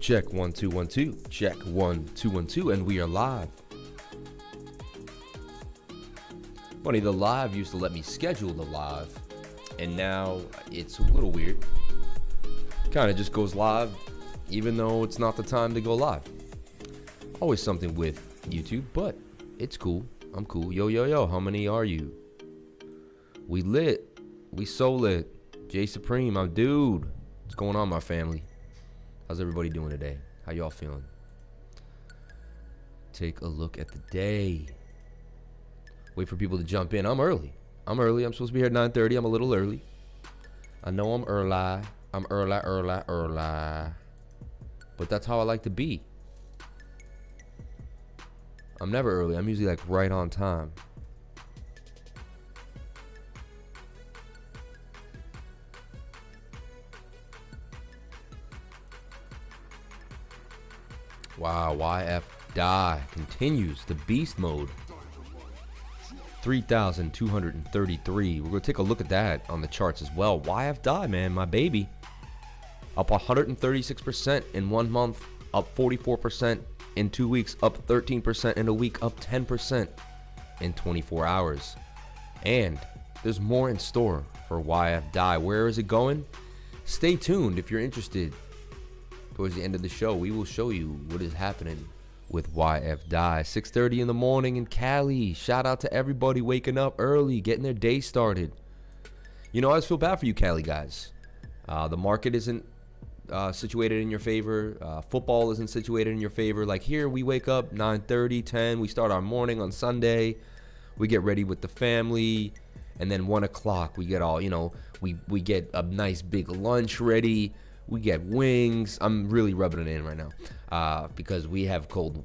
Check 1 2 1 2. Check 1 2 1 2, and we are live. Funny, the live used to let me schedule the live, and now it's a little weird. Kind of just goes live, even though it's not the time to go live. Always something with YouTube, but it's cool. I'm cool. Yo, yo, yo, how many are you? We lit. We so lit. J Supreme, I'm dude. What's going on, my family? How's everybody doing today? How y'all feeling? Take a look at the day. Wait for people to jump in. I'm early. I'm supposed to be here at 9:30. I'm a little early. I know I'm early. I'm early. But that's how I like to be. I'm never early. I'm usually like right on time. Wow, YF Die continues the beast mode. 3,233. We're going to take a look at that on the charts as well. YF Die, man, my baby. Up 136% in 1 month, up 44% in 2 weeks, up 13% in a week, up 10% in 24 hours. And there's more in store for YF Die. Where is it going? Stay tuned if you're interested. Towards the end of the show, we will show you what is happening with YF Die. 6:30 in the morning in Cali. Shout out to everybody waking up early, getting their day started. You know, I just feel bad for you Cali guys. The market isn't situated in your favor. Football isn't situated in your favor. Like here, we wake up 9:30, 10. We start our morning on Sunday. We get ready with the family. And then 1 o'clock, we get all, you know, we get a nice big lunch ready. We get wings. I'm really rubbing it in right now because we have cold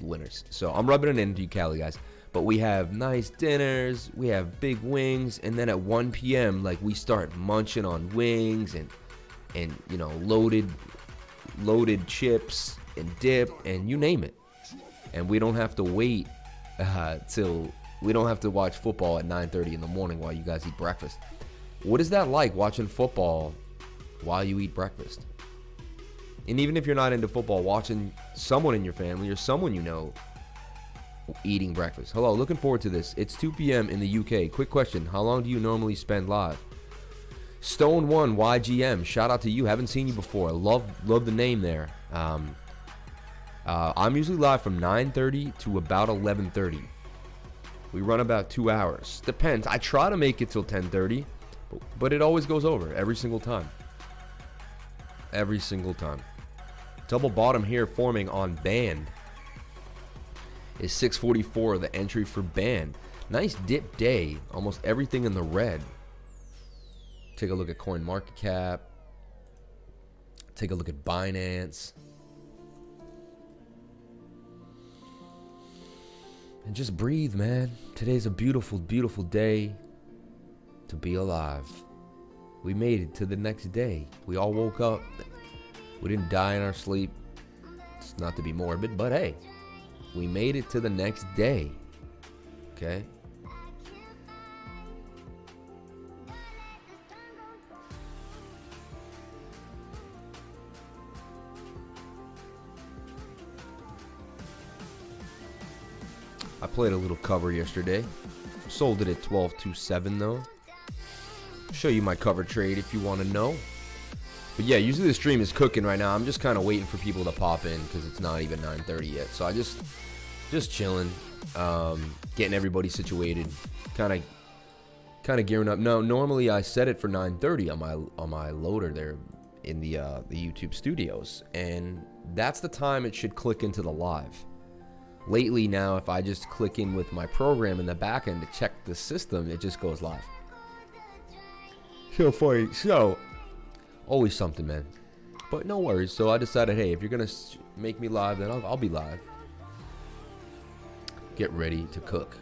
winters. So I'm rubbing it in to you Cali guys. But we have nice dinners. We have big wings. And then at 1 p.m., like we start munching on wings and you know, loaded chips and dip and you name it. And we don't have to wait till we don't have to watch football at 9:30 in the morning while you guys eat breakfast. What is that like watching football while you eat breakfast? And even if you're not into football, watching someone in your family or someone you know eating breakfast. Hello, looking forward to this. It's 2 p.m. in the UK. Quick question, how long do you normally spend live? Stone1 YGM, shout out to you. Haven't seen you before. Love the name there. I'm usually live from 9:30 to about 11:30. We run about 2 hours. Depends. I try to make it till 10:30, but it always goes over every single time. Every single time. Double bottom here forming on band is 644, the entry for band. Nice dip day. Almost everything in the red. Take a look at CoinMarketCap. Take a look at Binance. And just breathe, man. Today's a beautiful, beautiful day to be alive. We made it to the next day. We all woke up. We didn't die in our sleep. It's not to be morbid, but hey, we made it to the next day. Okay? I played a little cover yesterday. Sold it at 12.27 though. Show you my cover trade if you want to know. But yeah, usually the stream is cooking right now. I'm just kind of waiting for people to pop in because it's not even 9:30 yet. So I just chilling, getting everybody situated, kind of gearing up. No, normally I set it for 9:30 on my loader there in the YouTube studios, and that's the time it should click into the live. Lately now, if I just click in with my program in the back end to check the system, it just goes live. So funny. So, always something, man. But no worries. So I decided, hey, if you're going to make me live, then I'll be live. Get ready to cook.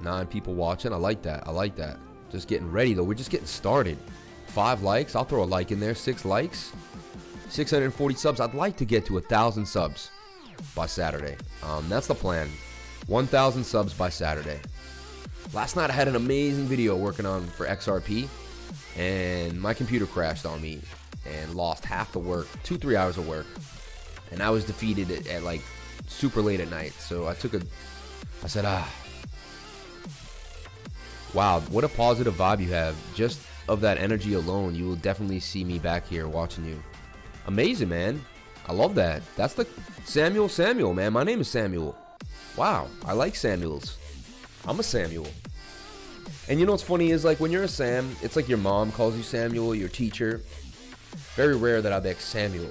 9 people watching. I like that. I like that. Just getting ready, though. We're just getting started. 5 likes. I'll throw a like in there. 6 likes. 640 subs. I'd like to get to 1,000 subs by Saturday. That's the plan. 1,000 subs by Saturday. Last night I had an amazing video working on for XRP, and my computer crashed on me and lost half the work, 2-3 hours of work. and I was defeated at like super late at night. So I said, wow, what a positive vibe you have. Just of that energy alone, you will definitely see me back here watching you. Amazing, man. I love that. That's the Samuel, man. My name is Samuel. Wow, I like Samuels. I'm a Samuel. And you know what's funny is, like, when you're a Sam, it's like your mom calls you Samuel, your teacher. Very rare that I'll be like Samuel.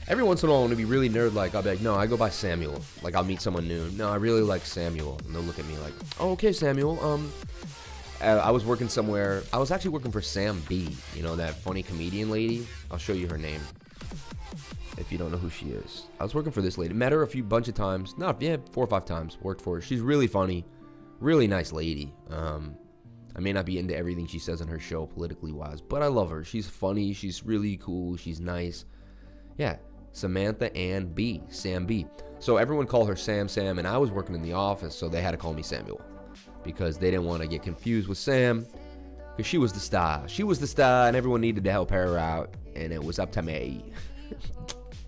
Every once in a while, when to be really nerd-like, I'll be like, no, I go by Samuel. Like, I'll meet someone new. No, I really like Samuel. And they'll look at me like, oh, okay, Samuel. I was working somewhere. I was actually working for Sam B. You know, that funny comedian lady? I'll show you her name if you don't know who she is. I was working for this lady. Met her a bunch of times. No, yeah, 4 or 5 times. Worked for her. She's really funny. Really nice lady. I may not be into everything she says on her show politically wise, but I love her. She's funny. She's really cool. She's nice. Yeah, Samantha Ann B. Sam B. So everyone called her Sam, and I was working in the office, so they had to call me Samuel because they didn't want to get confused with Sam because she was the star. She was the star, and everyone needed to help her out, and it was up to me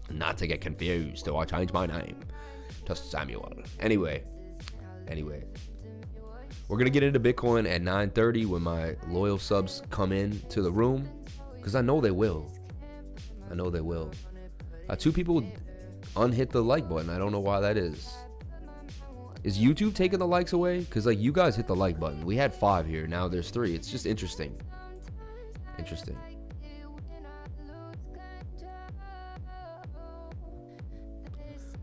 not to get confused, so I changed my name to Samuel. Anyway. We're going to get into Bitcoin at 9:30 when my loyal subs come in to the room, because I know they will. 2 people unhit the like button. I don't know why that is. Is YouTube taking the likes away? Because, like, you guys hit the like button. We had 5 here. Now there's 3. It's just interesting.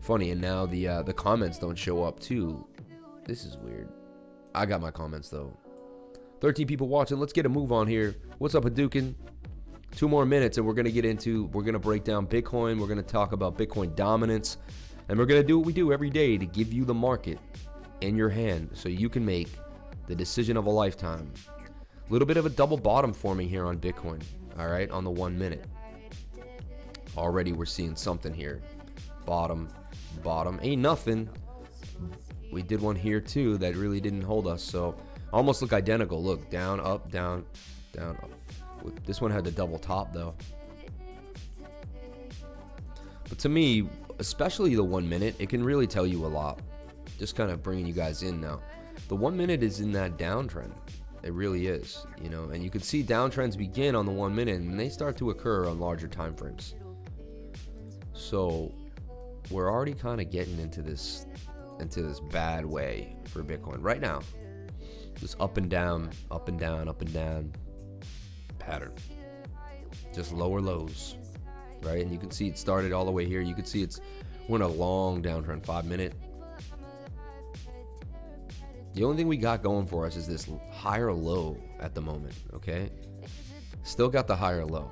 Funny, and now the comments don't show up, too. This is weird. I got my comments, though. 13 people watching. Let's get a move on here. What's up, Hadouken? 2 more minutes, and we're going to break down Bitcoin. We're going to talk about Bitcoin dominance. And we're going to do what we do every day to give you the market in your hand so you can make the decision of a lifetime. A little bit of a double bottom forming here on Bitcoin, all right, on the 1 minute. Already we're seeing something here. Bottom, ain't nothing. We did one here too that really didn't hold us, so almost look identical. Look, down, up, down, down, up. This one had the double top though. But to me, especially the 1 minute, it can really tell you a lot. Just kind of bringing you guys in now. The 1 minute is in that downtrend. It really is, you know, and you can see downtrends begin on the 1 minute and they start to occur on larger time frames. So we're already kind of getting into this bad way for Bitcoin right now. Just up and down pattern. Just lower lows, right? And you can see it started all the way here. You can see we're in a long downtrend, 5 minute. The only thing we got going for us is this higher low at the moment, okay? Still got the higher low.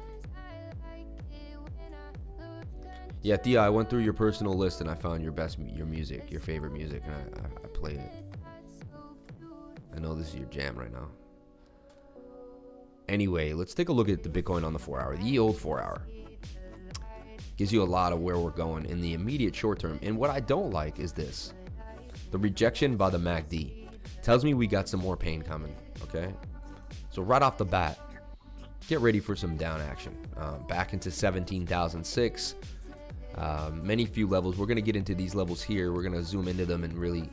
Yeah, Thea, I went through your personal list and I found your music, your favorite music, and I played it. I know this is your jam right now. Anyway, let's take a look at the Bitcoin on the 4 hour. The old 4 hour. Gives you a lot of where we're going in the immediate short term. And what I don't like is this. The rejection by the MACD. Tells me we got some more pain coming, okay? So right off the bat, get ready for some down action. Back into 17,006. Many few levels. We're going to get into these levels here. We're going to zoom into them and really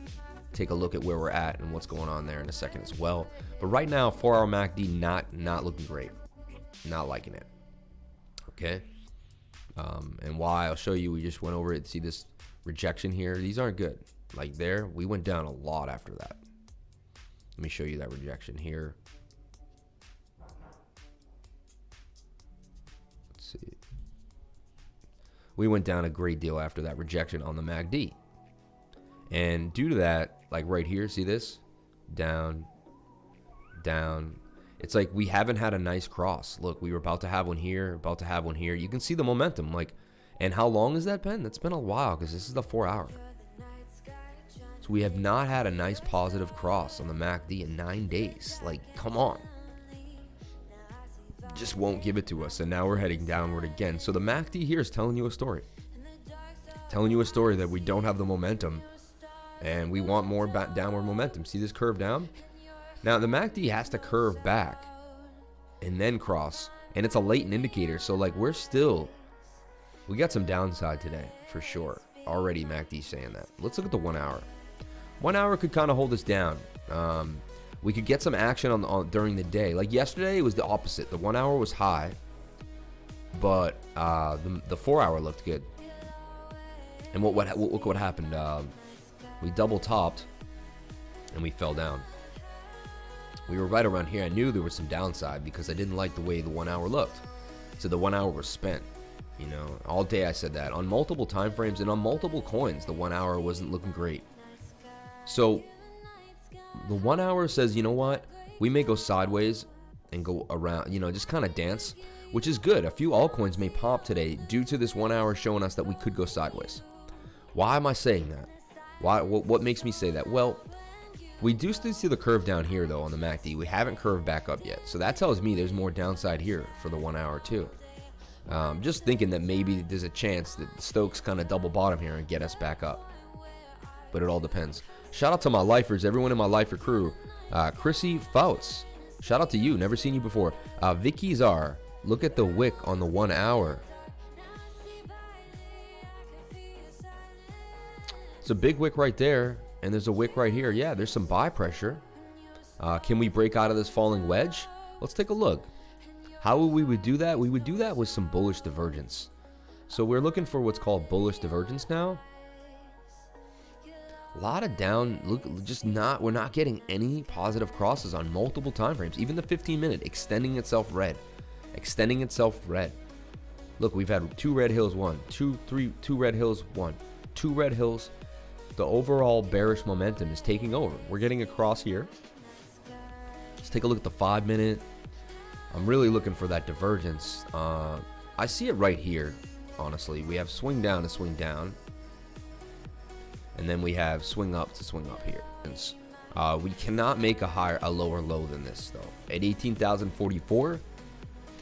take a look at where we're at and what's going on there in a second as well. But right now, 4 hour MACD not looking great. Not liking it. Okay? And why, I'll show you. We just went over it. See this rejection here? These aren't good. Like there, we went down a lot after that. Let me show you that rejection here. Let's see. We went down a great deal after that rejection on the MACD. And due to that, like right here, see this? Down, down. It's like we haven't had a nice cross. Look, we were about to have one here, about to have one here. You can see the momentum. Like, and how long has that been? That's been a while because this is the 4 hour. So we have not had a nice positive cross on the MACD in 9 days. Like, come on. Just won't give it to us, and now we're heading downward again. So the MACD here is telling you a story. Telling you a story that we don't have the momentum, and we want more downward momentum. See this curve down? Now the MACD has to curve back and then cross, and it's a latent indicator. So like we're still We got some downside today for sure. Already MACD saying that. Let's look at the 1 hour. 1 hour could kind of hold us down. We could get some action on during the day. Like yesterday, it was the opposite. The 1 hour was high, but the 4 hour looked good. And look what happened. We double topped, and we fell down. We were right around here. I knew there was some downside because I didn't like the way the 1 hour looked. So the 1 hour was spent. You know, all day I said that. On multiple time frames and on multiple coins, the 1 hour wasn't looking great. So the 1 hour says, you know what? We may go sideways and go around, you know, just kind of dance, which is good. A few altcoins may pop today due to this 1 hour showing us that we could go sideways. Why am I saying that? What makes me say that? Well, we do still see the curve down here, though, on the MACD. We haven't curved back up yet. So that tells me there's more downside here for the 1 hour, too. Just thinking that maybe there's a chance that Stokes kind of double bottom here and get us back up. But it all depends. Shout out to my lifers, everyone in my lifer crew. Chrissy Fouts, shout out to you. Never seen you before. Vicky Czar, look at the wick on the 1 hour. It's a big wick right there, and there's a wick right here. Yeah, there's some buy pressure. Can we break out of this falling wedge? Let's take a look. How we would do that? We would do that with some bullish divergence. So we're looking for what's called bullish divergence now. A lot of down, look, we're not getting any positive crosses on multiple time frames. Even the 15-minute extending itself red. Extending itself red. Look, we've had 2 red hills, 1, 2, 3, 2 red hills, 1, 2 red hills. The overall bearish momentum is taking over. We're getting across here. Let's take a look at the 5-minute. I'm really looking for that divergence. I see it right here, honestly. We have swing down to swing down. And then we have swing up to swing up here. We cannot make a lower low than this, though. At 18,044,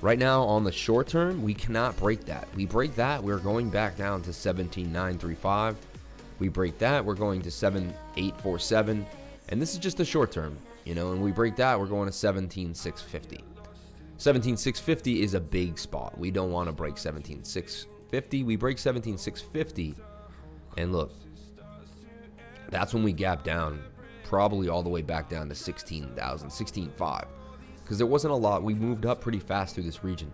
right now on the short term, we cannot break that. We break that, we're going back down to 17,935. We break that, we're going to 7,847. And this is just the short term, you know, and we break that, we're going to 17,650. 17,650 is a big spot. We don't want to break 17,650. We break 17,650, and look, that's when we gap down, probably all the way back down to 16,000, 16,500, because there wasn't a lot. We moved up pretty fast through this region.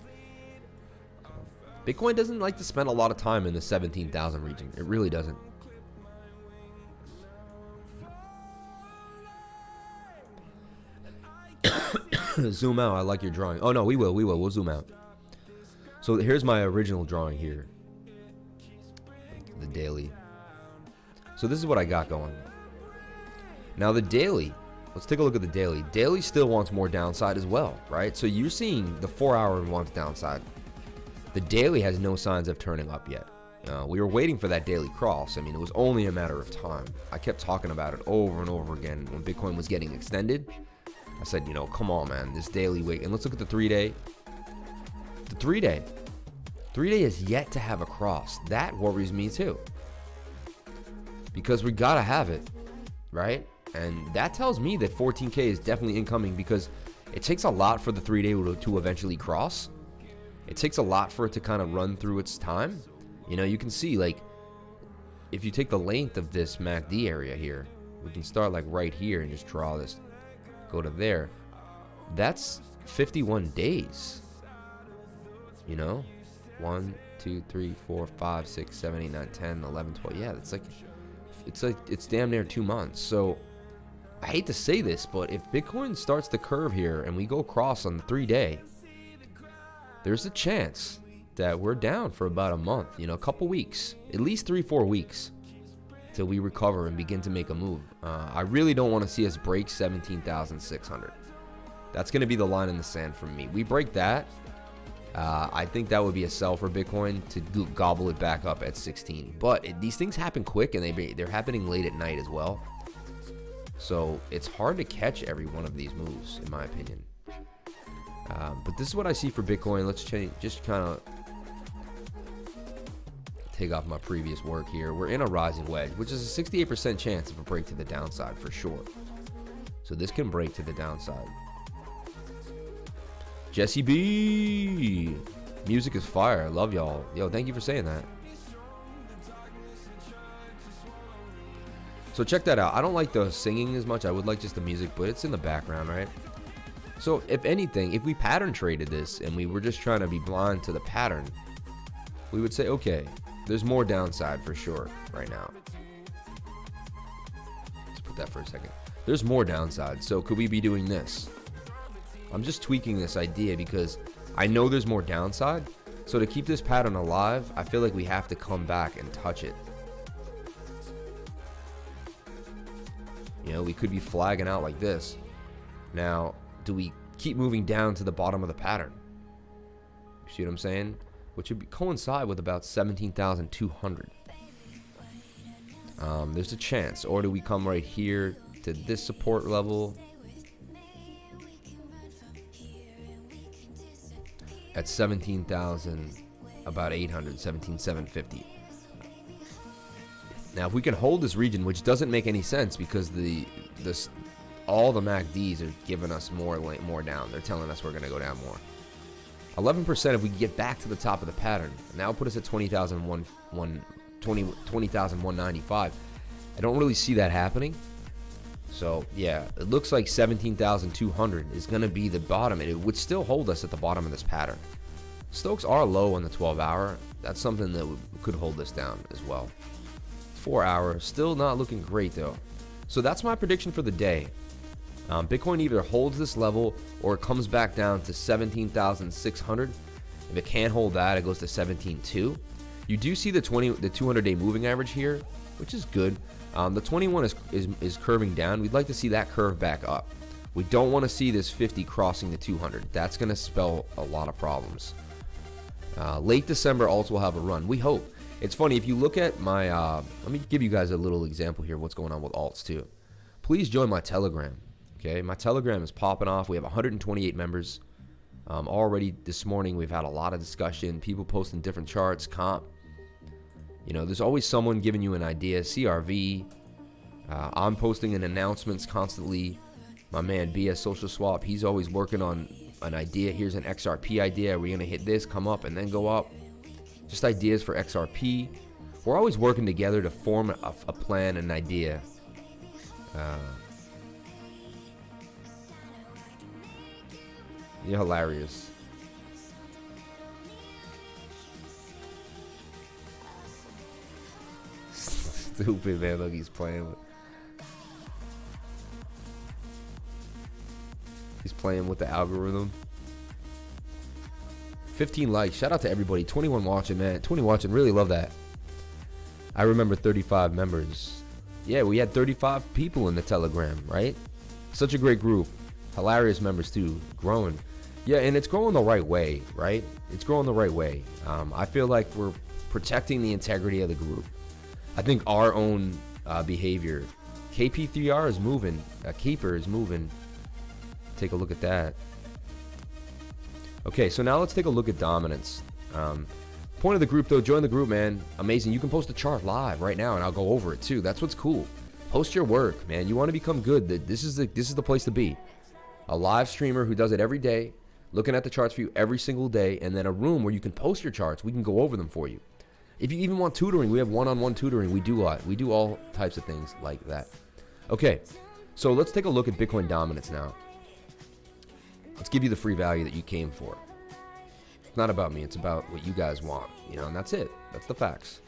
Bitcoin doesn't like to spend a lot of time in the 17,000 region. It really doesn't. Zoom out. I like your drawing. Oh no, we will. We'll zoom out. So here's my original drawing here. The daily. So this is what I got going. Now the daily. Let's take a look at the daily. Daily still wants more downside as well, right? So you're seeing the 4 hour wants downside. The daily has no signs of turning up yet. We were waiting for that daily cross. I mean, it was only a matter of time. I kept talking about it over and over again when Bitcoin was getting extended. I said, you know, come on, man, this daily wait. And let's look at the 3-day. The 3-day. 3-day is yet to have a cross. That worries me too. Because we gotta have it, right? And that tells me that 14K is definitely incoming, because it takes a lot for the 3-day to eventually cross. It takes a lot for it to kind of run through its time. You know, you can see, like, if you take the length of this MACD area here, we can start like right here and just draw this. Go to there. That's 51 days. You know, 1, 2, 3, 4, 5, 6, 7, 8, 9, 10, 11, 12. Yeah, it's damn near 2 months. So I hate to say this, but if Bitcoin starts the curve here and we go across on the 3-day, there's a chance that we're down for about a month, you know, a couple weeks, at least 3-4 weeks, till we recover and begin to make a move. I really don't want to see us break 17,600. That's going to be the line in the sand for me. We break that, I think that would be a sell for Bitcoin to gobble it back up at 16. But these things happen quick, and they're happening late at night as well. So it's hard to catch every one of these moves, in my opinion. But this is what I see for Bitcoin. Let's change, just kind of take off my previous work here. We're in a rising wedge, which is a 68% chance of a break to the downside for sure. So this can break to the downside. Jesse B, Music is fire. I love y'all. Yo, thank you for saying that. So check that out. I don't like the singing as much. I would like just the music, but it's in the background, right? So if anything, if we pattern traded this and we were just trying to be blind to the pattern, we would say, okay, there's more downside for sure right now. Let's put that for a second. There's more downside. So could we be doing this? I'm just tweaking this idea because I know there's more downside. So to keep this pattern alive, I feel like we have to come back and touch it. You know, we could be flagging out like this. Now, do we keep moving down to the bottom of the pattern? You see what I'm saying? Which would coincide with about 17,200. There's a chance. Or do we come right here to this support level at 17,000, about 800, 17,750. Now, if we can hold this region, which doesn't make any sense because all the MACDs are giving us more down. They're telling us we're going to go down more. 11% if we get back to the top of the pattern. Now put us at 20,195. I don't really see that happening. So, yeah, it looks like 17,200 is going to be the bottom, and it would still hold us at the bottom of this pattern. Stokes are low on the 12-hour. That's something that could hold this down as well. 4-hour, still not looking great, though. So that's my prediction for the day. Bitcoin either holds this level or it comes back down to 17,600. If it can't hold that, it goes to 17.2. You do see the 200-day moving average here, which is good. The 21 is curving down. We'd like to see that curve back up. We don't want to see this 50 crossing the 200. That's going to spell a lot of problems. Late December alts will have a run. We hope. It's funny, if you look at my, let me give you guys a little example here of what's going on with alts too. Please join my Telegram. Okay, my Telegram is popping off. We have 128 members. Already this morning, we've had a lot of discussion. People posting different charts, comp. You know, there's always someone giving you an idea. CRV. I'm posting in announcements constantly. My man BS Social Swap, he's always working on an idea. Here's an XRP idea. We're gonna hit this, come up, and then go up. Just ideas for XRP. We're always working together to form a plan, an idea. You're hilarious. Stupid, man. Look, he's playing with the algorithm. 15 likes. Shout out to everybody. 21 watching, man. 20 watching. Really love that. I remember 35 members. Yeah, we had 35 people in the Telegram, right? Such a great group. Hilarious members too. Growing. Yeah, and it's growing the right way, right? It's growing the right way. I feel like we're protecting the integrity of the group. I think our own behavior. KP3R is moving. Keeper is moving. Take a look at that. Okay, so now let's take a look at dominance. Point of the group, though, join the group, man. Amazing. You can post a chart live right now, and I'll go over it too. That's what's cool. Post your work, man. You want to become good. This is the place to be. A live streamer who does it every day, looking at the charts for you every single day, and then a room where you can post your charts. We can go over them for you. If you even want tutoring, we have one-on-one tutoring. We do all types of things like that. Okay, so let's take a look at Bitcoin dominance now. Let's give you the free value that you came for. It's not about me. It's about what you guys want, you know, and that's it. That's the facts.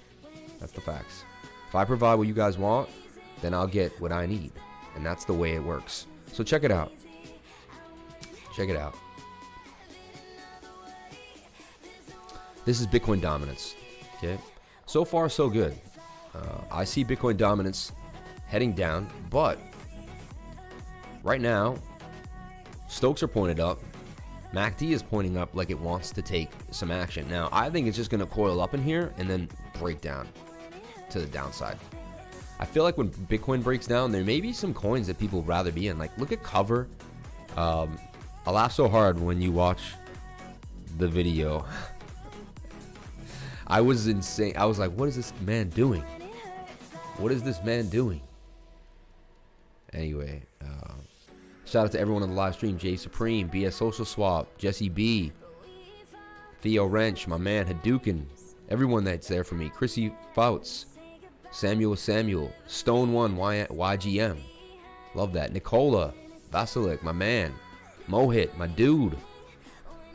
That's the facts. If I provide what you guys want, then I'll get what I need, and that's the way it works. So check it out. Check it out. This is Bitcoin dominance. Okay, so far so good. I see Bitcoin dominance heading down, but right now Stokes are pointed up. MACD is pointing up like it wants to take some action. Now I think it's just going to coil up in here and then break down to the downside. I feel like when Bitcoin breaks down, there may be some coins that people would rather be in. Like, look at Cover. I laugh so hard when you watch the video. I was insane. I was like, what is this man doing? What is this man doing? Anyway, shout out to everyone on the live stream. Jay Supreme, BS Social Swap, Jesse B, Theo Wrench, my man, Hadouken, everyone that's there for me. Chrissy Fouts, Samuel, Stone1, YGM. Love that. Nicola, Vasilik, my man. Mohit, my dude.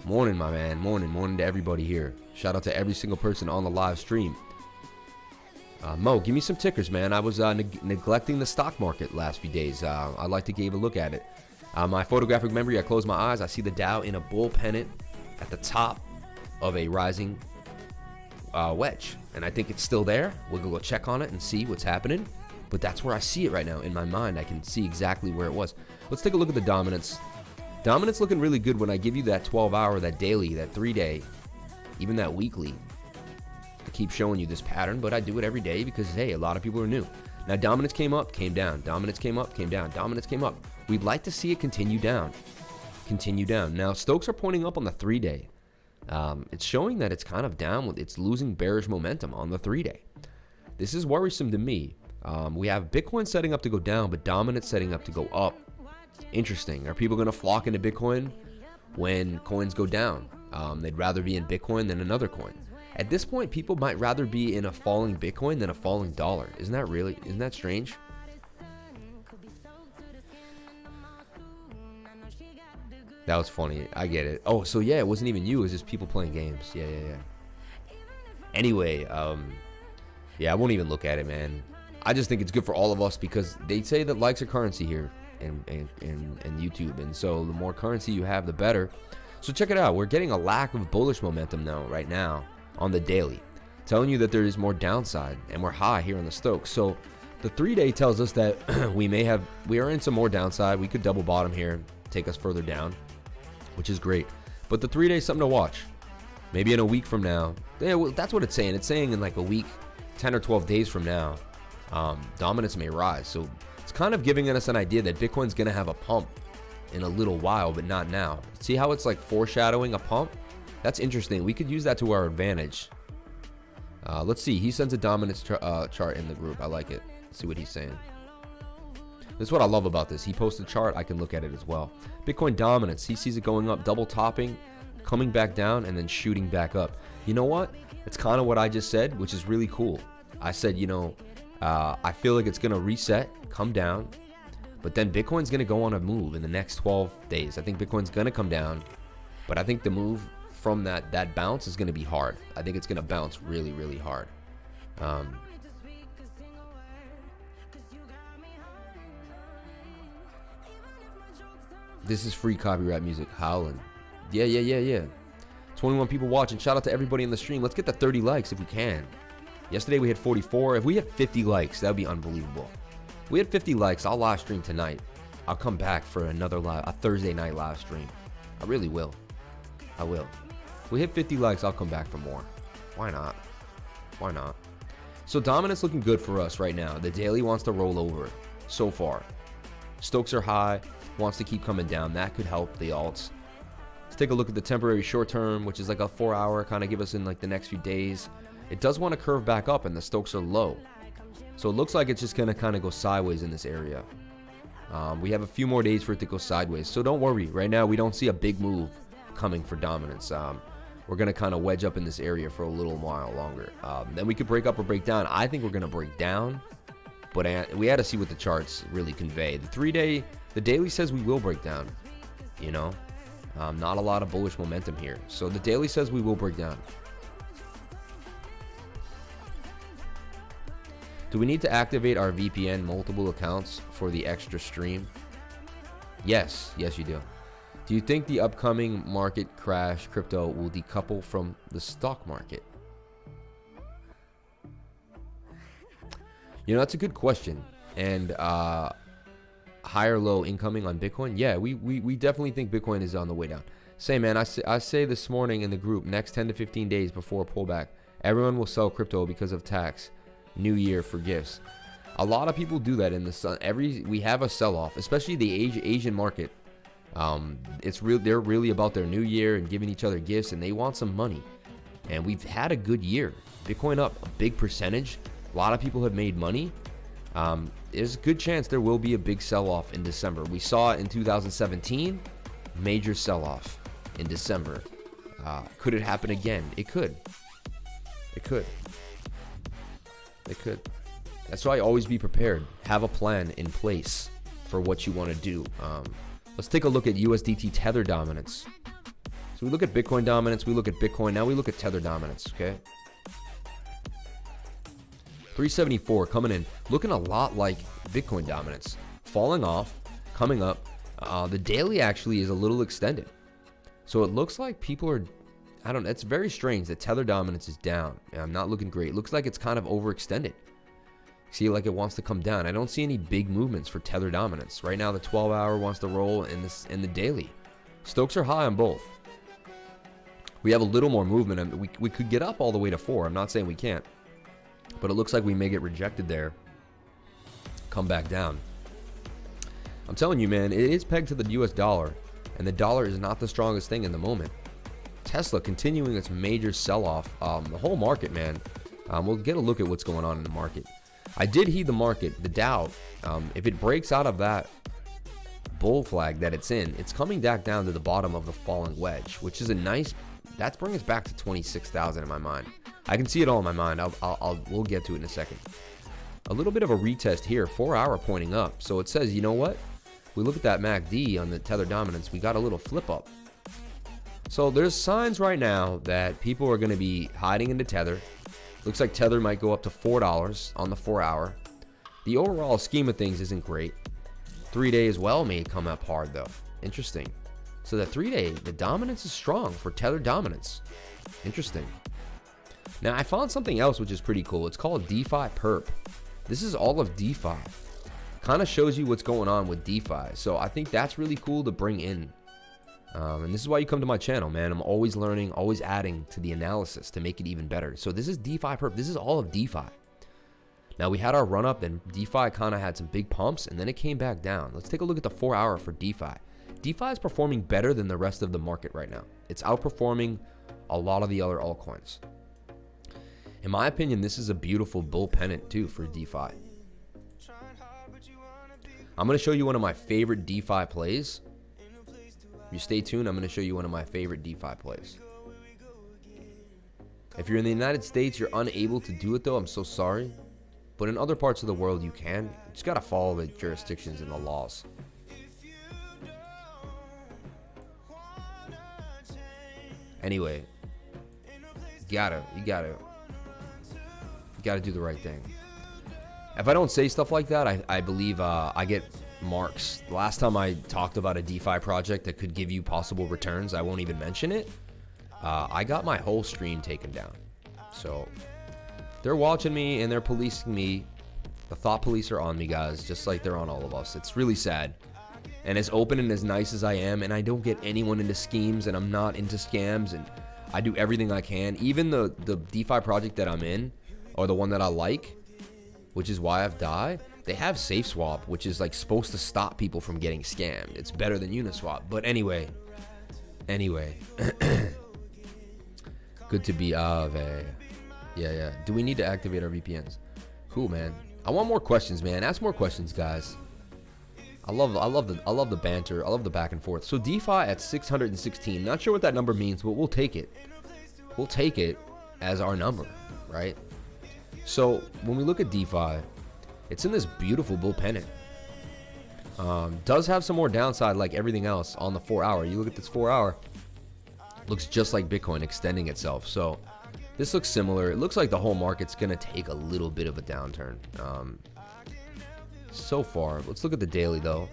Morning, my man. Morning to everybody here. Shout out to every single person on the live stream. Mo, give me some tickers, man. I was neglecting the stock market last few days. I'd like to give a look at it. My photographic memory, I close my eyes. I see the Dow in a bull pennant at the top of a rising wedge. And I think it's still there. We'll go check on it and see what's happening. But that's where I see it right now. In my mind, I can see exactly where it was. Let's take a look at the dominance. Dominance looking really good when I give you that 12-hour, that daily, that 3-day, even that weekly. I keep showing you this pattern, but I do it every day because, hey, a lot of people are new. Now, dominance came up, came down. Dominance came up, came down. Dominance came up. We'd like to see it continue down. Continue down. Now, Stokes are pointing up on the 3-day. It's showing that it's kind of down. It's losing bearish momentum on the 3-day. This is worrisome to me. We have Bitcoin setting up to go down, but dominance setting up to go up. Interesting. Are people going to flock into Bitcoin when coins go down? They'd rather be in Bitcoin than another coin. At this point, people might rather be in a falling Bitcoin than a falling dollar. Isn't that strange? That was funny. I get it. Oh, so yeah, it wasn't even you. It was just people playing games. Yeah. Anyway, yeah, I won't even look at it, man. I just think it's good for all of us because they say that likes are currency here in YouTube. And so the more currency you have, the better. So check it out. We're getting a lack of bullish momentum now, right now, on the daily. Telling you that there is more downside and we're high here on the Stokes. So the 3-day tells us that we are in some more downside. We could double bottom here and take us further down, which is great. But the 3-day is something to watch. Maybe in a week from now. Yeah, well, that's what it's saying. It's saying in like a week, 10 or 12 days from now, dominance may rise. So it's kind of giving us an idea that Bitcoin's going to have a pump in a little while, but not now. See how it's like foreshadowing a pump? That's interesting. We could use that to our advantage. Let's see. He sends a dominance chart in the group. I like it. Let's see what he's saying. This is what I love about this. He posts a chart. I can look at it as well. Bitcoin dominance. He sees it going up, double topping, coming back down, and then shooting back up. You know what? It's kind of what I just said, which is really cool. I said, I feel like it's going to reset, come down, but then Bitcoin's going to go on a move in the next 12 days. I think Bitcoin's going to come down, but I think the move from that bounce is going to be hard. I think it's going to bounce really, really hard. This is free copyright music. Howlin'. Yeah. 21 people watching. Shout out to everybody in the stream. Let's get the 30 likes if we can. Yesterday we had 44. If we had 50 likes, that would be unbelievable. If we had 50 likes, I'll live stream tonight. I'll come back for a Thursday night live stream. I really will. I will. If we hit 50 likes, I'll come back for more. Why not? Why not? So dominance looking good for us right now. The daily wants to roll over so far. Stokes are high. Wants to keep coming down. That could help the alts. Let's take a look at the temporary short term, which is like a 4-hour, kind of give us in like the next few days. It does want to curve back up and the Stokes are low. So it looks like it's just going to kind of go sideways in this area. We have a few more days for it to go sideways. So don't worry. Right now, we don't see a big move coming for dominance. We're going to kind of wedge up in this area for a little while longer. Then we could break up or break down. I think we're going to break down. But we had to see what the charts really convey. The 3-day, the daily says we will break down. Not a lot of bullish momentum here. So the daily says we will break down. Do we need to activate our VPN multiple accounts for the extra stream? Yes, you do. Do you think the upcoming market crash crypto will decouple from the stock market? That's a good question. And high or low incoming on Bitcoin? Yeah, we definitely think Bitcoin is on the way down. Say, man, I say this morning in the group, next 10 to 15 days before a pullback, everyone will sell crypto because of tax. New Year for gifts. A lot of people do that in the sun. We have a sell-off, especially the Asian market. They're really about their New Year and giving each other gifts, and they want some money. And we've had a good year. Bitcoin up a big percentage. A lot of people have made money. There's a good chance there will be a big sell-off in December. We saw it in 2017, major sell-off in December. Could it happen again? It could. It could. It could. That's why always be prepared. Have a plan in place for what you want to do. Let's take a look at USDT Tether dominance. So we look at Bitcoin dominance, we look at Bitcoin, now we look at Tether dominance, okay? 374 coming in, looking a lot like Bitcoin dominance. Falling off, coming up. The daily actually is a little extended. So it looks like people are, I don't know, it's very strange that Tether dominance is down. I'm not looking great. It looks like it's kind of overextended. See, like it wants to come down. I don't see any big movements for Tether dominance. Right now the 12-hour wants to roll in the daily. Stokes are high on both. We have a little more movement, and we could get up all the way to 4. I'm not saying we can't, but it looks like we may get rejected there, come back down. I'm telling you, man, it is pegged to the US dollar, and the dollar is not the strongest thing in the moment. Tesla continuing its major sell-off. The whole market, man. We'll get a look at what's going on in the market. I did heed the market, the Dow. If it breaks out of that bull flag that it's in, it's coming back down to the bottom of the falling wedge, which is a nice. That's bringing us back to 26,000 in my mind. I can see it all in my mind. We'll get to it in a second. A little bit of a retest here, 4-hour pointing up. So it says, you know what? We look at that MACD on the Tether dominance. We got a little flip up. So there's signs right now that people are going to be hiding into Tether. Looks like Tether might go up to $4 on the 4-hour. The overall scheme of things isn't great. 3-day as well may come up hard though. Interesting. So the 3-day, the dominance is strong for Tether dominance. Interesting. Now I found something else which is pretty cool. It's called DeFi Perp. This is all of DeFi. Kind of shows you what's going on with DeFi. So I think that's really cool to bring in. And this is why you come to my channel, man. I'm always learning, always adding to the analysis to make it even better. So this is DeFi Perp. This is all of DeFi. Now we had our run up, and DeFi kind of had some big pumps, and then it came back down. Let's take a look at the 4-hour for DeFi. DeFi is performing better than the rest of the market right now. It's outperforming a lot of the other altcoins. In my opinion, this is a beautiful bull pennant too for DeFi. I'm going to show you one of my favorite DeFi plays. If you stay tuned, I'm going to show you one of my favorite DeFi plays. If you're in the United States, you're unable to do it though. I'm so sorry. But in other parts of the world, you can. You just got to follow the jurisdictions and the laws. Anyway, you gotta do the right thing. If I don't say stuff like that, I believe I get marks. The last time I talked about a DeFi project that could give you possible returns, I won't even mention it. I got my whole stream taken down. So they're watching me and they're policing me. The thought police are on me, guys, just like they're on all of us. It's really sad. And as open and as nice as I am, and I don't get anyone into schemes, and I'm not into scams, and I do everything I can. Even the DeFi project that I'm in, or the one that I like, which is why I've died, they have SafeSwap, which is like supposed to stop people from getting scammed. It's better than Uniswap. But anyway. Good to be yeah. Do we need to activate our VPNs? Cool, man. I want more questions, man. Ask more questions, guys. I love the banter. I love the back and forth. So DeFi at 616. Not sure what that number means, but we'll take it. We'll take it as our number, right? So when we look at DeFi, it's in this beautiful bull pennant. Does have some more downside like everything else on the 4-hour. You look at this 4-hour, looks just like Bitcoin extending itself. So this looks similar. It looks like the whole market's gonna take a little bit of a downturn. So far, let's look at the daily though.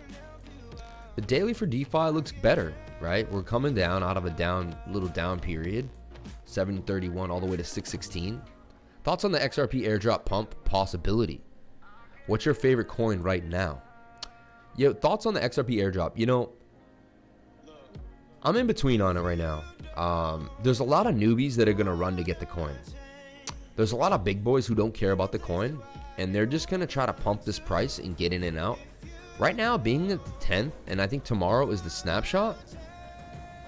The daily for DeFi looks better, right? We're coming down out of a little down period, 731 all the way to 616. Thoughts on the XRP airdrop pump possibility? What's your favorite coin right now? Yo, thoughts on the XRP airdrop? You know, I'm in between on it right now. There's a lot of newbies that are gonna run to get the coin. There's a lot of big boys who don't care about the coin, and they're just gonna try to pump this price and get in and out. Right now, being at the 10th, and I think tomorrow is the snapshot.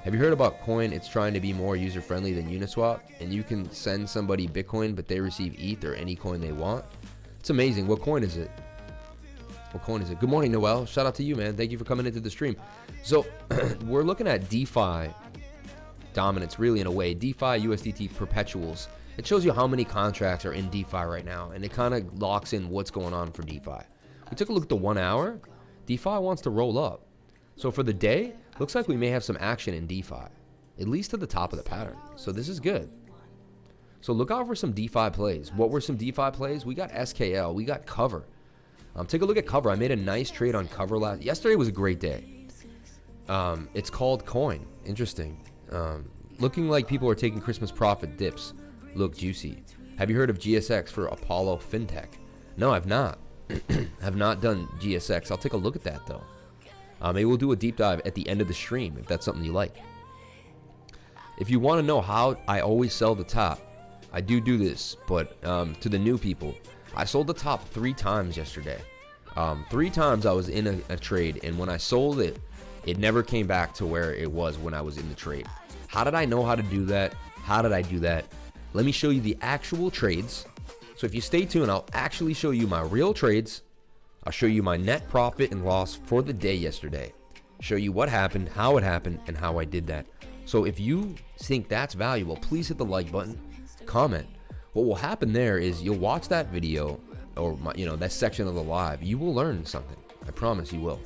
Have you heard about Coin? It's trying to be more user-friendly than Uniswap, and you can send somebody Bitcoin, but they receive ETH or any coin they want. It's amazing. What coin is it? What coin is it? Good morning, Noel. Shout out to you, man. Thank you for coming into the stream. So we're looking at DeFi dominance, really, in a way. DeFi USDT perpetuals. It shows you how many contracts are in DeFi right now, and it kind of locks in what's going on for DeFi. We took a look at the 1 hour. DeFi wants to roll up. So for the day, looks like we may have some action in DeFi, at least to the top of the pattern. So this is good. So look out for some DeFi plays. What were some DeFi plays? We got SKL. We got Cover. Take a look at Cover. I made a nice trade on Cover yesterday was a great day. It's called Coin. Interesting. Looking like people are taking Christmas profit dips. Look juicy. Have you heard of GSX for Apollo FinTech? No, I've not. Have not done GSX. I'll take a look at that though. Maybe we'll do a deep dive at the end of the stream if that's something you like. If you want to know how I always sell the top, I do this, but to the new people, I sold the top 3 times yesterday. 3 times I was in a trade, and when I sold it, it never came back to where it was when I was in the trade. How did I know how to do that? How did I do that? Let me show you the actual trades. So if you stay tuned, I'll actually show you my real trades. I'll show you my net profit and loss for the day yesterday. Show you what happened, how it happened, and how I did that. So if you think that's valuable, please hit the like button, comment. What will happen there is you'll watch that video or that section of the live. You will learn something. I promise you will.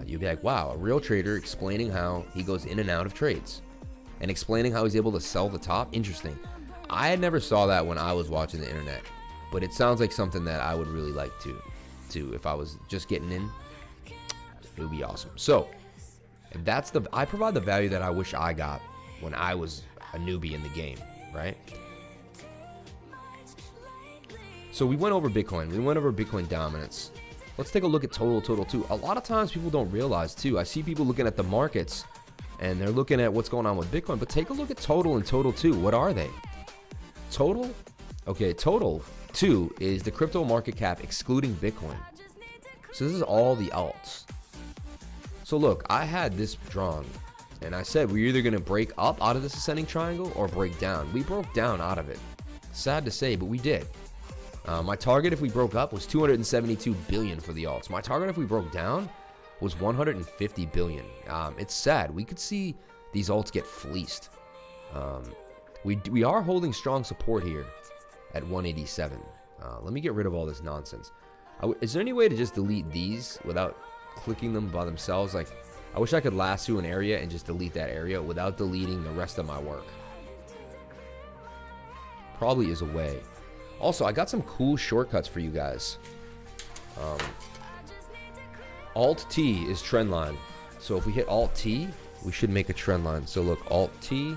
You'll be like, wow, a real trader explaining how he goes in and out of trades and explaining how he's able to sell the top. Interesting. I had never saw that when I was watching the internet, but it sounds like something that I would really like to if I was just getting in. It would be awesome. So if I provide the value that I wish I got when I was a newbie in the game, right? So we went over Bitcoin. We went over Bitcoin dominance. Let's take a look at total too. A lot of times people don't realize too. I see people looking at the markets and they're looking at what's going on with Bitcoin, but take a look at total and total too. What are they? Total? Okay, total 2 is the crypto market cap excluding Bitcoin. So this is all the alts. So look, I had this drawn and I said we're either going to break up out of this ascending triangle or break down. We broke down out of it. Sad to say, but we did. My target if we broke up was 272 billion for the alts. My target if we broke down was 150 billion. It's sad. We could see these alts get fleeced. We are holding strong support here at 187. Let me get rid of all this nonsense. Is there any way to just delete these without clicking them by themselves? Like, I wish I could lasso an area and just delete that area without deleting the rest of my work. Probably is a way. Also, I got some cool shortcuts for you guys. Alt-T is trend line. So if we hit Alt-T, we should make a trend line. So look, Alt-T.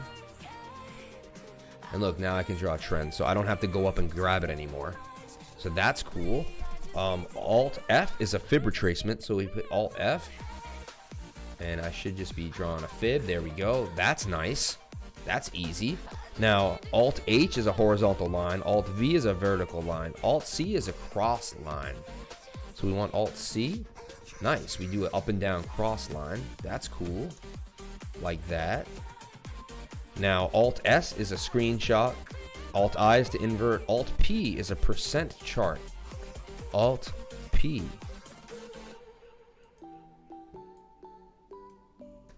And look, now I can draw a trend. So I don't have to go up and grab it anymore. So that's cool. Alt-F is a fib retracement. So we put Alt-F. And I should just be drawing a fib. There we go. That's nice. That's easy. Now, Alt-H is a horizontal line. Alt-V is a vertical line. Alt-C is a cross line. So we want Alt-C. Nice. We do an up and down cross line. That's cool. Like that. Now, Alt-S is a screenshot. Alt-I is to invert. Alt-P is a percent chart. Alt-P.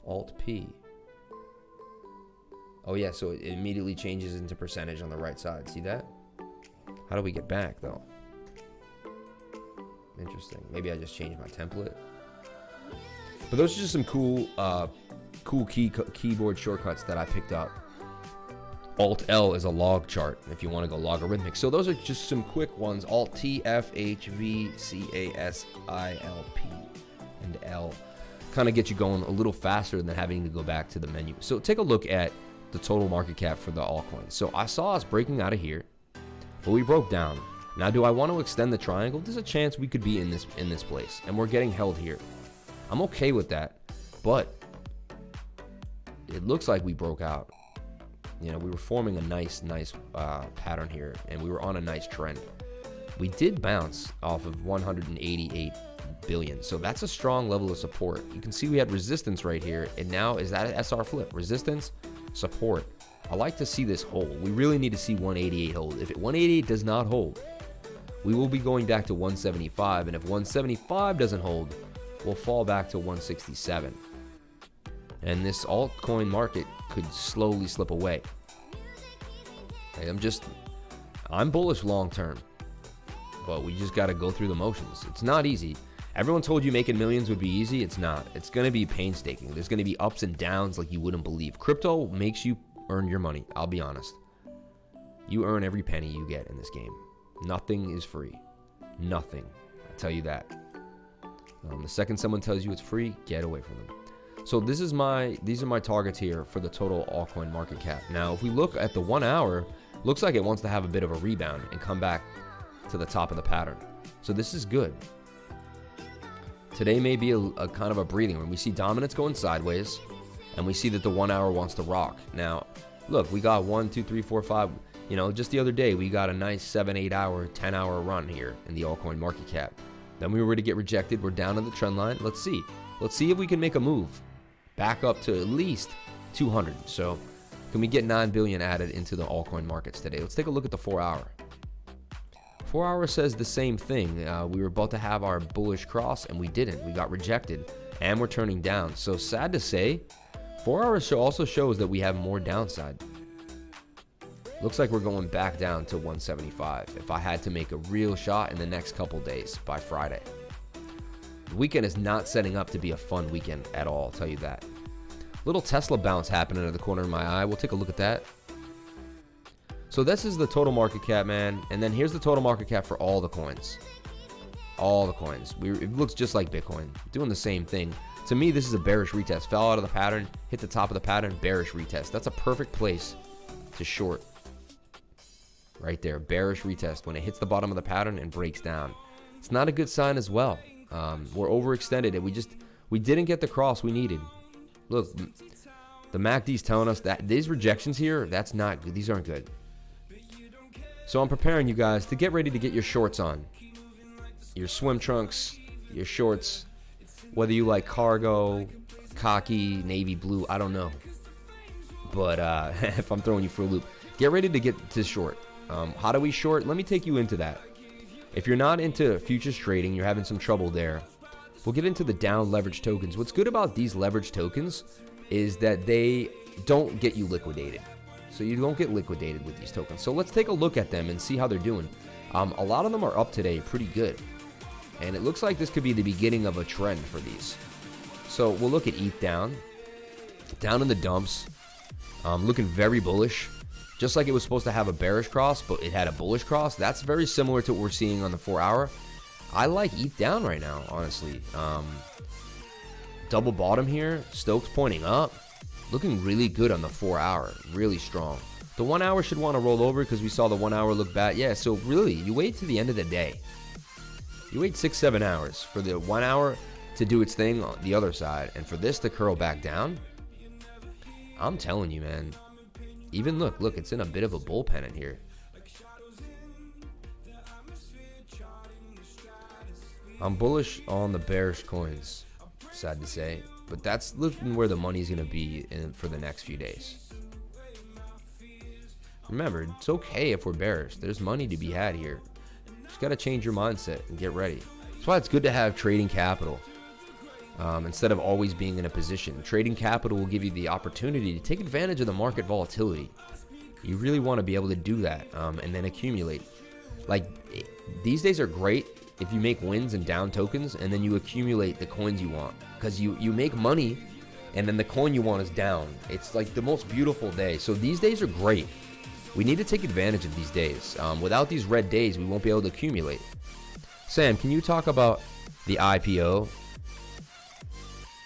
Alt-P. Oh yeah, so it immediately changes into percentage on the right side. See that? How do we get back though? Interesting. Maybe I just changed my template. But those are just some cool keyboard shortcuts that I picked up. Alt-L is a log chart if you want to go logarithmic. So those are just some quick ones. Alt-T, F, H, V, C, A, S, I, L, P, and L. Kind of get you going a little faster than having to go back to the menu. So take a look at the total market cap for the altcoins. So I saw us breaking out of here, but we broke down. Now, do I want to extend the triangle? There's a chance we could be in this place, and we're getting held here. I'm okay with that, but it looks like we broke out. You know, we were forming a nice pattern here, and we were on a nice trend. We did bounce off of 188 billion, so that's a strong level of support. You can see we had resistance right here, and now is that an SR flip? Resistance, support. I like to see this hold. We really need to see 188 hold. If 188 does not hold, we will be going back to 175, and if 175 doesn't hold, we'll fall back to 167. And this altcoin market could slowly slip away. Okay, I'm bullish long term, but we just got to go through the motions. It's not easy. Everyone told you making millions would be easy. It's not. It's going to be painstaking. There's going to be ups and downs like you wouldn't believe. Crypto makes you earn your money. I'll be honest. You earn every penny you get in this game. Nothing is free. Nothing. I tell you that. The second someone tells you it's free, get away from them. So these are my targets here for the total altcoin market cap. Now, if we look at the 1 hour, looks like it wants to have a bit of a rebound and come back to the top of the pattern. So this is good. Today may be a kind of a breathing room. We see dominance going sideways, and we see that the 1 hour wants to rock. Now, look, we got 1, 2, 3, 4, 5. You know, just the other day, we got a nice 7, 8 hour, 10 hour run here in the altcoin market cap. Then we were to get rejected. We're down in the trend line. Let's see. Let's see if we can make a move back up to at least 200. So can we get 9 billion added into the altcoin markets today? Let's take a look at the 4 hour. 4 hour says the same thing. We were about to have our bullish cross and we didn't. We got rejected and we're turning down. So sad to say, 4 hour also shows that we have more downside. Looks like we're going back down to 175 if I had to make a real shot in the next couple days by Friday. The weekend is not setting up to be a fun weekend at all, I'll tell you that. Little Tesla bounce happening in the corner of my eye. We'll take a look at that. So this is the total market cap, man. And then here's the total market cap for all the coins. All the coins. It looks just like Bitcoin. Doing the same thing. To me, this is a bearish retest. Fell out of the pattern, hit the top of the pattern, bearish retest. That's a perfect place to short. Right there, bearish retest when it hits the bottom of the pattern and breaks down. It's not a good sign as well. We're overextended and we didn't get the cross we needed. Look, the MACD's telling us that these rejections here, that's not good. These aren't good. So I'm preparing you guys to get ready to get your shorts on. Your swim trunks, your shorts, whether you like cargo, khaki, navy blue, I don't know. But if I'm throwing you for a loop, get ready to get to short. How do we short? Let me take you into that. If you're not into futures trading, you're having some trouble there. We'll get into the down leverage tokens. What's good about these leverage tokens is that they don't get you liquidated. So you don't get liquidated with these tokens. So let's take a look at them and see how they're doing. A lot of them are up today pretty good. And it looks like this could be the beginning of a trend for these. So we'll look at ETH down in the dumps. Looking very bullish. Just like it was supposed to have a bearish cross, but it had a bullish cross. That's very similar to what we're seeing on the 4 hour. I like ETH down right now, honestly. Double bottom here. Stokes pointing up. Looking really good on the 4 hour. Really strong. The 1 hour should want to roll over because we saw the 1 hour look bad. Yeah, so really, you wait to the end of the day. You wait 6-7 hours for the 1 hour to do its thing on the other side. And for this to curl back down, I'm telling you, man. Even look, it's in a bit of a bullpen in here. I'm bullish on the bearish coins, sad to say, but that's looking where the money's going to be for the next few days. Remember, it's okay if we're bearish. There's money to be had here. Just got to change your mindset and get ready. That's why it's good to have trading capital. Instead of always being in a position. Trading capital will give you the opportunity to take advantage of the market volatility. You really want to be able to do that and then accumulate. Like, these days are great if you make wins and down tokens and then you accumulate the coins you want. Because you make money and then the coin you want is down. It's like the most beautiful day. So these days are great. We need to take advantage of these days. Without these red days, we won't be able to accumulate. Sam, can you talk about the IPO?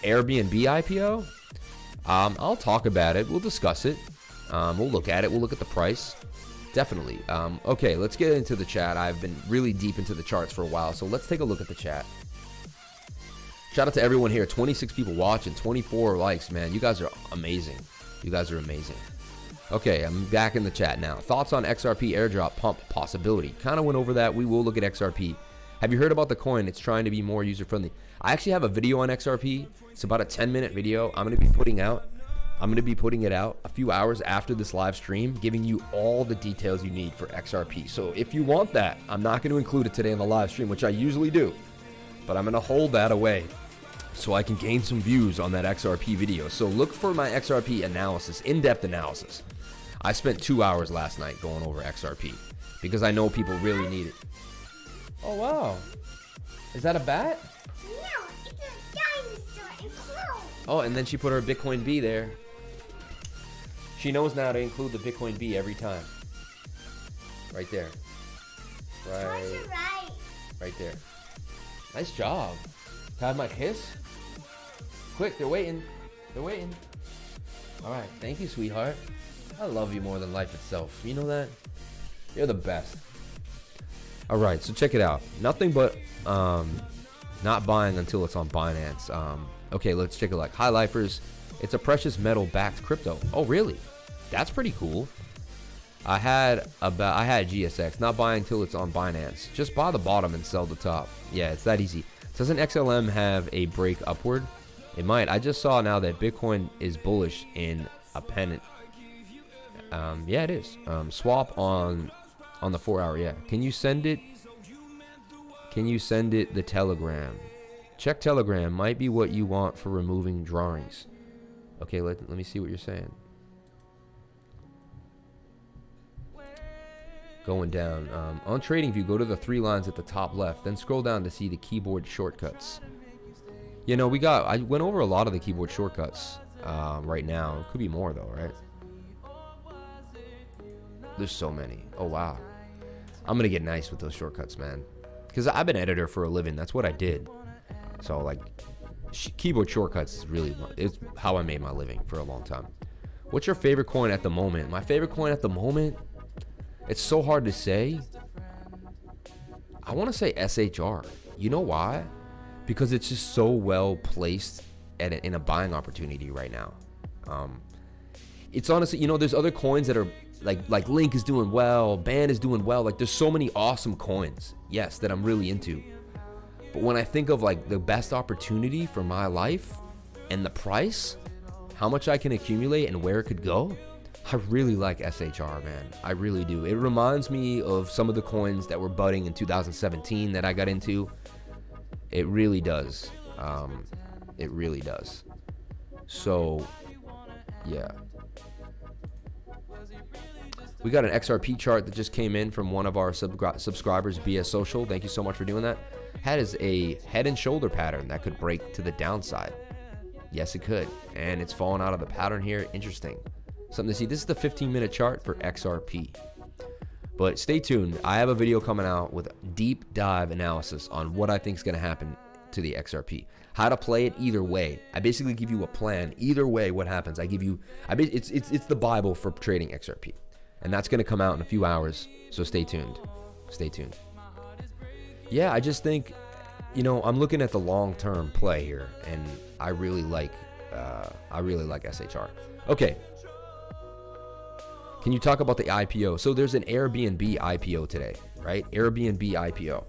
Airbnb IPO? I'll talk about it. We'll discuss it. We'll look at it. We'll look at the price. Definitely. Okay, let's get into the chat. I've been really deep into the charts for a while, so let's take a look at the chat. Shout out to everyone here. 26 people watching, 24 likes, man. You guys are amazing. You guys are amazing. Okay, I'm back in the chat now. Thoughts on XRP airdrop pump possibility? Kind of went over that. We will look at XRP. Have you heard about the coin? It's trying to be more user-friendly. I actually have a video on XRP. It's about a 10-minute video. I'm going to be putting it out a few hours after this live stream, giving you all the details you need for XRP. So if you want that, I'm not going to include it today in the live stream, which I usually do, but I'm going to hold that away so I can gain some views on that XRP video. So look for my XRP analysis, in-depth analysis. I spent 2 hours last night going over XRP because I know people really need it. Oh, wow. Is that a bat? No, it's a dinosaur and clone. Oh, and then she put her Bitcoin B there. She knows now to include the Bitcoin B every time. Right there. Right. Right there. Nice job. Can I have my kiss? Quick, they're waiting. They're waiting. All right. Thank you, sweetheart. I love you more than life itself. You know that? You're the best. All right. So check it out. Nothing but not buying until it's on Binance. Okay, let's check it out. High Lifers. It's a precious metal backed crypto. Oh, really? That's pretty cool. I had GSX. Not buying until it's on Binance. Just buy the bottom and sell the top. Yeah, it's that easy. Doesn't XLM have a break upward? It might. I just saw now that Bitcoin is bullish in a pennant. Yeah, it is. Swap on the 4 hour. Yeah. Can you send it? Can you send it the Telegram? Check Telegram. Might be what you want for removing drawings. Okay, let me see what you're saying. Going down. On TradingView, go to the 3 lines at the top left, then scroll down to see the keyboard shortcuts. You know, I went over a lot of the keyboard shortcuts right now. It could be more though, right? There's so many. Oh, wow. I'm going to get nice with those shortcuts, man. Because I've been editor for a living. That's what I did. So, like, keyboard shortcuts is really, it's how I made my living for a long time. What's your favorite coin at the moment? My favorite coin at the moment? It's so hard to say. I want to say SHR. You know why? Because it's just so well placed in a buying opportunity right now. It's honestly, you know, there's other coins that are like Link is doing well, Band is doing well. Like, there's so many awesome coins, yes, that I'm really into. But when I think of like the best opportunity for my life and the price, how much I can accumulate and where it could go, I really like SHR, man. I really do. It reminds me of some of the coins that were budding in 2017 that I got into. It really does. It really does. So, yeah. We got an XRP chart that just came in from one of our subscribers, BS Social. Thank you so much for doing that. That is a head and shoulder pattern that could break to the downside. Yes, it could. And it's fallen out of the pattern here. Interesting. Something to see. This is the 15-minute chart for XRP. But stay tuned. I have a video coming out with deep dive analysis on what I think is going to happen to the XRP. How to play it either way. I basically give you a plan. Either way, what happens? I give you. It's the Bible for trading XRP. And that's going to come out in a few hours. So stay tuned. Stay tuned. Yeah, I just think, you know, I'm looking at the long-term play here, and I really like SHR. Okay. Can you talk about the IPO? So there's an Airbnb IPO today, right? Airbnb IPO.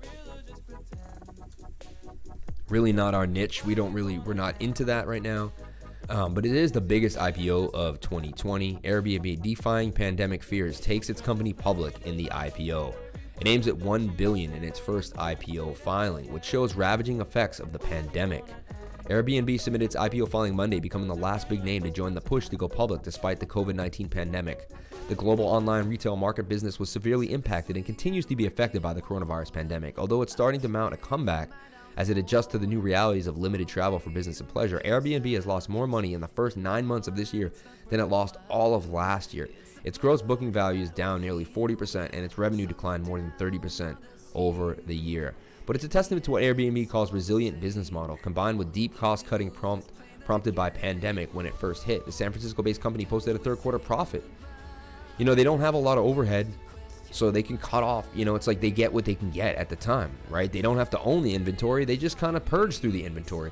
Really not our niche. We're not into that right now. But it is the biggest IPO of 2020. Airbnb, defying pandemic fears, takes its company public in the IPO. It aims at $1 billion in its first IPO filing, which shows ravaging effects of the pandemic. Airbnb submitted its IPO filing Monday, becoming the last big name to join the push to go public despite the COVID-19 pandemic. The global online retail market business was severely impacted and continues to be affected by the coronavirus pandemic, although it's starting to mount a comeback as it adjusts to the new realities of limited travel for business and pleasure. Airbnb has lost more money in the first 9 months of this year than it lost all of last year. Its gross booking value is down nearly 40%, and its revenue declined more than 30% over the year. But it's a testament to what Airbnb calls resilient business model, combined with deep cost-cutting prompted by pandemic when it first hit. The San Francisco-based company posted a third quarter profit. You know, they don't have a lot of overhead, so they can cut off, you know, it's like they get what they can get at the time, right? They don't have to own the inventory. They just kind of purge through the inventory.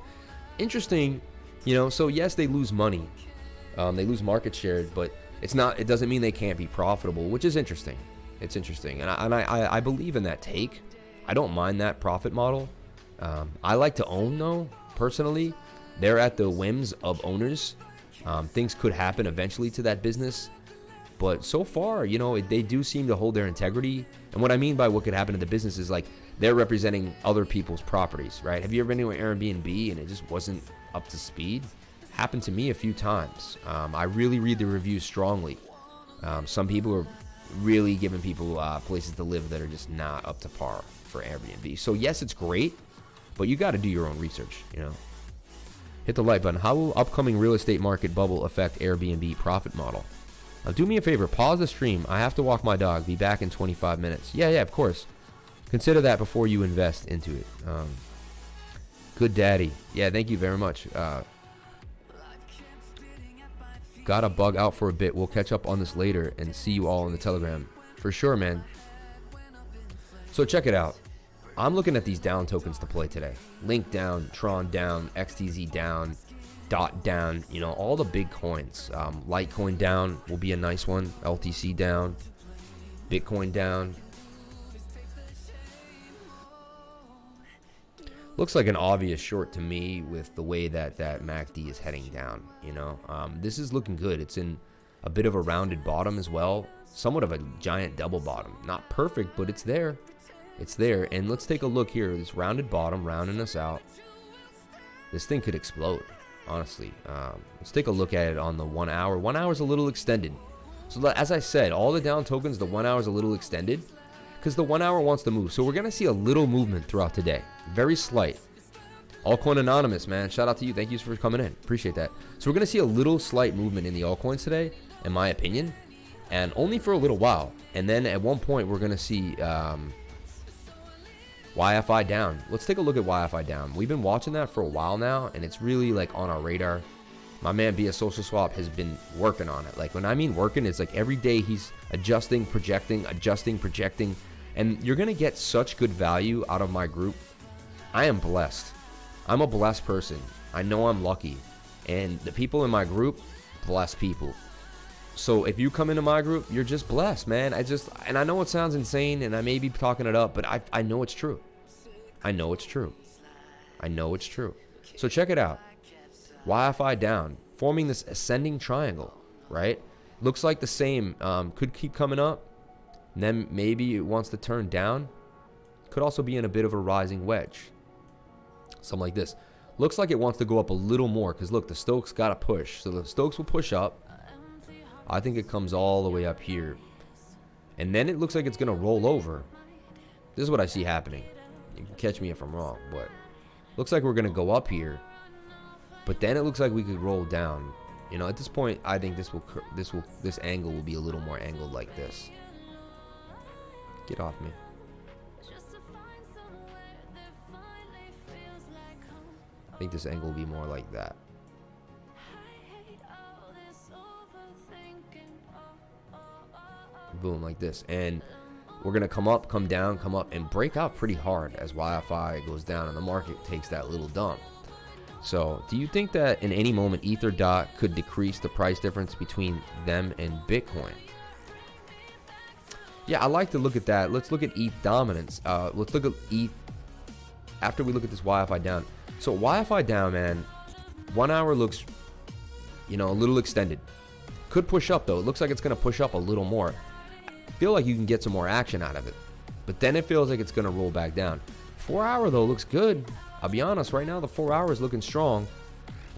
Interesting, you know, so yes, they lose money. They lose market share, but it doesn't mean they can't be profitable, which is interesting. It's interesting. And I believe in that take. I don't mind that profit model. I like to own, though, personally. They're at the whims of owners. Things could happen eventually to that business. But so far, you know, they do seem to hold their integrity. And what I mean by what could happen to the business is like they're representing other people's properties, right? Have you ever been to an Airbnb and it just wasn't up to speed? Happened to me a few times. I really read the reviews strongly. Some people are really giving people places to live that are just not up to par for Airbnb. So yes, it's great, but you got to do your own research, you know. Hit the like button. How will upcoming real estate market bubble affect Airbnb profit model? Now do me a favor, pause the stream. I have to walk my dog. Be back in 25 minutes. Yeah, of course. Consider that before you invest into it. Good daddy. Yeah, thank you very much. Gotta bug out for a bit. We'll catch up on this later and see you all in the Telegram. For sure, man. So check it out. I'm looking at these down tokens to play today. Link down, Tron down, XTZ down, DOT down, you know, all the big coins. Litecoin down will be a nice one. LTC down. Bitcoin down. Looks like an obvious short to me with the way that MACD is heading down, you know. This is looking good. It's in a bit of a rounded bottom as well. Somewhat of a giant double bottom. Not perfect, but it's there. It's there. And let's take a look here. This rounded bottom, rounding us out. This thing could explode, honestly. Let's take a look at it on the 1 hour. 1 hour is a little extended. So as I said, all the down tokens, the 1 hour is a little extended because the 1 hour wants to move. So we're going to see a little movement throughout today. Very slight. Altcoin Anonymous, man. Shout out to you. Thank you for coming in. Appreciate that. So we're going to see a little slight movement in the altcoins today, in my opinion, and only for a little while. And then at one point, we're going to see YFI down. Let's take a look at YFI down. We've been watching that for a while now, and it's really like on our radar. My man BS Social Swap has been working on it. Like when I mean working, it's like every day he's adjusting, projecting, and you're going to get such good value out of my group. I am blessed. I'm a blessed person. I know I'm lucky. And the people in my group, blessed people. So if you come into my group, you're just blessed, man. And I know it sounds insane and I may be talking it up, but I know it's true. I know it's true. I know it's true. So check it out. YFI down, forming this ascending triangle, right? Looks like the same. Could keep coming up. And then maybe it wants to turn down. Could also be in a bit of a rising wedge. Something like this. Looks like it wants to go up a little more because look, the Stokes got to push. So the Stokes will push up. I think it comes all the way up here. And then it looks like it's going to roll over. This is what I see happening. You can catch me if I'm wrong, but looks like we're going to go up here. But then it looks like we could roll down. You know, at this point, I think this angle will be a little more angled like this. Get off me. I think this angle will be more like that. Boom, like this. And we're going to come up, come down, come up, and break out pretty hard as YFI goes down and the market takes that little dump. So, do you think that in any moment Ether DOT could decrease the price difference between them and Bitcoin? Yeah, I like to look at that. Let's look at ETH dominance. Let's look at ETH after we look at this YFI down. So YFI down, man, 1 hour looks, you know, a little extended. Could push up though. It looks like it's going to push up a little more. I feel like you can get some more action out of it. But then it feels like it's going to roll back down. 4 hour though looks good. I'll be honest, right now the 4 hour is looking strong.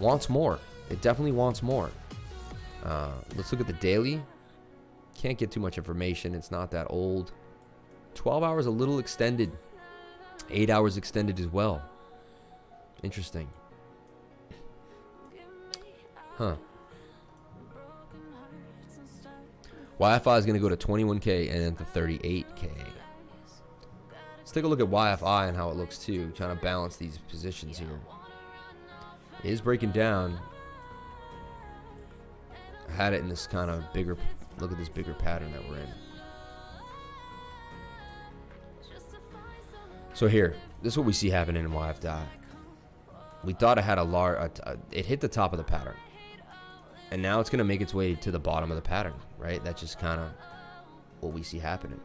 Wants more. It definitely wants more. Let's look at the daily. Can't get too much information. It's not that old. 12 hours a little extended. 8 hours extended as well. Interesting. Huh. YFI is going to go to 21K and then to 38K. Let's take a look at YFI and how it looks too. Trying to balance these positions here. It is breaking down. I had it in this kind of bigger, look at this bigger pattern that we're in. So here, this is what we see happening in YFI. We thought it had a large, it hit the top of the pattern. And now it's going to make its way to the bottom of the pattern, right? That's just kind of what we see happening.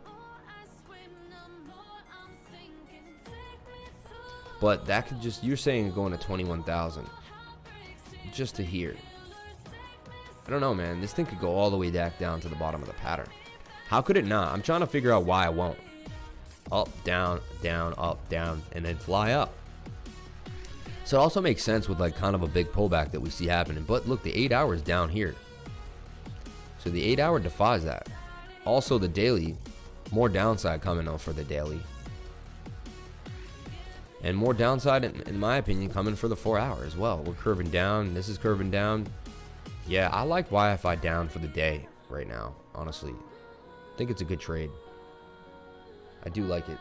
But that could just, you're saying going to 21,000 just to here. I don't know, man. This thing could go all the way back down to the bottom of the pattern. How could it not? I'm trying to figure out why it won't. Up, down, down, up, down, and then fly up. So it also makes sense with like kind of a big pullback that we see happening. But look, the 8 hour is down here. So the 8 hour defies that. Also the daily, more downside coming on for the daily. And more downside, in my opinion, coming for the 4 hour as well. We're curving down. This is curving down. Yeah, I like YFI down for the day right now, honestly. I think it's a good trade. I do like it.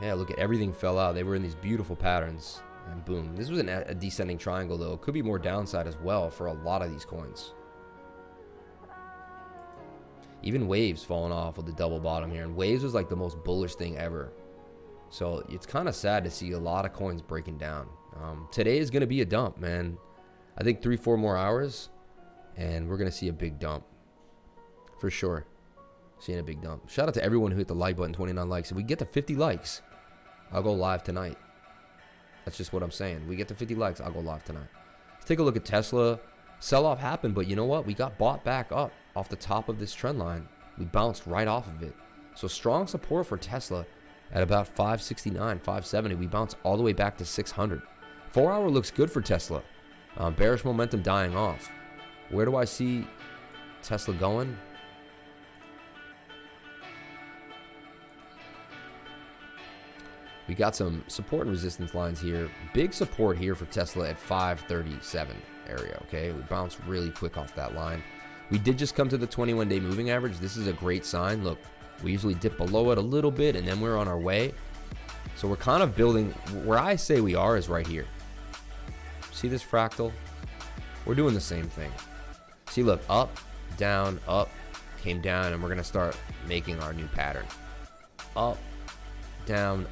Yeah, look at everything fell out. They were in these beautiful patterns. And boom. This was a descending triangle, though. It could be more downside as well for a lot of these coins. Even Waves falling off with the double bottom here. And Waves was like the most bullish thing ever. So it's kind of sad to see a lot of coins breaking down. Today is going to be a dump, man. I think 3-4 more hours. And we're going to see a big dump. For sure. Seeing a big dump. Shout out to everyone who hit the like button. 29 likes. If we get to 50 likes, I'll go live tonight. That's just what I'm saying. We get to 50 likes, I'll go live tonight. Let's take a look at Tesla. Sell-off happened, but you know what? We got bought back up off the top of this trend line. We bounced right off of it. So strong support for Tesla at about 569, 570. We bounced all the way back to 600. 4 hour looks good for Tesla. Bearish momentum dying off. Where do I see Tesla going? We got some support and resistance lines here. Big support here for Tesla at 537 area, okay? We bounced really quick off that line. We did just come to the 21-day moving average. This is a great sign. Look, we usually dip below it a little bit, and then we're on our way. So we're kind of building. Where I say we are is right here. See this fractal? We're doing the same thing. See, look, up, came down, and we're going to start making our new pattern. Up, down,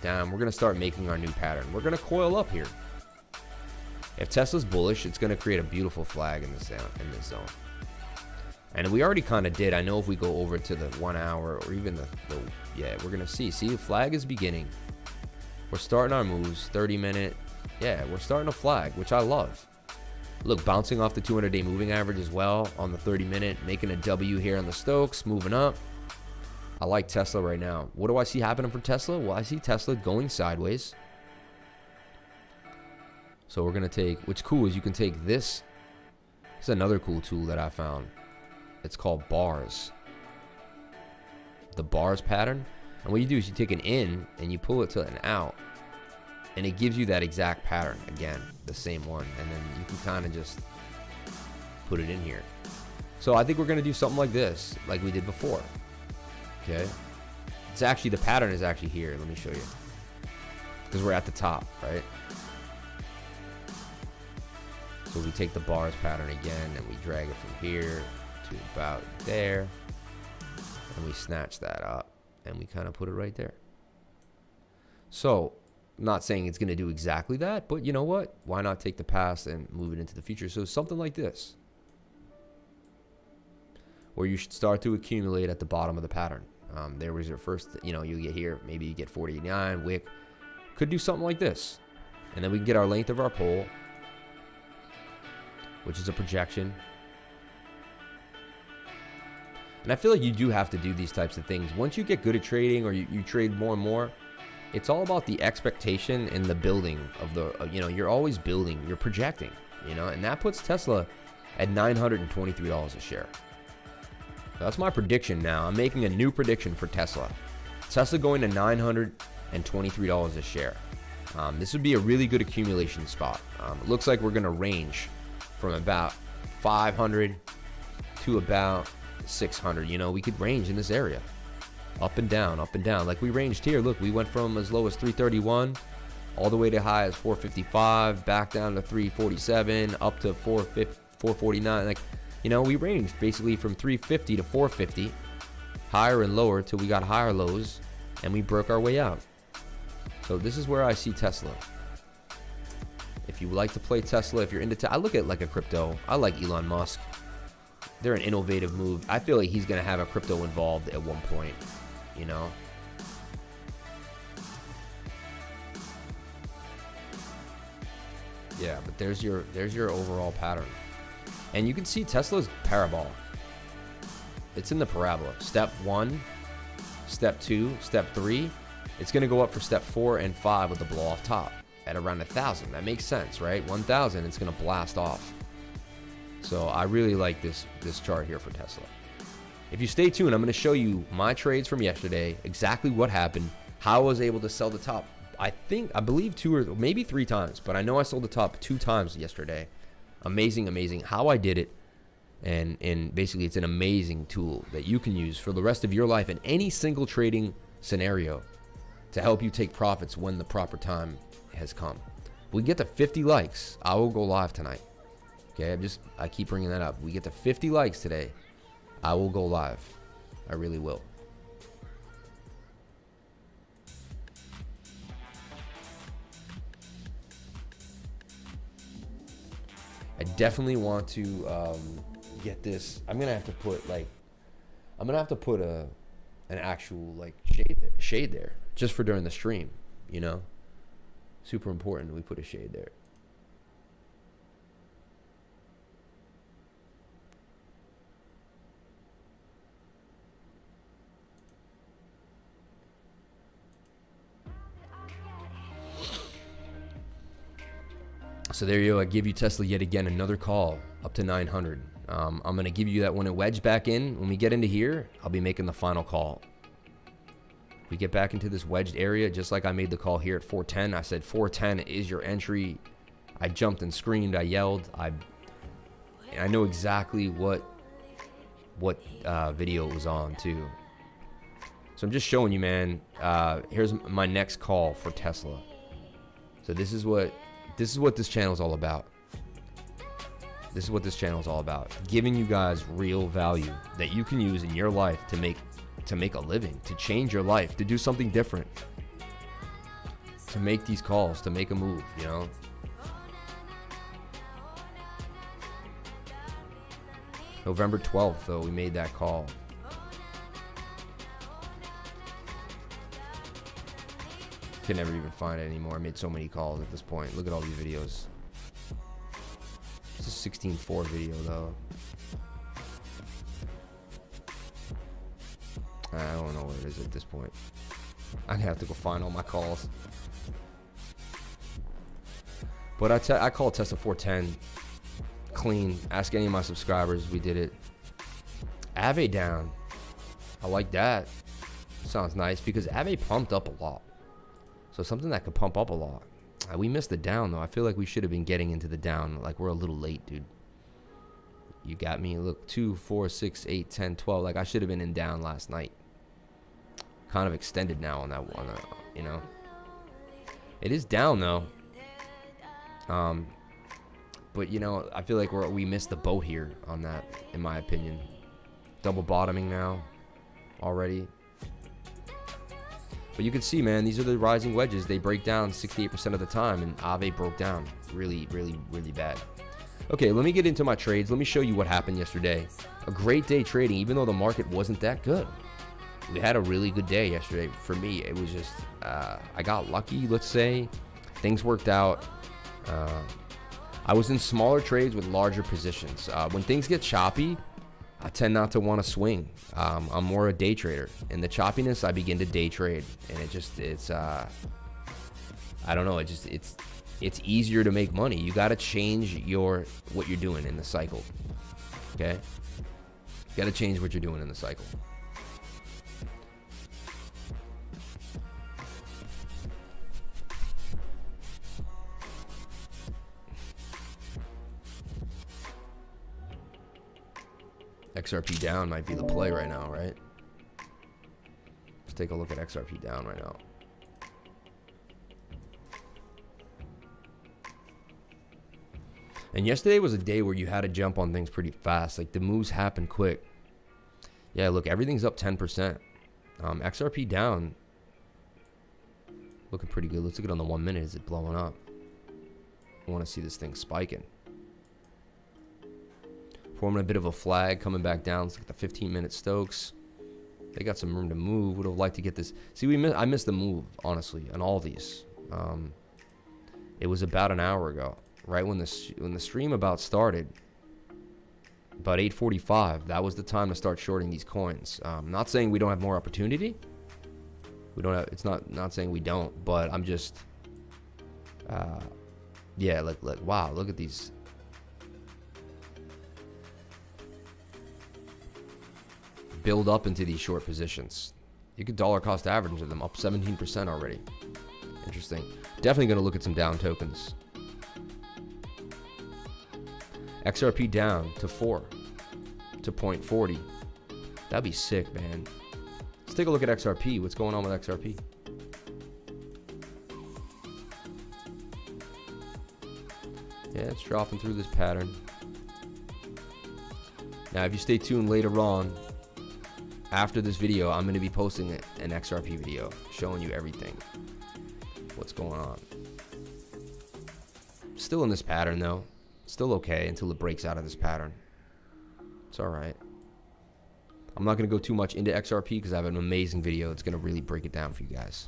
we're going to start making our new pattern. We're going to coil up here. If Tesla's bullish, it's going to create a beautiful flag in this zone. And we already kind of did. I know if we go over to the 1 hour or even yeah, we're going to see the flag is beginning. We're starting our moves. 30-minute. Yeah, we're starting a flag, which I love. Look, bouncing off the 200-day moving average as well on the 30-minute, making a W here on the Stokes, moving up. I like Tesla right now. What do I see happening for Tesla? Well, I see Tesla going sideways. So we're going to take, what's cool is you can take this. It's another cool tool that I found. It's called bars. The bars pattern. And what you do is you take an in and you pull it to an out. And it gives you that exact pattern. Again, the same one. And then you can kind of just put it in here. So I think we're going to do something like this, like we did before. Okay, it's actually, the pattern is actually here. Let me show you, because we're at the top, right? So we take the bars pattern again and we drag it from here to about there, and we snatch that up and we kind of put it right there. So I'm not saying it's going to do exactly that, but you know what? Why not take the past and move it into the future? So something like this, where you should start to accumulate at the bottom of the pattern. There was your first, you get here, maybe you get 49, wick. Could do something like this. And then we can get our length of our pole, which is a projection. And I feel like you do have to do these types of things. Once you get good at trading, or you trade more and more, it's all about the expectation and the building of the, you're always building, you're projecting, and that puts Tesla at $923 a share. That's my prediction now. I'm making a new prediction for Tesla. Tesla going to $923 a share. This would be a really good accumulation spot. It looks like we're going to range from about 500 to about 600. We could range in this area. Up and down, like we ranged here. Look, we went from as low as 331 all the way to high as 455, back down to 347, up to 449. Like, we ranged basically from 350 to 450, higher and lower till we got higher lows, and we broke our way out. So this is where I see Tesla. If you like to play Tesla, if you're into I look at like a crypto. I like Elon Musk. They're an innovative move. I feel like he's going to have a crypto involved at one point, Yeah, but there's your overall pattern. And you can see Tesla's parabolic. It's in the parabola. Step 1, step 2, step 3. It's going to go up for step 4 and 5 with the blow off top at around 1,000. That makes sense, right? 1,000, it's going to blast off. So I really like this chart here for Tesla. If you stay tuned, I'm going to show you my trades from yesterday, exactly what happened, how I was able to sell the top. I believe 2 or maybe 3 times, but I know I sold the top 2 times yesterday. Amazing how I did it. And basically it's an amazing tool that you can use for the rest of your life in any single trading scenario to help you take profits when the proper time has come. We get to 50 likes, I will go live tonight. Okay, I keep bringing that up. We get to 50 likes today, I will go live. I really will. I definitely want to get this. I'm gonna have to put an actual like shade there just for during the stream. You know, super important. We put a shade there. So there you go. I give you Tesla yet again another call up to 900. I'm going to give you that when it wedged back in. When we get into here, I'll be making the final call. We get back into this wedged area, just like I made the call here at 410. I said 410 is your entry. I jumped and screamed. I yelled. I know exactly what video it was on too. So I'm just showing you, man. Here's my next call for Tesla. So this is what this channel is all about. This is what this channel is all about. Giving you guys real value that you can use in your life to make a living, to change your life, to do something different, to make these calls, to make a move, you know? November 12th, though, we made that call. Can never even find it anymore. I made so many calls at this point. Look at all these videos. It's a 16:4 video though. I don't know where it is at this point. I'm gonna have to go find all my calls. But I called Tesla 410 clean. Ask any of my subscribers. We did it. Ave down. I like that. Sounds nice because Ave pumped up a lot. So something that could pump up a lot. We missed the down though. I feel like we should have been getting into the down. Like we're a little late, dude. You got me. Look, 2, 4, 6, 8, 10, 12. Like I should have been in down last night. Kind of extended now on that one, you know. It is down though. But you know, I feel like we missed the boat here on that, in my opinion. Double bottoming now already. But you can see, man, these are the rising wedges. They break down 68% of the time, and Ave broke down really bad. Okay, let me get into my trades. Let me show you what happened yesterday. A great day trading, even though the market wasn't that good. We had a really good day yesterday. For me, it was just, I got lucky, let's say. Things worked out. I was in smaller trades with larger positions. When things get choppy, I tend not to want to swing. I'm more a day trader. In the choppiness, I begin to day trade, and it's I don't know. It's easier to make money. You got to change what you're doing in the cycle. Okay, you got to change what you're doing in the cycle. XRP down might be the play right now, right? Let's take a look at XRP down right now. And yesterday was a day where you had to jump on things pretty fast. Like the moves happen quick. Yeah, look, everything's up 10%. XRP down. Looking pretty good. Let's look at it on the 1 minute. Is it blowing up? I want to see this thing spiking. Forming a bit of a flag, coming back down. Let's look at the 15-minute Stokes. They got some room to move. Would have liked to get this. See, I missed the move, honestly, on all these. It was about an hour ago. right when the stream about started, about 8:45, that was the time to start shorting these coins. Not saying we don't have more opportunity. We don't have. It's not saying we don't, but I'm just, yeah. Like wow, look at these. Build up into these short positions. You could dollar cost average them up 17% already. Interesting. Definitely going to look at some down tokens. XRP down to 4 to 0.40. That'd be sick, man. Let's take a look at XRP. What's going on with XRP? Yeah, it's dropping through this pattern. Now, if you stay tuned later on, after this video, I'm going to be posting an XRP video showing you everything. What's going on. Still in this pattern, though. Still okay until it breaks out of this pattern. It's all right. I'm not going to go too much into XRP because I have an amazing video. It's going to really break it down for you guys.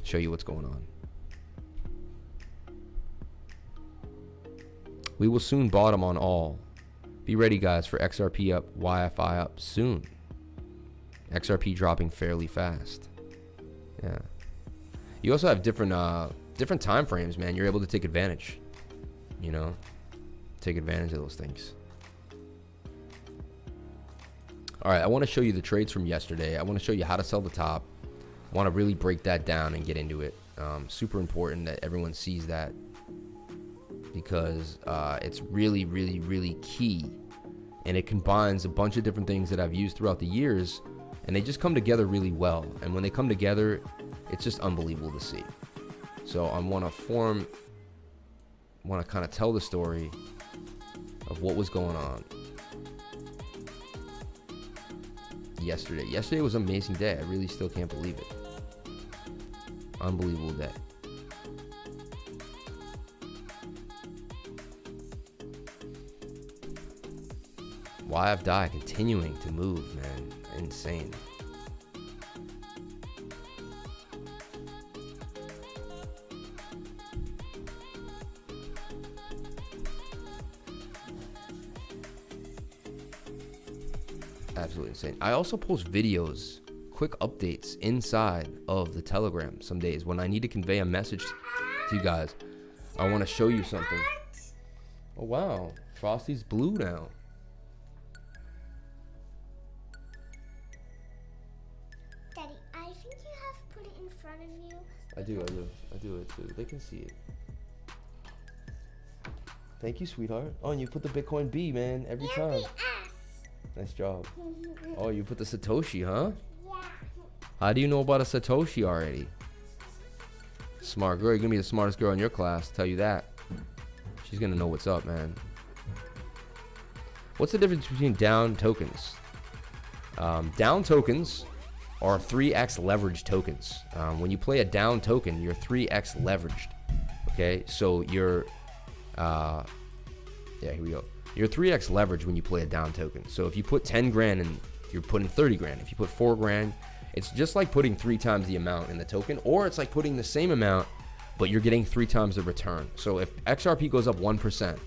Show you what's going on. We will soon bottom on all. Be ready, guys, for XRP up, YFI up soon. XRP dropping fairly fast. Yeah. You also have different time frames, man. You're able to take advantage. You know, take advantage of those things. All right, I want to show you the trades from yesterday. I want to show you how to sell the top. I want to really break that down and get into it. Super important that everyone sees that, because it's really, really, really key. And it combines a bunch of different things that I've used throughout the years, and they just come together really well. And when they come together, it's just unbelievable to see. So I want to kind of tell the story of what was going on yesterday. Yesterday was an amazing day. I really still can't believe it. Unbelievable day. YFI continuing to move, man. Insane. Absolutely insane. I also post videos, quick updates inside of the Telegram some days when I need to convey a message to you guys. I want to show you something. Oh wow, Frosty's blue now. Daddy, I think you have put it in front of you. I do it too. They can see it. Thank you, sweetheart. Oh, and you put the Bitcoin B, man, every time. And the S. Nice job. Oh, you put the Satoshi, huh? Yeah. How do you know about a Satoshi already? Smart girl. You're gonna be the smartest girl in your class, tell you that. She's gonna know what's up, man. What's the difference between down tokens? Down tokens are 3x leveraged tokens. When you play a down token, you're 3x leveraged. Okay, so you're yeah, here we go. You're 3x leverage when you play a down token. So if you put 10 grand in, you're putting 30 grand. If you put 4 grand, it's just like putting 3 times the amount in the token, or it's like putting the same amount, but you're getting 3 times the return. So if XRP goes up 1%,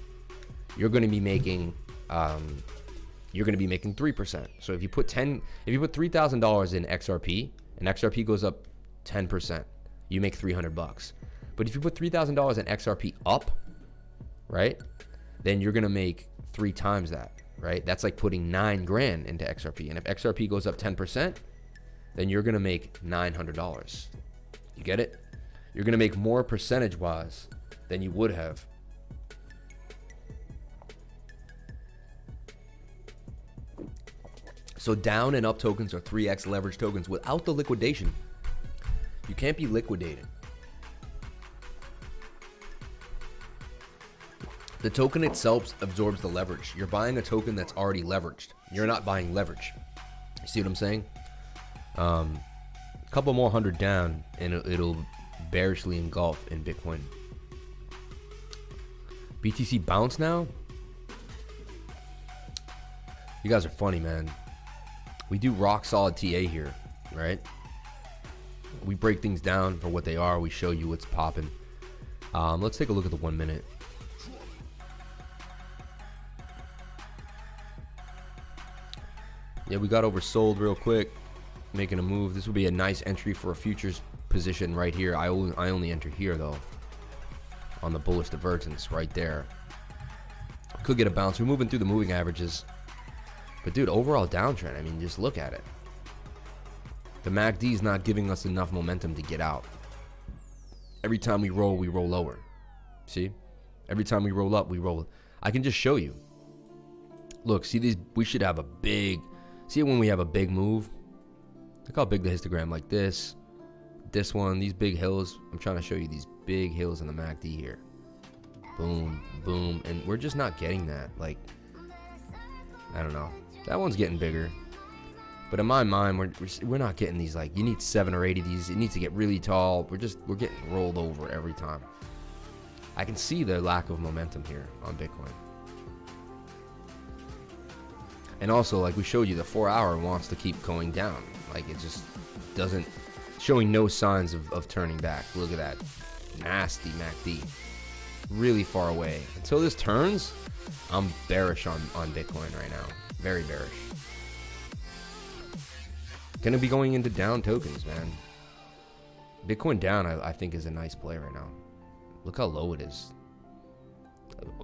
you're going to be making 3%. So if you put $3,000 in XRP and XRP goes up 10%, you make $300. But if you put $3,000 in XRP up, right, then you're going to make 3 times that, right? That's like putting 9 grand into XRP. And if XRP goes up 10%, then you're going to make $900. You get it? You're going to make more percentage wise than you would have. So down and up tokens are 3x leverage tokens without the liquidation. You can't be liquidated. The token itself absorbs the leverage. You're buying a token that's already leveraged. You're not buying leverage. You see what I'm saying? A couple more hundred down and it'll bearishly engulf in Bitcoin. BTC bounce now? You guys are funny, man. We do rock solid TA here, right? We break things down for what they are. We show you what's popping. Let's take a look at the 1 minute. Yeah, we got oversold real quick, making a move. This would be a nice entry for a futures position right here. I only enter here though, on the bullish divergence right there. Could get a bounce. We're moving through the moving averages, but dude, overall downtrend. I mean, just look at it. The MACD is not giving us enough momentum to get out. Every time we roll lower. See? Every time we roll up, we roll. I can just show you. Look, see these? We should have a big. See when we have a big move? Look how big the histogram, like this. This one, these big hills. I'm trying to show you these big hills in the MACD here. Boom, boom. And we're just not getting that. Like, I don't know. That one's getting bigger. But in my mind, we're not getting these. Like, you need 7 or 8 of these. It needs to get really tall. We're getting rolled over every time. I can see the lack of momentum here on Bitcoin. And also, like we showed you, the 4-hour wants to keep going down. Like, it just doesn't, showing no signs of turning back. Look at that. Nasty MACD. Really far away. Until this turns, I'm bearish on Bitcoin right now. Very bearish. Gonna be going into down tokens, man. Bitcoin down, I think, is a nice play right now. Look how low it is.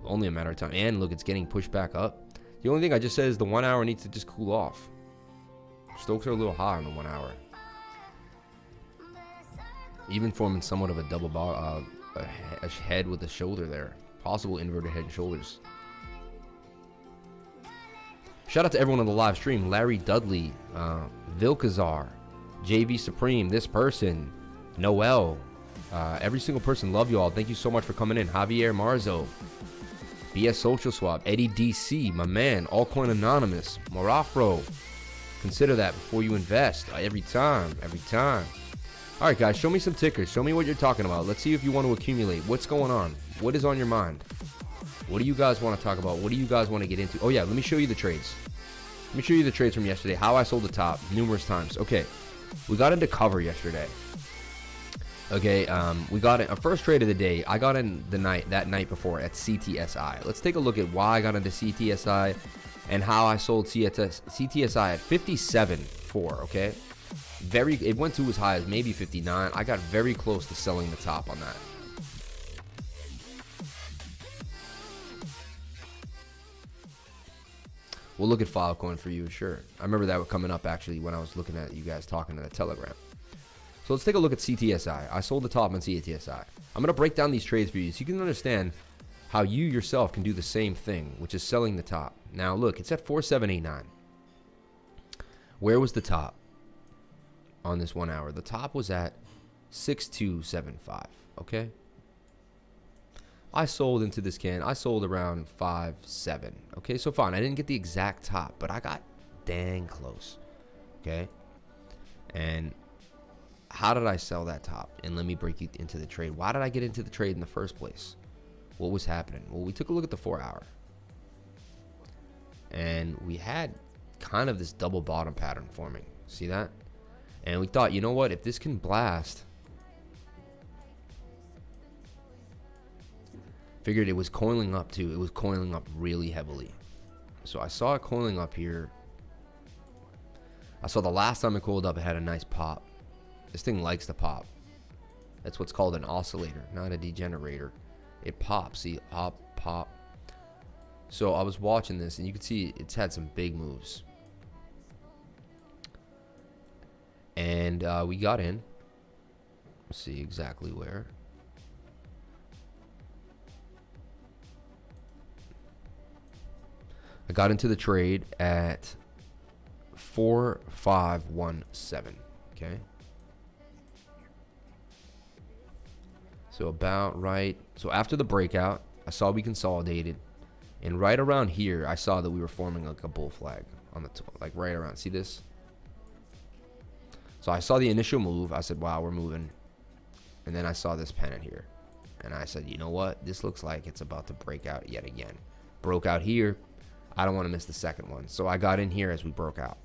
Only a matter of time. And look, it's getting pushed back up. The only thing I just said is the 1 hour needs to just cool off. Stokes are a little high on the 1 hour. Even forming somewhat of a double bar, a head with a shoulder there. Possible inverted head and shoulders. Shout out to everyone on the live stream. Larry Dudley, Vilkazar, JV Supreme, this person, Noel. Every single person, love you all. Thank you so much for coming in. Javier Marzo, BS Social Swap, Eddie DC, my man, Altcoin Anonymous, Morafro. Consider that before you invest. Every time. All right, guys, show me some tickers. Show me what you're talking about. Let's see if you want to accumulate. What's going on? What is on your mind? What do you guys want to talk about? What do you guys want to get into? Oh, yeah, let me show you the trades. Let me show you the trades from yesterday. How I sold the top numerous times. Okay, we got into cover yesterday. Okay, we got in a first trade of the day. I got in that night before at CTSI. Let's take a look at why I got into CTSI and how I sold CTSI at 57.4. Okay, it went to as high as maybe 59. I got very close to selling the top on that. We'll look at Filecoin for you, sure. I remember that coming up actually when I was looking at you guys talking to the Telegram. So let's take a look at CTSI. I sold the top on CTSI. I'm going to break down these trades for you so you can understand how you yourself can do the same thing, which is selling the top. Now look, it's at 4789. Where was the top on this 1 hour? The top was at 6275, okay? I sold into this can. I sold around 5.7. Okay, so fine. I didn't get the exact top, but I got dang close. Okay, and how did I sell that top? And let me break you into the trade. Why did I get into the trade in the first place? What was happening? Well, we took a look at the 4 hour, and we had kind of this double bottom pattern forming. See that? And we thought, you know what? If this can blast. Figured it was coiling up too. It was coiling up really heavily. So I saw it coiling up here. I saw the last time it coiled up, it had a nice pop. This thing likes to pop. That's what's called an oscillator, not a degenerator. It pops. See, pop, pop. So I was watching this, and you can see it's had some big moves. And we got in. Let's see exactly where. I got into the trade at 4517. Okay. So about right. So after the breakout, I saw we consolidated, and right around here, I saw that we were forming like a bull flag on the like right around. See this? So I saw the initial move. I said, "Wow, we're moving," and then I saw this pennant here, and I said, "You know what? This looks like it's about to break out yet again." Broke out here. I don't want to miss the second one. So I got in here as we broke out.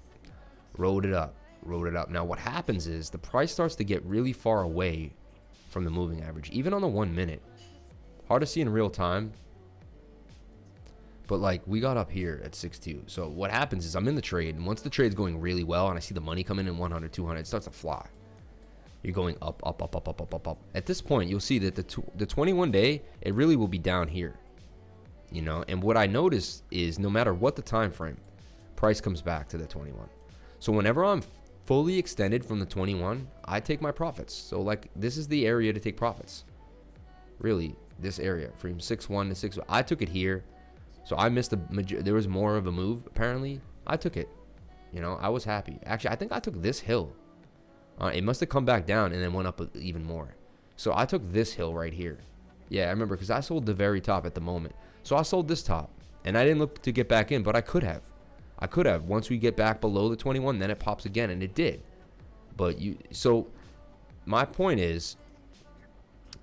Rode it up. Now what happens is the price starts to get really far away from the moving average, even on the 1 minute. Hard to see in real time. But like we got up here at 6.2. So what happens is I'm in the trade, and once the trade's going really well and I see the money coming in 100, 200, it starts to fly. You're going up, up, up, up, up, up, up, up. At this point, you'll see that the 21 day, it really will be down here. You know, and what I notice is no matter what the time frame, price comes back to the 21. So whenever I'm fully extended from the 21, I take my profits. So like this is the area to take profits. Really, this area from 6.1 to 6. I took it here. So I missed there was more of a move apparently. I took it. You know, I was happy. Actually, I think I took this hill. It must have come back down and then went up even more. So I took this hill right here. Yeah, I remember because I sold the very top at the moment. So I sold this top and I didn't look to get back in, but I could have. Once we get back below the 21, then it pops again, and it did. But so my point is,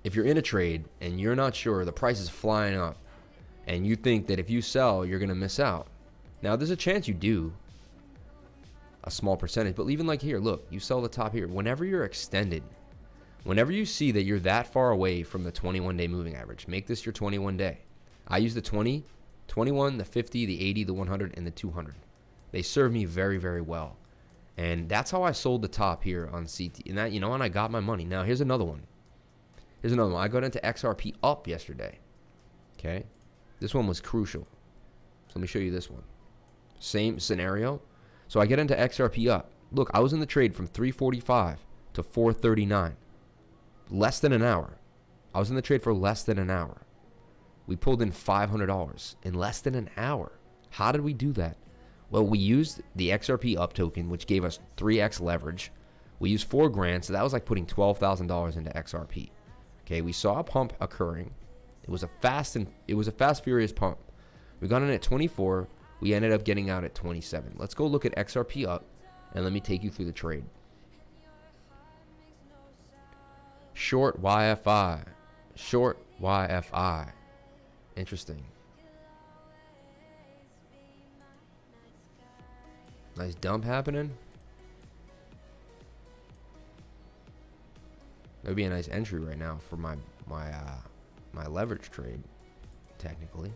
if you're in a trade and you're not sure, the price is flying up, and you think that if you sell, you're going to miss out. Now, there's a chance you do, a small percentage, but even like here, look, you sell the top here. Whenever you're extended, whenever you see that you're that far away from the 21-day moving average, make this your 21-day. I use the 20, 21, the 50, the 80, the 100, and the 200. They serve me very, very well. And that's how I sold the top here on CT. And that, you know, and I got my money. Now, here's another one. I got into XRP up yesterday. Okay? This one was crucial. So let me show you this one. Same scenario. So I get into XRP up. Look, I was in the trade from 345 to 439. Less than an hour. I was in the trade for less than an hour. We pulled in $500 in less than an hour. How did we do that? Well, we used the XRP up token, which gave us 3x leverage. We used $4,000, so that was like putting $12,000 into XRP. Okay, we saw a pump occurring. It was a fast, furious pump. We got in at 24. We ended up getting out at 27. Let's go look at XRP up, and let me take you through the trade. Short YFI. Short YFI. Interesting. Nice dump happening. That would be a nice entry right now for my leverage trade, technically.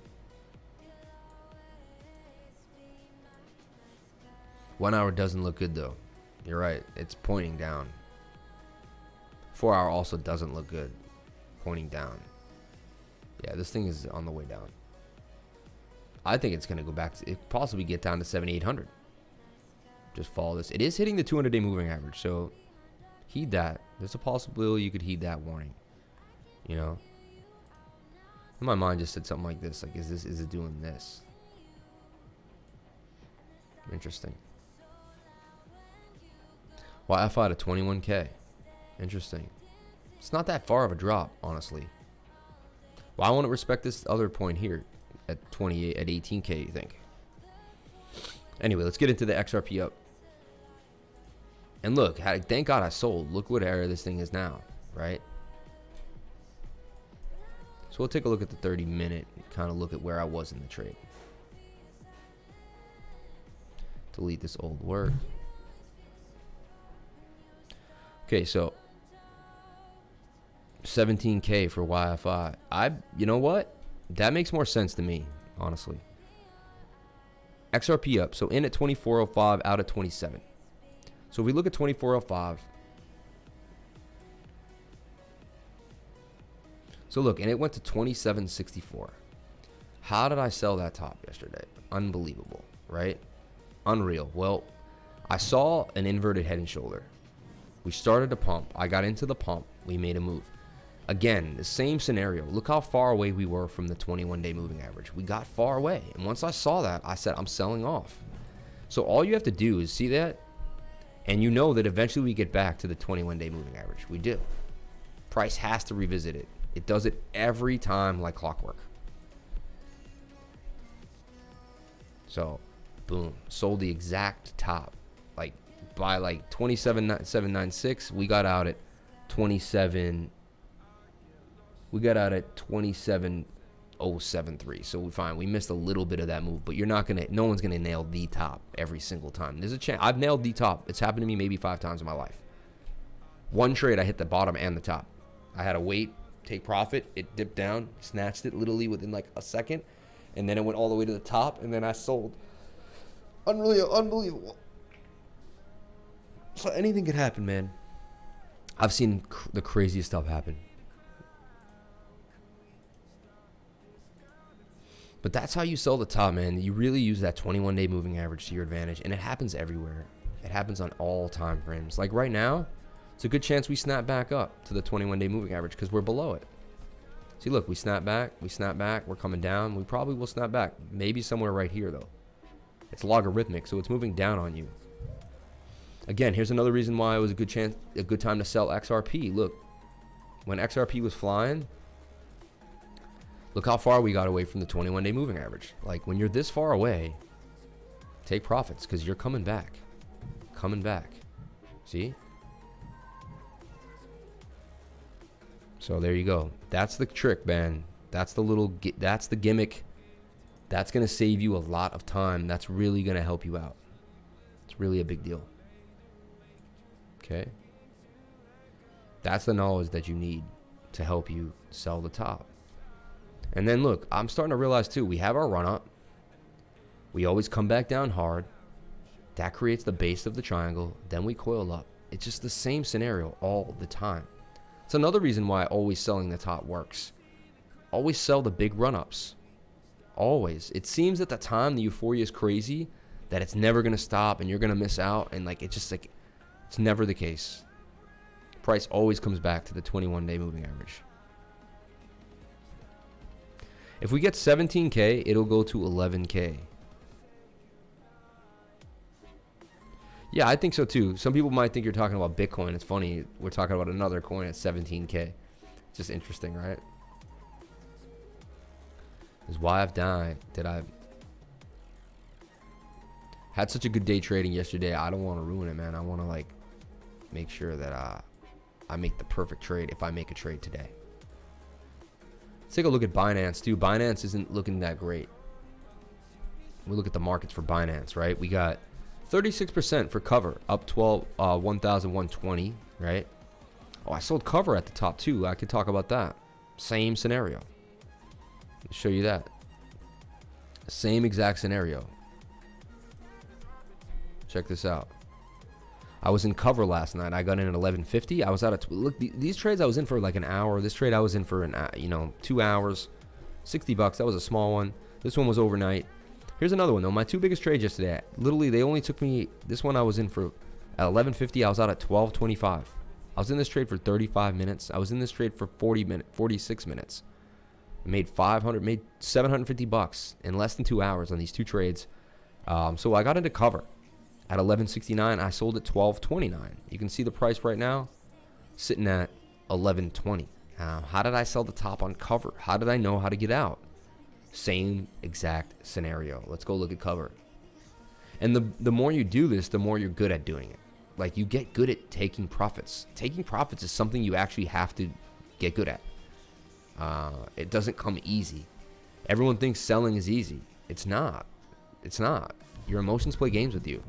1 hour doesn't look good though. You're right. It's pointing down. 4 hour also doesn't look good. Pointing down. Yeah, this thing is on the way down. I think it's going to go back to, it possibly get down to 7,800. Just follow this. It is hitting the 200-day moving average, so heed that. There's a possibility you could heed that warning. You know, in my mind just said something like this, like, is it doing this? Interesting. YFI to 21K. Interesting. It's not that far of a drop, honestly. Well, I want to respect this other point here at 28, at 18K, you think? Anyway, let's get into the XRP up. And look, thank God I sold. Look what area this thing is now, right? So we'll take a look at the 30-minute and kind of look at where I was in the trade. Delete this old work. Okay, so 17K for YFI. You know what? That makes more sense to me, honestly. XRP up. So in at 24.05, out at 27. So if we look at 24.05. So look, and it went to 27.64. How did I sell that top yesterday? Unbelievable, right? Unreal. Well, I saw an inverted head and shoulder. We started to pump. I got into the pump. We made a move. Again, the same scenario. Look how far away we were from the 21-day moving average. We got far away. And once I saw that, I said, I'm selling off. So all you have to do is see that, and you know that eventually we get back to the 21-day moving average. We do. Price has to revisit it. It does it every time like clockwork. So, boom. Sold the exact top. Like, by like 27.796, we got out at 27... We got out at 27.073, so we fine. We missed a little bit of that move, but no one's gonna nail the top every single time. There's a chance. I've nailed the top. It's happened to me maybe 5 times in my life. One trade, I hit the bottom and the top. I had to wait, take profit. It dipped down, snatched it literally within like a second, and then it went all the way to the top, and then I sold. Unbelievable. So anything could happen, man. I've seen the craziest stuff happen. But that's how you sell the top, man. You really use that 21-day moving average to your advantage, and it happens everywhere. It happens on all time frames. Like right now, it's a good chance we snap back up to the 21-day moving average because we're below it. See, look, we snap back, we're coming down. We probably will snap back. Maybe somewhere right here, though. It's logarithmic, so it's moving down on you. Again, here's another reason why it was a good time to sell XRP. Look, when XRP was flying, look how far we got away from the 21-day moving average. Like, when you're this far away, take profits because you're coming back. Coming back. See? So there you go. That's the trick, man. That's the gimmick. That's going to save you a lot of time. That's really going to help you out. It's really a big deal. Okay? That's the knowledge that you need to help you sell the top. And then look, I'm starting to realize too, we have our run up. We always come back down hard. That creates the base of the triangle. Then we coil up. It's just the same scenario all the time. It's another reason why always selling the top works. Always sell the big run-ups. Always. It seems at the time the euphoria is crazy that it's never going to stop and you're going to miss out. And like, it's just like, it's never the case. Price always comes back to the 21-day moving average. If we get 17K, it'll go to 11K. Yeah, I think so too. Some people might think you're talking about Bitcoin. It's funny. We're talking about another coin at 17K. It's just interesting, right? Is why I've died. Had such a good day trading yesterday. I don't want to ruin it, man. I want to like make sure that I make the perfect trade if I make a trade today. Let's take a look at Binance too. Binance isn't looking that great. We look at the markets for Binance, right? We got 36% for cover, up 1,120, right? Oh, I sold cover at the top too. I could talk about that. Same scenario. I'll show you that. Same exact scenario. Check this out. I was in cover last night. I got in at 11.50. I was out at look. These trades I was in for like an hour. This trade I was in for 2 hours, $60. That was a small one. This one was overnight. Here's another one though. My two biggest trades yesterday. Literally, they only took me. This one I was in for at 11.50. I was out at 12.25. I was in this trade for 35 minutes. I was in this trade for 46 minutes. Made $750 in less than 2 hours on these two trades. So I got into cover at 11.69. I sold at 12.29. You can see the price right now sitting at 11.20. How did I sell the top on cover? How did I know how to get out? Same exact scenario. Let's go look at cover. And the more you do this, the more you're good at doing it. Like, you get good at taking profits. Taking profits is something you actually have to get good at. It doesn't come easy. Everyone thinks selling is easy. It's not. It's not. Your emotions play games with you.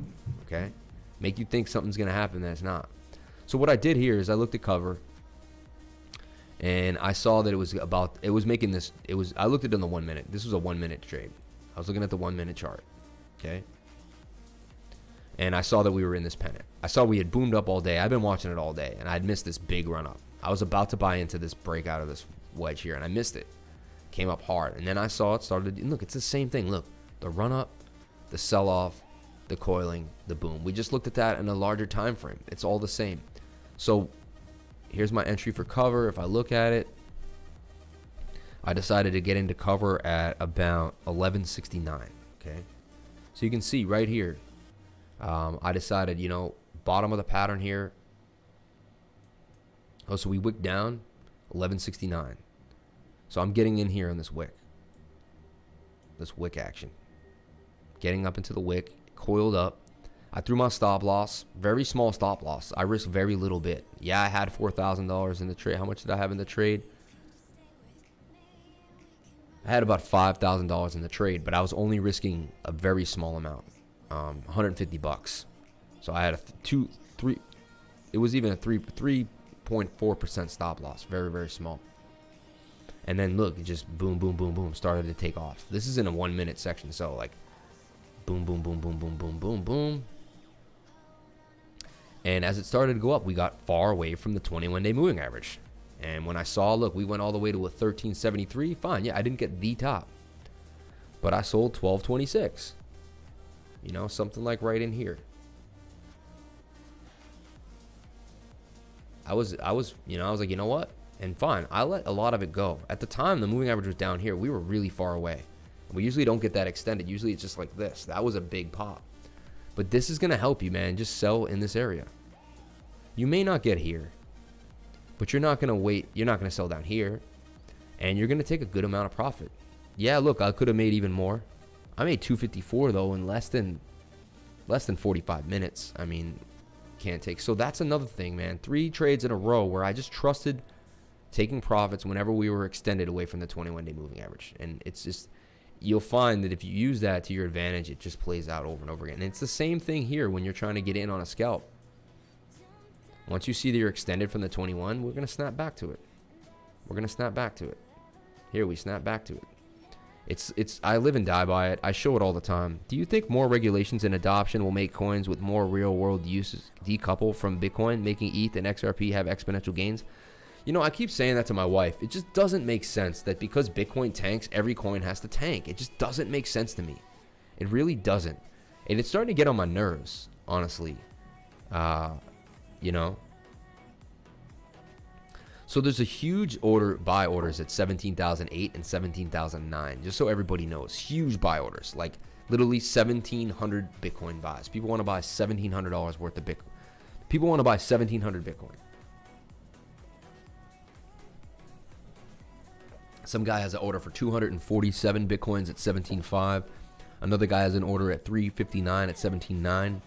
Okay? Make you think something's going to happen that it's not. So what I did here is I looked at cover. And I saw that I looked at it on the 1 minute. This was a 1 minute trade. I was looking at the 1 minute chart. Okay. And I saw that we were in this pennant. I saw we had boomed up all day. I've been watching it all day and I'd missed this big run up. I was about to buy into this breakout of this wedge here and I missed it. Came up hard. And then I saw it started. Look, it's the same thing. Look, the run up, the sell off, the coiling, the boom. We just looked at that in a larger time frame. It's all the same. So here's my entry for cover. If I look at it, I decided to get into cover at about 11.69. Okay, so you can see right here, I decided, bottom of the pattern here. Oh, so we wicked down 11.69. So I'm getting in here in this wick action, getting up into the wick, coiled up. I threw my stop loss, very small stop loss. I risked very little bit. Yeah, I had $4,000 in the trade. How much did I have in the trade? I had about $5,000 in the trade, but I was only risking a very small amount, $150. So I had it was even a 3.4% stop loss, very, very small. And then look, it just boom, boom, boom, boom, started to take off. This is in a 1 minute section. So like boom, boom, boom, boom, boom, boom, boom, boom. And as it started to go up, we got far away from the 21-day moving average. And when I saw, look, we went all the way to a 1373. Fine. Yeah, I didn't get the top, but I sold 1226. You know, something like right in here. I was like, you know what? And fine, I let a lot of it go. At the time, the moving average was down here. We were really far away. We usually don't get that extended. Usually it's just like this. That was a big pop. But this is going to help you, man. Just sell in this area. You may not get here, but you're not going to wait. You're not going to sell down here. And you're going to take a good amount of profit. Yeah, look, I could have made even more. I made 254 though in less than 45 minutes. I mean, can't take. So that's another thing, man. 3 trades in a row where I just trusted taking profits whenever we were extended away from the 21-day moving average. And it's just, you'll find that if you use that to your advantage, it just plays out over and over again. And it's the same thing here when you're trying to get in on a scalp. Once you see that you're extended from the 21, we're going to snap back to it. We're going to snap back to it. Here, we snap back to it. It's I live and die by it. I show it all the time. Do you think more regulations and adoption will make coins with more real-world uses decouple from Bitcoin, making ETH and XRP have exponential gains? You know, I keep saying that to my wife. It just doesn't make sense that because Bitcoin tanks, every coin has to tank. It just doesn't make sense to me. It really doesn't. And it's starting to get on my nerves, honestly. You know. So there's a huge buy orders at 17,008 and 17,009. Just so everybody knows, huge buy orders, like literally 1,700 Bitcoin buys. People want to buy $1,700 worth of Bitcoin. People want to buy 1,700 Bitcoin. Some guy has an order for 247 Bitcoins at 17.5. Another guy has an order at 359 at 17.9.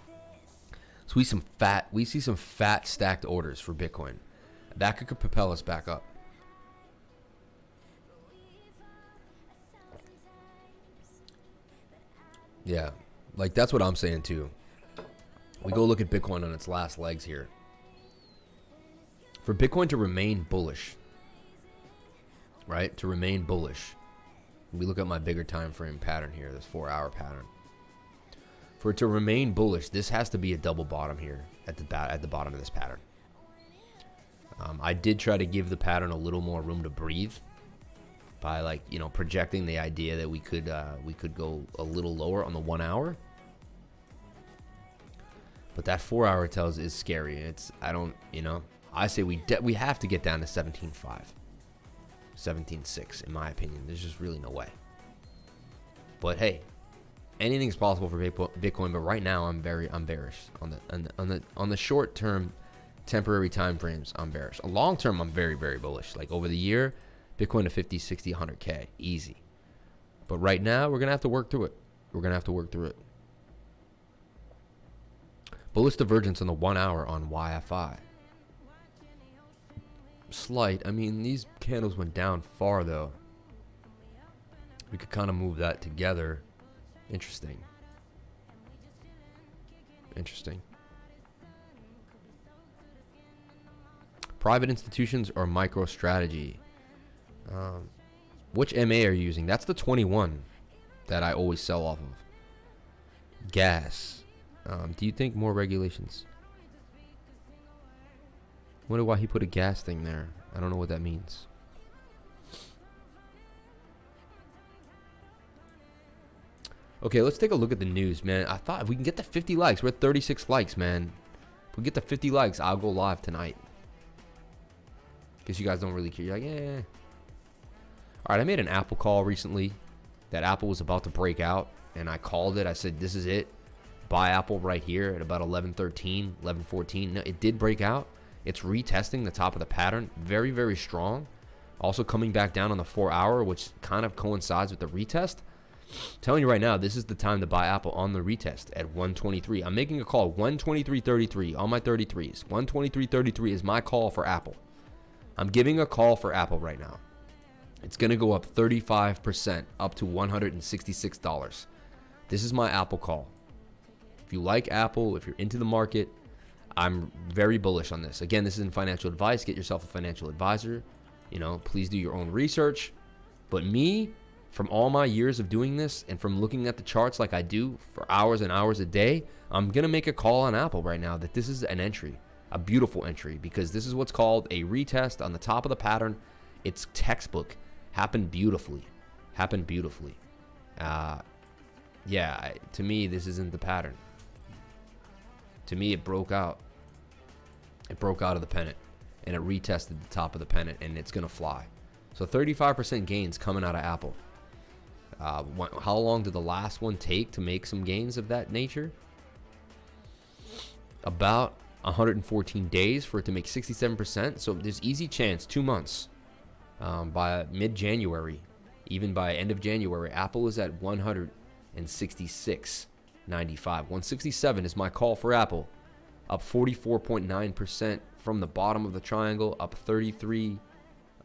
So we see some fat stacked orders for Bitcoin. That could propel us back up. Yeah, like that's what I'm saying too. We go look at Bitcoin on its last legs here. For Bitcoin to remain bullish, right? To remain bullish. We look at my bigger time frame pattern here, this 4-hour pattern. For it to remain bullish, this has to be a double bottom here at the bottom of this pattern. I did try to give the pattern a little more room to breathe by, like, you know, projecting the idea that we could go a little lower on the 1 hour. But that 4-hour tells is scary. I say we have to get down to 17.5, 17.6 in my opinion. There's just really no way. But hey, anything's possible for Bitcoin. But right now I'm bearish on the short term. Temporary time frames, I'm bearish. Long term, I'm very, very bullish. Like over the year, Bitcoin to 50, 60, 100K, easy. But right now, we're going to have to work through it. Bullish divergence on the 1 hour on YFI. Slight. I mean, these candles went down far, though. We could kind of move that together. Interesting. Private institutions or MicroStrategy. Which MA are you using? That's the 21 that I always sell off of. Gas. Do you think more regulations? Wonder why he put a gas thing there. I don't know what that means. Okay, let's take a look at the news, man. I thought if we can get to 50 likes, we're at 36 likes, man. If we get to 50 likes, I'll go live tonight. Because you guys don't really care. You're like, yeah. All right, I made an Apple call recently that Apple was about to break out, and I called it. I said, this is it. Buy Apple right here at about 11.13, 11.14. No, it did break out. It's retesting the top of the pattern. Very, very strong. Also coming back down on the 4-hour, which kind of coincides with the retest. Telling you right now, this is the time to buy Apple on the retest at 123. I'm making a call, 123.33 on my 33s. 123.33 is my call for Apple. I'm giving a call for Apple right now. It's going to go up 35%, up to $166. This is my Apple call. If you like Apple, if you're into the market, I'm very bullish on this. Again, this isn't financial advice. Get yourself a financial advisor. You know, please do your own research. But me, from all my years of doing this and from looking at the charts like I do for hours and hours a day, I'm going to make a call on Apple right now that this is an entry, a beautiful entry, because this is what's called a retest on the top of the pattern. It's textbook. Happened beautifully. Happened beautifully. Yeah, to me, this isn't the pattern. To me, it broke out. It broke out of the pennant, and it retested the top of the pennant, and it's going to fly. So 35% gains coming out of Apple. How long did the last one take to make some gains of that nature? About 114 days for it to make 67%. So there's easy chance, 2 months. By mid-January, even by end of January, Apple is at 166.95. 167 is my call for Apple. Up 44.9% from the bottom of the triangle, up 33,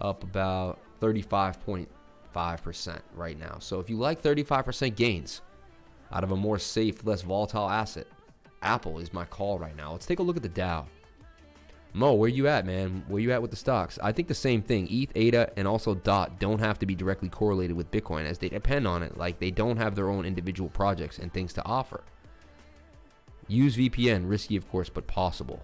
up about 35.5% right now. So if you like 35% gains out of a more safe, less volatile asset, Apple is my call right now. Let's take a look at the Dow. Mo, where you at, man? Where you at with the stocks? I think the same thing. ETH, ADA, and also DOT don't have to be directly correlated with Bitcoin, as they depend on it. Like, they don't have their own individual projects and things to offer. Use VPN. Risky, of course, but possible.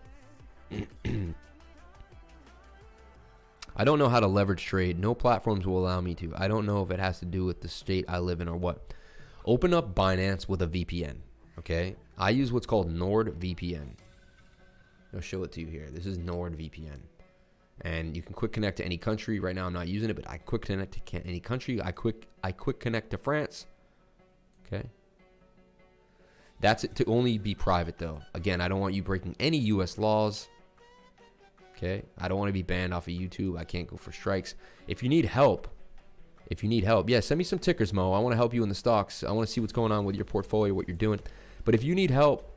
I don't know how to leverage trade. No platforms will allow me to. I don't know if it has to do with the state I live in or what. Open up Binance with a VPN, okay? I use what's called NORD VPN. I'll show it to you here. This is NORD VPN. And you can quick connect to any country. Right now I'm not using it, but I quick connect to any country. I quick connect to France. Okay. That's it to only be private though. Again, I don't want you breaking any US laws. Okay. I don't want to be banned off of YouTube. I can't go for strikes. If you need help, yeah, send me some tickers, Mo. I want to help you in the stocks. I want to see what's going on with your portfolio, what you're doing. But if you need help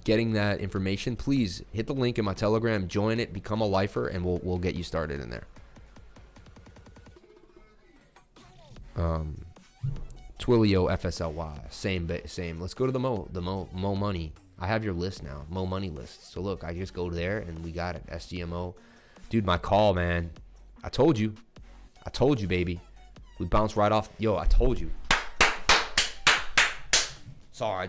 getting that information, please hit the link in my Telegram, join it, become a lifer, and we'll get you started in there. Twilio FSLY, same. Let's go to the Mo Money. I have your list now, Mo Money list. So look, I just go there and we got it. SGMO, dude, my call, man. I told you, baby. We bounced right off. Yo, I told you. Sorry,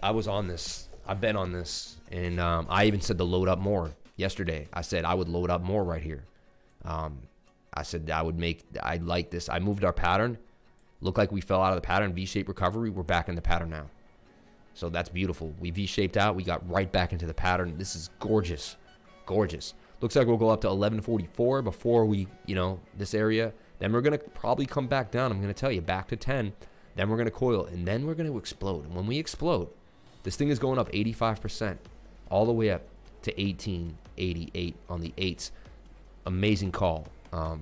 I was on this. I've been on this, and I even said to load up more yesterday. I said I would load up more right here. I said I'd like this. I moved our pattern. Looked like we fell out of the pattern. V-shaped recovery. We're back in the pattern now. So that's beautiful. We V-shaped out. We got right back into the pattern. This is gorgeous. Gorgeous. Looks like we'll go up to 1144 before we, this area. Then we're going to probably come back down. I'm going to tell you, back to 10. Then we're going to coil, and then we're going to explode. And when we explode, this thing is going up 85%, all the way up to 1888 on the 8s. Amazing call. I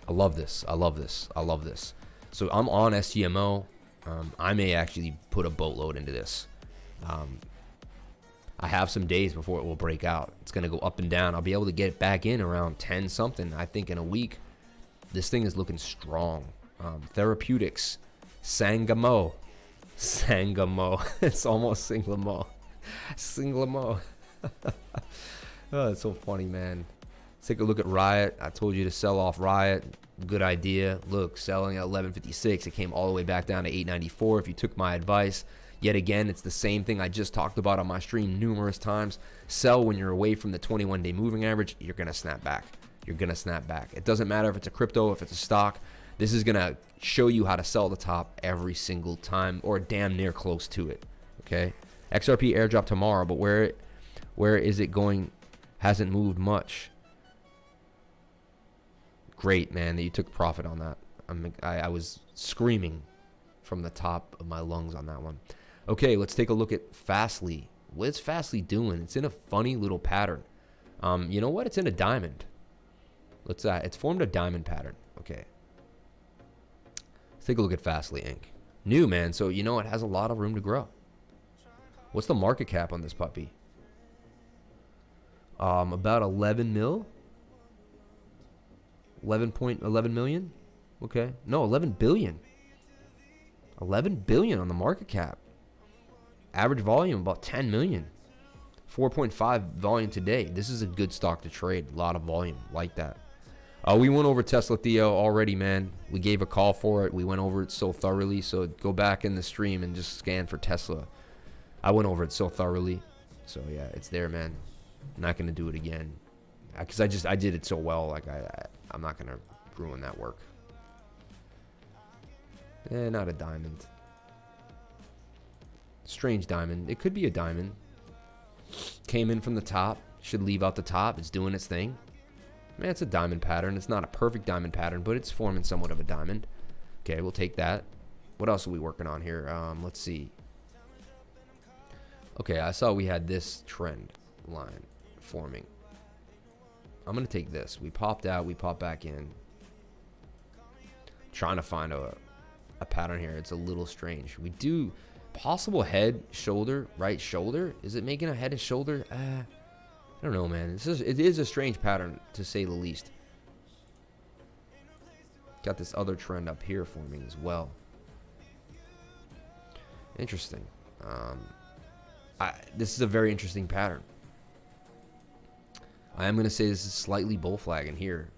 love this. So I'm on SGMO. I may actually put a boatload into this. I have some days before it will break out. It's going to go up and down. I'll be able to get it back in around 10 something. I think in a week. This thing is looking strong. Therapeutics. Sangamo. It's almost Singlamo. Oh, it's so funny, man. Let's take a look at Riot. I told you to sell off Riot. Good idea. Look, selling at 1156. It came all the way back down to 894 if you took my advice. Yet again, it's the same thing I just talked about on my stream numerous times. Sell when you're away from the 21-day moving average. You're going to snap back. It doesn't matter if it's a crypto, if it's a stock. This is going to show you how to sell the top every single time, or damn near close to it. Okay? XRP airdrop tomorrow, but where is it going? Hasn't moved much. Great, man, that you took profit on that. I was screaming from the top of my lungs on that one. Okay, let's take a look at Fastly. What's Fastly doing? It's in a funny little pattern. You know what? It's in a diamond. It's formed a diamond pattern. Okay. Let's take a look at Fastly Inc. New, man, so it has a lot of room to grow. What's the market cap on this puppy? About 11 mil. 11.11 million. Okay, no, 11 billion. 11 billion on the market cap. Average volume about 10 million. 4.5 volume today. This is a good stock to trade. A lot of volume like that. We went over Tesla Theo already, man. We gave a call for it. We went over it so thoroughly. So go back in the stream and just scan for Tesla. I went over it so thoroughly. So yeah, it's there, man. I'm not gonna do it again because I did it so well. Like I'm not gonna ruin that work. Not a diamond. Strange diamond. It could be a diamond. Came in from the top. Should leave out the top. It's doing its thing. Man, it's a diamond pattern. It's not a perfect diamond pattern, but it's forming somewhat of a diamond. Okay, we'll take that. What else are we working on here? Let's see. Okay, I saw we had this trend line forming. I'm going to take this. We popped out. We popped back in. Trying to find a pattern here. It's a little strange. We do possible head, shoulder, right shoulder. Is it making a head and shoulder? I don't know, man. It is a strange pattern, to say the least. Got this other trend up here forming as well. Interesting. This is a very interesting pattern. I am going to say this is slightly bull flagging here.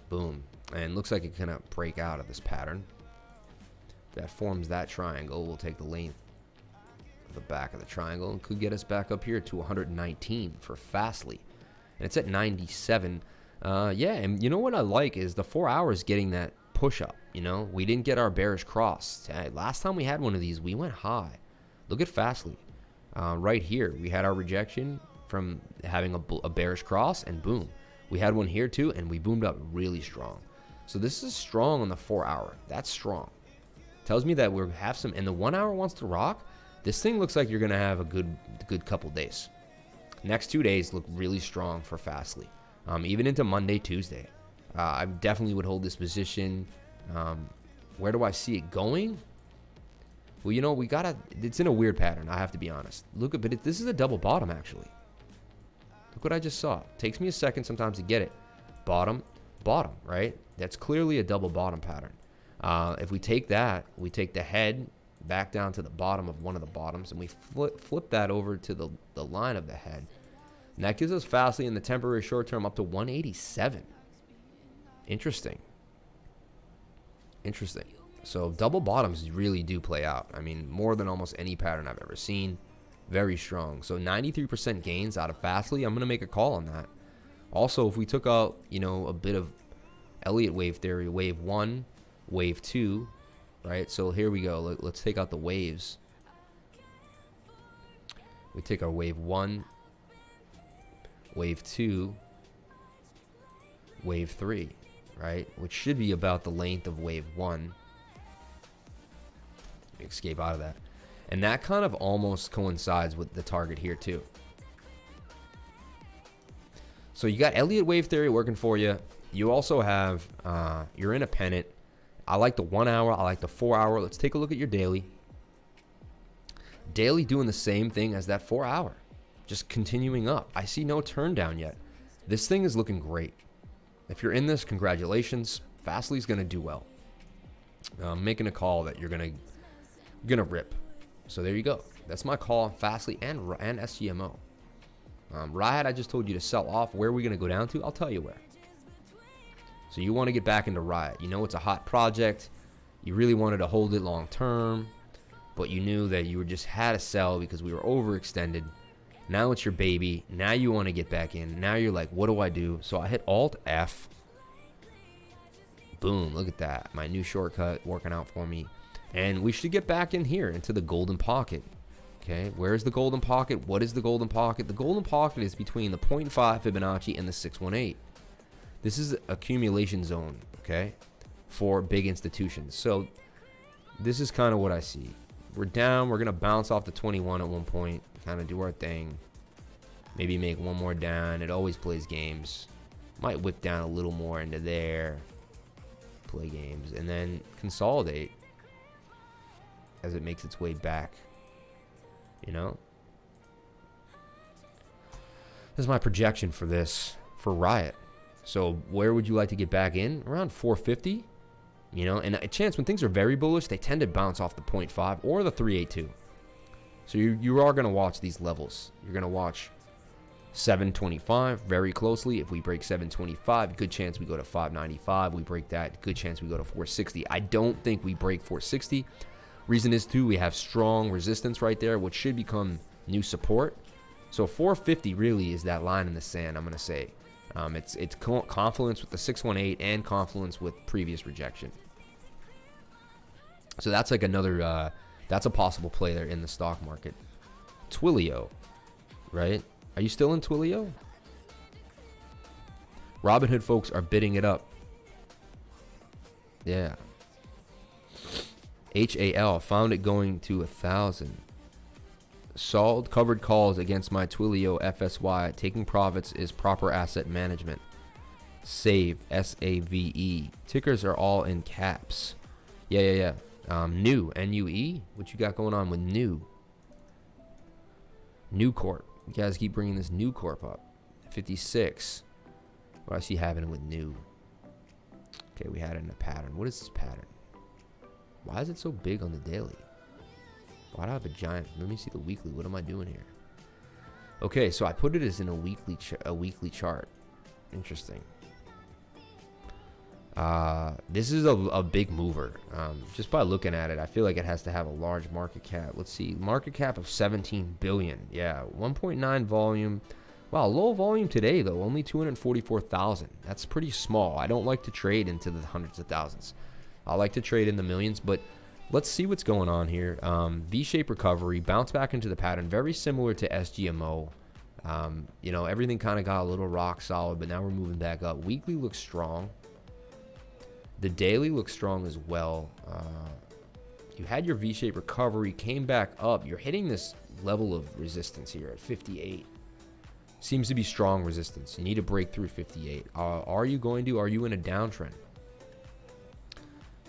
Boom. And looks like it kind of break out of this pattern. That forms that triangle. We'll take the length of the back of the triangle and could get us back up here to 119 for Fastly. And it's at 97. Yeah, and you know what I like is the 4 hours getting that push up. You know, we didn't get our bearish cross. Last time we had one of these, we went high. Look at Fastly. Right here, we had our rejection from having a bearish cross, and boom. We had one here too, and we boomed up really strong. So this is strong on the 4 hour. That's strong. Tells me that we have some, and the 1 hour wants to rock. This thing looks like you're gonna have a good couple days. Next 2 days look really strong for Fastly, even into Monday, Tuesday. I definitely would hold this position. Where do I see it going? Well, you know, it's in a weird pattern. I have to be honest. Look at, but this is a double bottom actually. Look what I just saw. Takes me a second sometimes to get it. Bottom, bottom, right? That's clearly a double bottom pattern. If we take that, we take the head back down to the bottom of one of the bottoms, and we flip that over to the line of the head. And that gives us Fastly in the temporary short term up to 187. Interesting. Interesting. So double bottoms really do play out. I mean, more than almost any pattern I've ever seen. Very strong. So 93% gains out of Fastly. I'm going to make a call on that. Also, if we took out, you know, a bit of Elliott wave theory, wave 1, wave 2, right? So here we go. Let's take out the waves. We take our wave 1, wave 2, wave 3, right? Which should be about the length of wave 1. Escape out of that. And that kind of almost coincides with the target here too. So you got Elliott wave theory working for you. You also have, you're in a pennant. I like the 1 hour. I like the 4 hour. Let's take a look at your daily. Daily doing the same thing as that 4 hour. Just continuing up. I see no turn down yet. This thing is looking great. If you're in this, congratulations. Fastly's going to do well. I'm making a call that you're going to rip. So there you go. That's my call on Fastly and SGMO. Riot, I just told you to sell off. Where are we going to go down to? I'll tell you where. So you want to get back into Riot. You know it's a hot project. You really wanted to hold it long term, but you knew that you just had to sell because we were overextended. Now it's your baby. Now you want to get back in. Now you're like, what do I do? So I hit Alt F. Boom, look at that. My new shortcut working out for me. And we should get back in here into the golden pocket. Okay, where's the golden pocket? What is the golden pocket? The golden pocket is between the 0.5 Fibonacci and the 618. This is accumulation zone, okay, for big institutions. So this is kind of what I see. We're down. We're going to bounce off the 21 at one point, kind of do our thing. Maybe make one more down. It always plays games. Might whip down a little more into there. Play games. And then consolidate as it makes its way back. You know? This is my projection for this, for Riot. So where would you like to get back in? Around 450? You know, and a chance when things are very bullish, they tend to bounce off the 0.5 or the 382. So you are going to watch these levels. You're going to watch 725 very closely. If we break 725, good chance we go to 595. We break that, good chance we go to 460. I don't think we break 460. Reason is too, we have strong resistance right there, which should become new support. So 450 really is that line in the sand, I'm going to say. It's confluence with the 618 and confluence with previous rejection. So that's like another, that's a possible play there in the stock market. Twilio, right? Are you still in Twilio? Robinhood folks are bidding it up. Yeah. HAL found it going to 1,000. Sold covered calls against my Twilio FSY. Taking profits is proper asset management. Save, SAVE. Tickers are all in caps. Yeah. New, NUE. What you got going on with New? New Corp. You guys keep bringing this New Corp up. 56. What I see happening with New. Okay, we had it in a pattern. What is this pattern? Why is it so big on the daily? Why do I have a giant? Let me see the weekly. What am I doing here? Okay, so I put it as in a weekly chart. Interesting. This is a big mover. Just by looking at it, I feel like it has to have a large market cap. Let's see. Market cap of 17 billion. Yeah, 1.9 volume. Wow, low volume today, though. Only 244,000. That's pretty small. I don't like to trade into the hundreds of thousands. I like to trade in the millions, but let's see what's going on here. V-shaped recovery, bounce back into the pattern, very similar to SGMO. You know, everything kind of got a little rock solid, but now we're moving back up. Weekly looks strong. The daily looks strong as well. You had your V-shaped recovery, came back up. You're hitting this level of resistance here at 58. Seems to be strong resistance. You need to break through 58. Are you in a downtrend?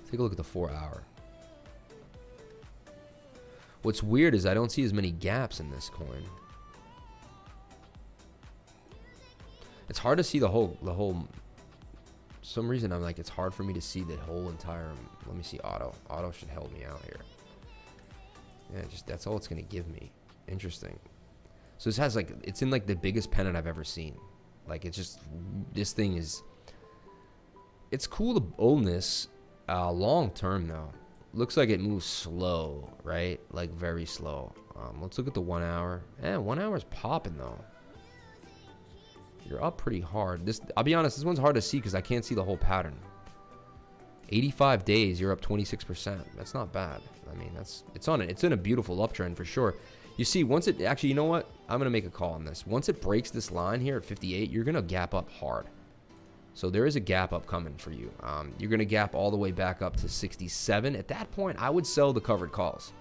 Take a look at the 4-hour. What's weird is I don't see as many gaps in this coin. It's hard to see the whole. For some reason I'm like, it's hard for me to see the whole entire. Let me see auto. Auto should help me out here. Yeah, just that's all it's gonna give me. Interesting. So this has like, it's in like the biggest pennant I've ever seen. Like it's just, this thing is. It's cool to own this. Long term though. Looks like it moves slow, right? Like very slow. Let's look at the 1 hour. 1 hour is popping though. You're up pretty hard. This, I'll be honest, this one's hard to see because I can't see the whole pattern. 85 days, you're up 26%. That's not bad. I mean, it's in a beautiful uptrend for sure. You see, once it actually, you know what? I'm gonna make a call on this. Once it breaks this line here at 58, you're gonna gap up hard. So there is a gap up coming for you. You're going to gap all the way back up to 67. At that point, I would sell the covered calls.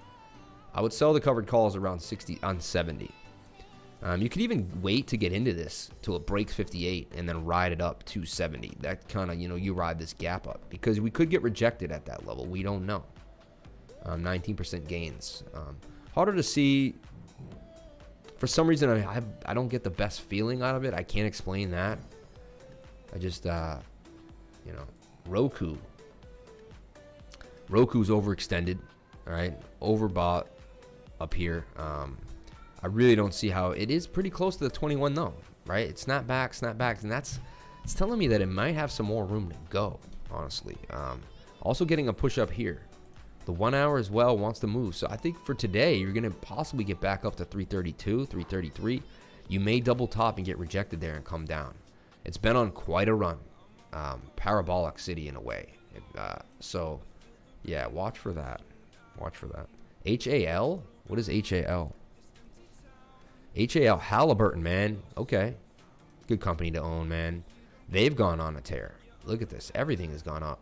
I would sell the covered calls around 60 on 70. You could even wait to get into this till it breaks 58 and then ride it up to 70. That kind of, you know, you ride this gap up because we could get rejected at that level. We don't know. 19% gains. Harder to see. For some reason, I don't get the best feeling out of it. I can't explain that. I just, you know, Roku's overextended, all right, overbought up here. I really don't see how it is pretty close to the 21 though, right? It snapped back, and it's telling me that it might have some more room to go, honestly. Also getting a push up here. The 1 hour as well wants to move. So I think for today, you're going to possibly get back up to 332, 333. You may double top and get rejected there and come down. It's been on quite a run. Parabolic city in a way. So, yeah, watch for that. Watch for that. HAL? What is HAL? HAL, Halliburton, man. Okay. Good company to own, man. They've gone on a tear. Look at this. Everything has gone up.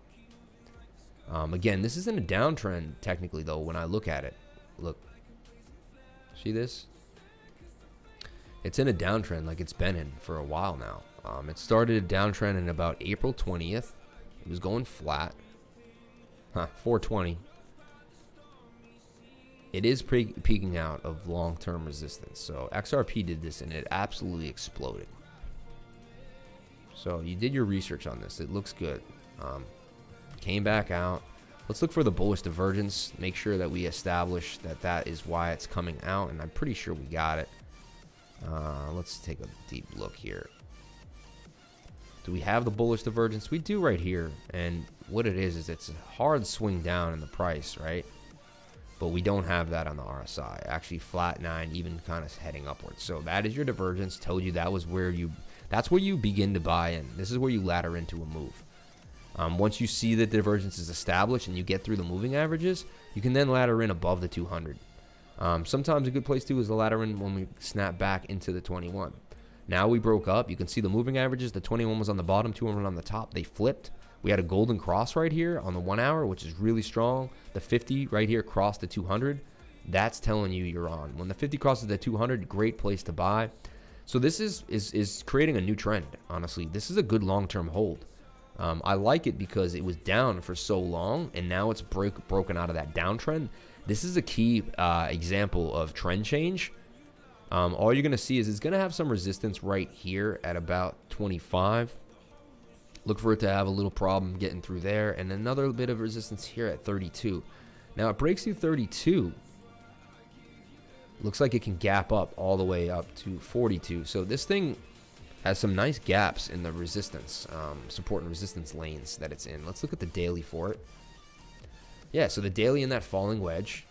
Again, this isn't a downtrend, technically, though, when I look at it. Look. See this? It's in a downtrend like it's been in for a while now. It started a downtrend in about April 20th. It was going flat. 420. It is peaking out of long-term resistance. So XRP did this and it absolutely exploded. So you did your research on this. It looks good. came back out. Let's look for the bullish divergence, make sure that we establish that that is why it's coming out, and I'm pretty sure we got it. Let's take a deep look here. Do we have the bullish divergence? We do right here, and what it is it's a hard swing down in the price, right? But we don't have that on the RSI. Actually, flat 9, even kind of heading upwards. So that is your divergence. Told you that was where that's where you begin to buy in. This is where you ladder into a move. Once you see that divergence is established and you get through the moving averages, you can then ladder in above the 200. Sometimes a good place to is the ladder in when we snap back into the 21. Now we broke up. You can see the moving averages. The 21 was on the bottom, 200 on the top. They flipped. We had a golden cross right here on the 1 hour, which is really strong. The 50 right here crossed the 200. That's telling you you're on. When the 50 crosses the 200, great place to buy. So this is creating a new trend, honestly. This is a good long-term hold. I like it because it was down for so long, and now it's broken out of that downtrend. This is a key example of trend change. All you're going to see is it's going to have some resistance right here at about 25. Look for it to have a little problem getting through there, and another bit of resistance here at 32. Now it breaks through 32. Looks like it can gap up all the way up to 42. So this thing has some nice gaps in the resistance, support and resistance lanes that it's in. Let's look at the daily for it. Yeah, so the daily in that falling wedge.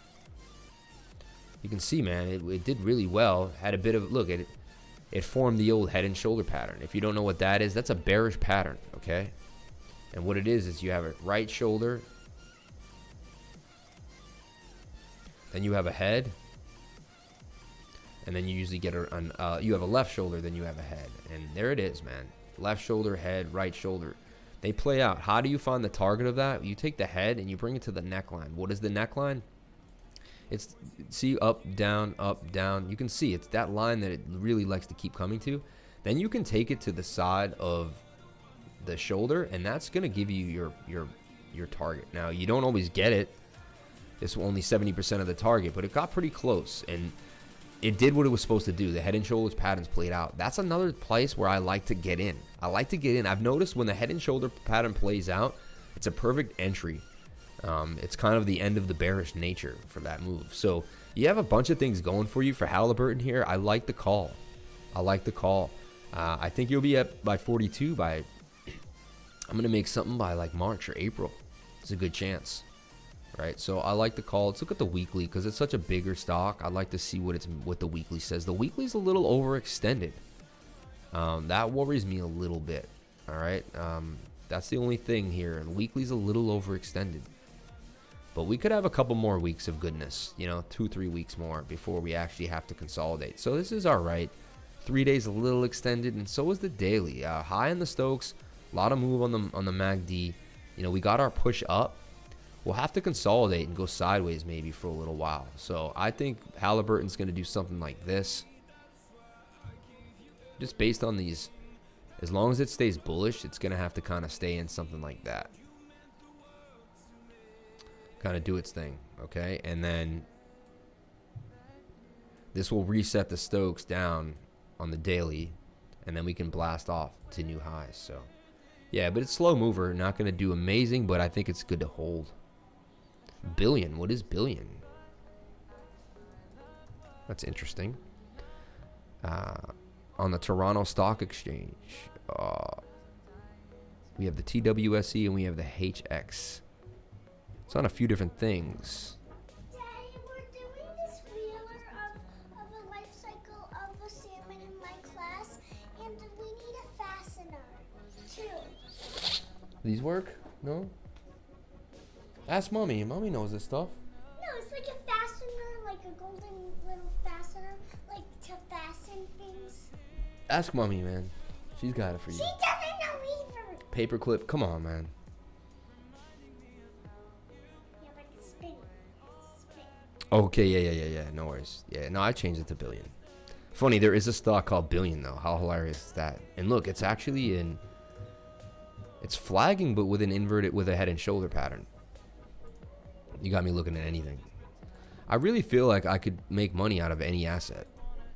You can see, man, it did really well. Had a bit of, look at it. It formed the old head and shoulder pattern. If you don't know what that is, that's a bearish pattern, okay? And what it is you have a right shoulder, then you have a head, and then you usually get you have a left shoulder, then you have a head. And there it is, man. Left shoulder, head, right shoulder. They play out. How do you find the target of that? You take the head and you bring it to the neckline. What is the neckline? It's, see, up, down, up, down. You can see it's that line that it really likes to keep coming to. Then you can take it to the side of the shoulder, and that's going to give you your target. Now, you don't always get it. It's only 70% of the target, but it got pretty close, and it did what it was supposed to do. The head and shoulders patterns played out. That's another place where I like to get in. I like to get in. I've noticed when the head and shoulder pattern plays out, it's a perfect entry. It's kind of the end of the bearish nature for that move. So you have a bunch of things going for you for Halliburton here. I like the call. I like the call. I think you'll be up by 42 by, I'm going to make something by like March or April. It's a good chance. Right, so I like the call. Let's look at the weekly because it's such a bigger stock. I'd like to see what the weekly says. The weekly's a little overextended. That worries me a little bit. All right, that's the only thing here. The weekly's a little overextended, but we could have a couple more weeks of goodness. You know, 2-3 weeks more before we actually have to consolidate. So this is all right. 3 days a little extended, and so is the daily. High in the Stokes, a lot of move on the MACD. You know, we got our push up. We'll have to consolidate and go sideways maybe for a little while. So I think Halliburton's going to do something like this. Just based on these, as long as it stays bullish, it's going to have to kind of stay in something like that. Kind of do its thing, okay? And then this will reset the Stokes down on the daily, and then we can blast off to new highs. So yeah, but it's slow mover, not going to do amazing, but I think it's good to hold. Billion, what is billion? That's interesting. On the Toronto Stock Exchange, we have the TWSE and we have the HX. It's on a few different things. Daddy, we're doing this wheeler of a life cycle of a salmon in my class, and we need a fastener, too. These work? No? Ask Mommy. Mommy knows this stuff. No, it's like a fastener, like a golden little fastener, like to fasten things. Ask Mommy, man. She's got it for you. She doesn't know either. Paperclip. Come on, man. Yeah, but it's spinning. It's spinning. Okay, yeah. No worries. Yeah, no, I changed it to billion. Funny, there is a stock called Billion, though. How hilarious is that? And look, it's actually in... It's flagging, but with an inverted, with a head and shoulder pattern. You got me looking at anything. I really feel like I could make money out of any asset,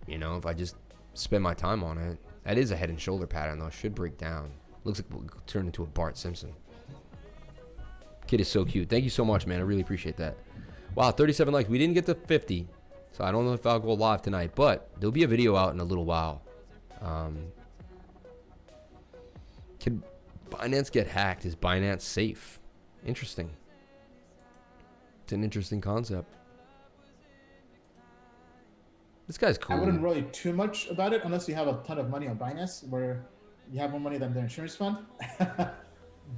you know, if I just spend my time on it. That is a head and shoulder pattern, though. It should break down. Looks like we'll turn into a Bart Simpson. Kid is so cute. Thank you so much, man. I really appreciate that. Wow, 37 likes. We didn't get to 50, so I don't know if I'll go live tonight, but there'll be a video out in a little while. Can Binance get hacked? Is Binance safe? Interesting. It's an interesting concept. This guy's cool. I wouldn't worry too much about it unless you have a ton of money on Binance, where you have more money than the insurance fund.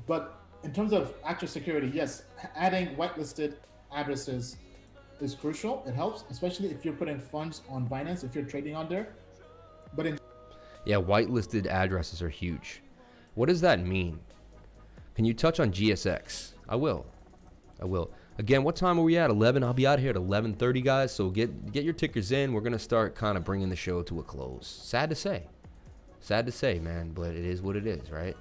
But in terms of actual security, yes, adding whitelisted addresses is crucial. It helps, especially if you're putting funds on Binance, if you're trading on there. But yeah, whitelisted addresses are huge. What does that mean? Can you touch on GSX? I will. Again, what time are we at? 11. I'll be out here at 11:30, guys. So get your tickers in. We're gonna start kind of bringing the show to a close. Sad to say, man, but it is what it is, right?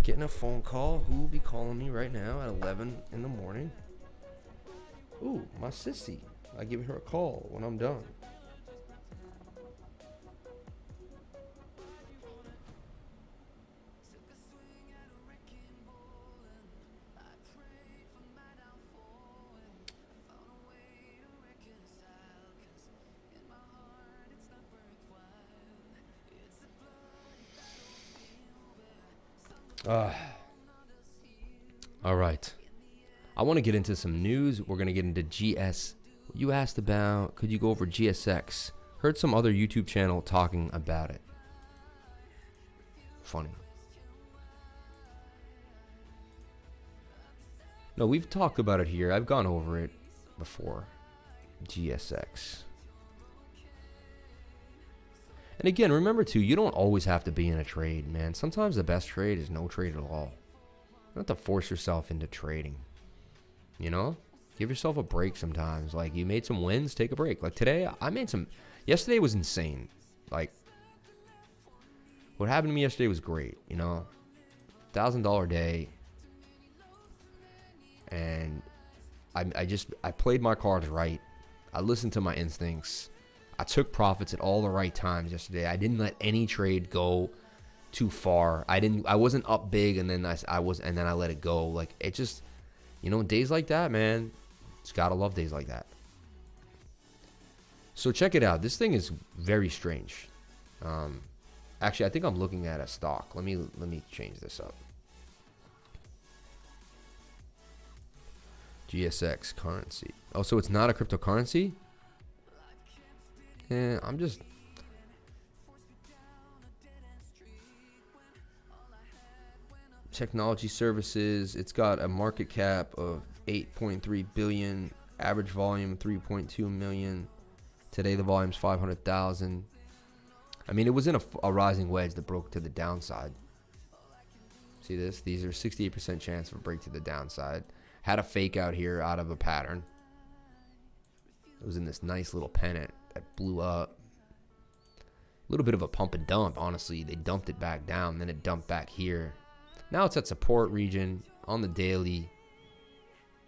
Getting a phone call. Who will be calling me right now at 11 in the morning? Ooh, my sissy. I give her a call when I'm done. All right. I want to get into some news. We're going to get into GS. You asked about, could you go over GSX? Heard some other YouTube channel talking about it. Funny. No, we've talked about it here. I've gone over it before. GSX. And again, remember too, you don't always have to be in a trade, man. Sometimes the best trade is no trade at all. You don't have to force yourself into trading. You know? Give yourself a break sometimes. Like, you made some wins, take a break. Like today, I made some. Yesterday was insane. Like, what happened to me yesterday was great, you know? $1,000 day. And I played my cards right. I listened to my instincts. I took profits at all the right times yesterday. I didn't let any trade go too far. I wasn't up big and then I let it go. Like, it just, you know, days like that, man. Just gotta love days like that. So check it out. This thing is very strange. Actually, I think I'm looking at a stock. Let me change this up. GSX currency. Oh, so it's not a cryptocurrency? Yeah, I'm just. Technology services. It's got a market cap of 8.3 billion, average volume 3.2 million. Today the volume's 500,000. I mean, it was in a rising wedge that broke to the downside. See this? These are 68% chance of a break to the downside. Had a fake out here out of a pattern. It was in this nice little pennant that blew up. A little bit of a pump and dump, honestly. They dumped it back down, then it dumped back here. Now it's at support region on the daily.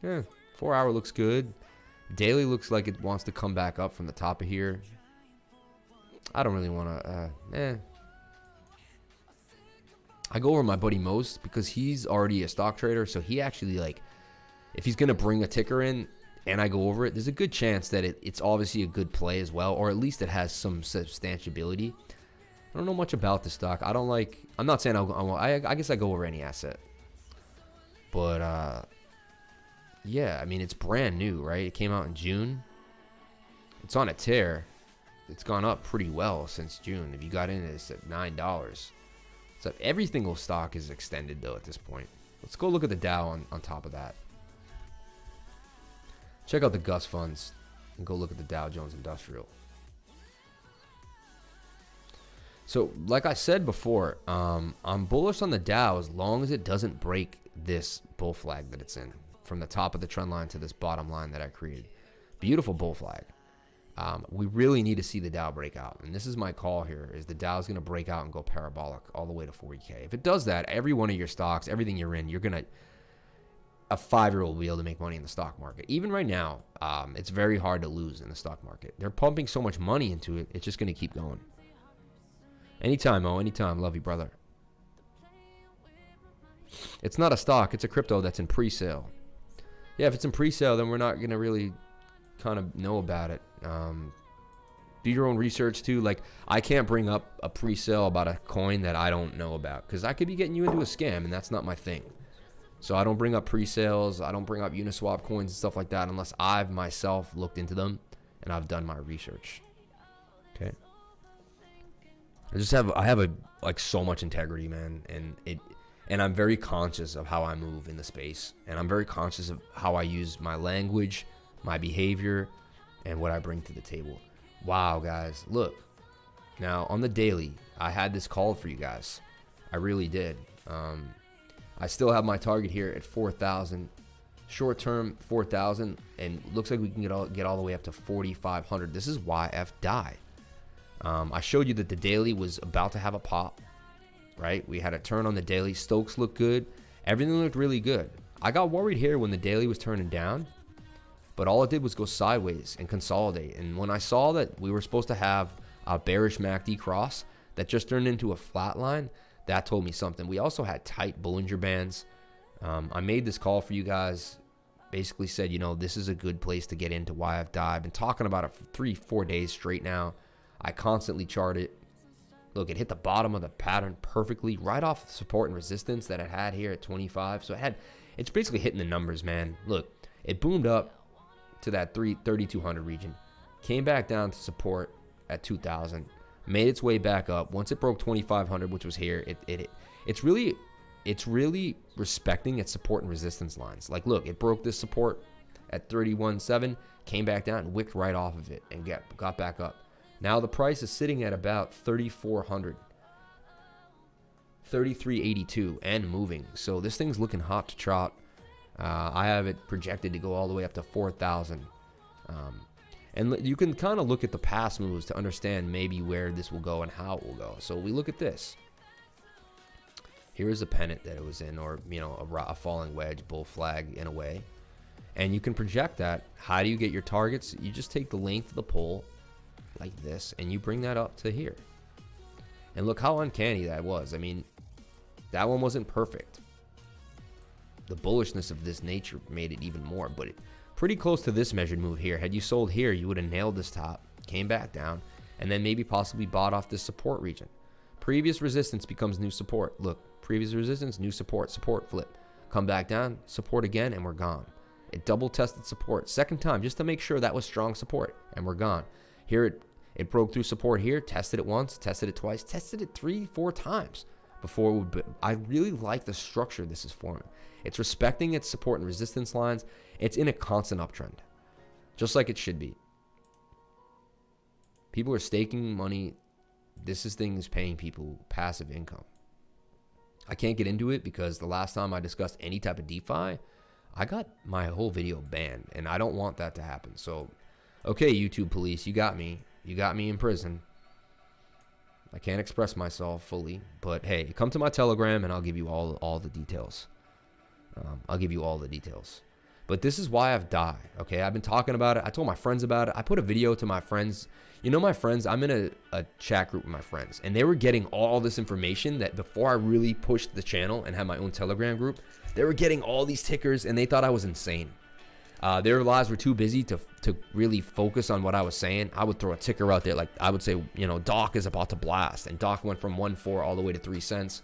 Yeah, 4 hour looks good. Daily looks like it wants to come back up from the top of here. I don't really want to, I go over my buddy Most because he's already a stock trader, so he actually, like, if he's going to bring a ticker in and I go over it, there's a good chance that it's obviously a good play as well, or at least it has some substantiability. I don't know much about the stock. I'm not saying I guess I go over any asset. But, yeah, I mean, it's brand new, right? It came out in June. It's on a tear. It's gone up pretty well since June. If you got in, it's at $9. So every single stock is extended, though, at this point. Let's go look at the Dow on top of that. Check out the Gus funds and go look at the Dow Jones Industrial. So, like I said before, I'm bullish on the Dow as long as it doesn't break this bull flag that it's in. From the top of the trend line to this bottom line that I created. Beautiful bull flag. We really need to see the Dow break out. And this is my call here, is the Dow's going to break out and go parabolic all the way to 40K. If it does that, every one of your stocks, everything you're in, you're going to... A 5-year-old will be able to make money in the stock market. Even right now, it's very hard to lose in the stock market. They're pumping so much money into it, it's just going to keep going. Anytime, Mo. Anytime. Love you, brother. It's not a stock. It's a crypto that's in pre-sale. yeah, if it's in pre-sale, then we're not gonna really kind of know about it. Do your own research too. Like, I can't bring up a pre-sale about a coin that I don't know about, because I could be getting you into a scam, and that's not my thing. So I don't bring up pre-sales. I don't bring up Uniswap coins and stuff like that unless I've myself looked into them and I've done my research. Okay. I have like so much integrity, man, and I'm very conscious of how I move in the space, and I'm very conscious of how I use my language, my behavior, and what I bring to the table. Wow, guys, look. Now, on the daily, I had this called for you guys. I really did. I still have my target here at 4,000. Short term, 4,000. And looks like we can get all the way up to 4,500. This is YFDI. I showed you that the daily was about to have a pop, right? We had a turn on the daily. Stokes looked good. Everything looked really good. I got worried here when the daily was turning down, but all it did was go sideways and consolidate. And when I saw that we were supposed to have a bearish MACD cross that just turned into a flat line, that told me something. We also had tight Bollinger Bands. I made this call for you guys. Basically said, you know, this is a good place to get into YFDI. I've been talking about it for 3-4 days straight now. I constantly chart it. Look, it hit the bottom of the pattern perfectly, right off the support and resistance that it had here at 25. So it's basically hitting the numbers, man. Look, it boomed up to that 3,200 region, came back down to support at 2,000, made its way back up. Once it broke 2,500, which was here, it's really respecting its support and resistance lines. Like, look, it broke this support at 31.7, came back down and wicked right off of it and got back up. Now the price is sitting at about 3,400, 33.82 and moving. So this thing's looking hot to trot. I have it projected to go all the way up to 4,000. And you can kind of look at the past moves to understand maybe where this will go and how it will go. So we look at this. Here's a pennant that it was in, or, you know, a falling wedge, bull flag in a way. And you can project that. How do you get your targets? You just take the length of the pole like this, and you bring that up to here. And look how uncanny that was. I mean, that one wasn't perfect. The bullishness of this nature made it even more, but pretty close to this measured move here. Had you sold here, you would have nailed this top, came back down, and then maybe possibly bought off this support region. Previous resistance becomes new support. Look, previous resistance, new support, support flip. Come back down, support again, and we're gone. It double tested support. Second time, just to make sure that was strong support, and we're gone. Here it broke through support here, tested it once, tested it twice, tested it 3-4 times before it would. I really like the structure this is forming. It's respecting its support and resistance lines. It's in a constant uptrend, just like it should be. People are staking money. This thing is paying people passive income. I can't get into it because the last time I discussed any type of DeFi, I got my whole video banned, and I don't want that to happen. So, okay, YouTube police, you got me. You got me in prison. I can't express myself fully, but hey, come to my Telegram and I'll give you all the details. I'll give you all the details. But this is why I've died. Okay, I've been talking about it. I told my friends about it. I put a video to my friends. You know, my friends, I'm in a chat group with my friends, and they were getting all this information that before I really pushed the channel and had my own Telegram group, they were getting all these tickers, and they thought I was insane. Their lives were too busy to really focus on what I was saying. I would throw a ticker out there, like I would say, you know, Doc is about to blast, and Doc went from 1.4 all the way to 3 cents.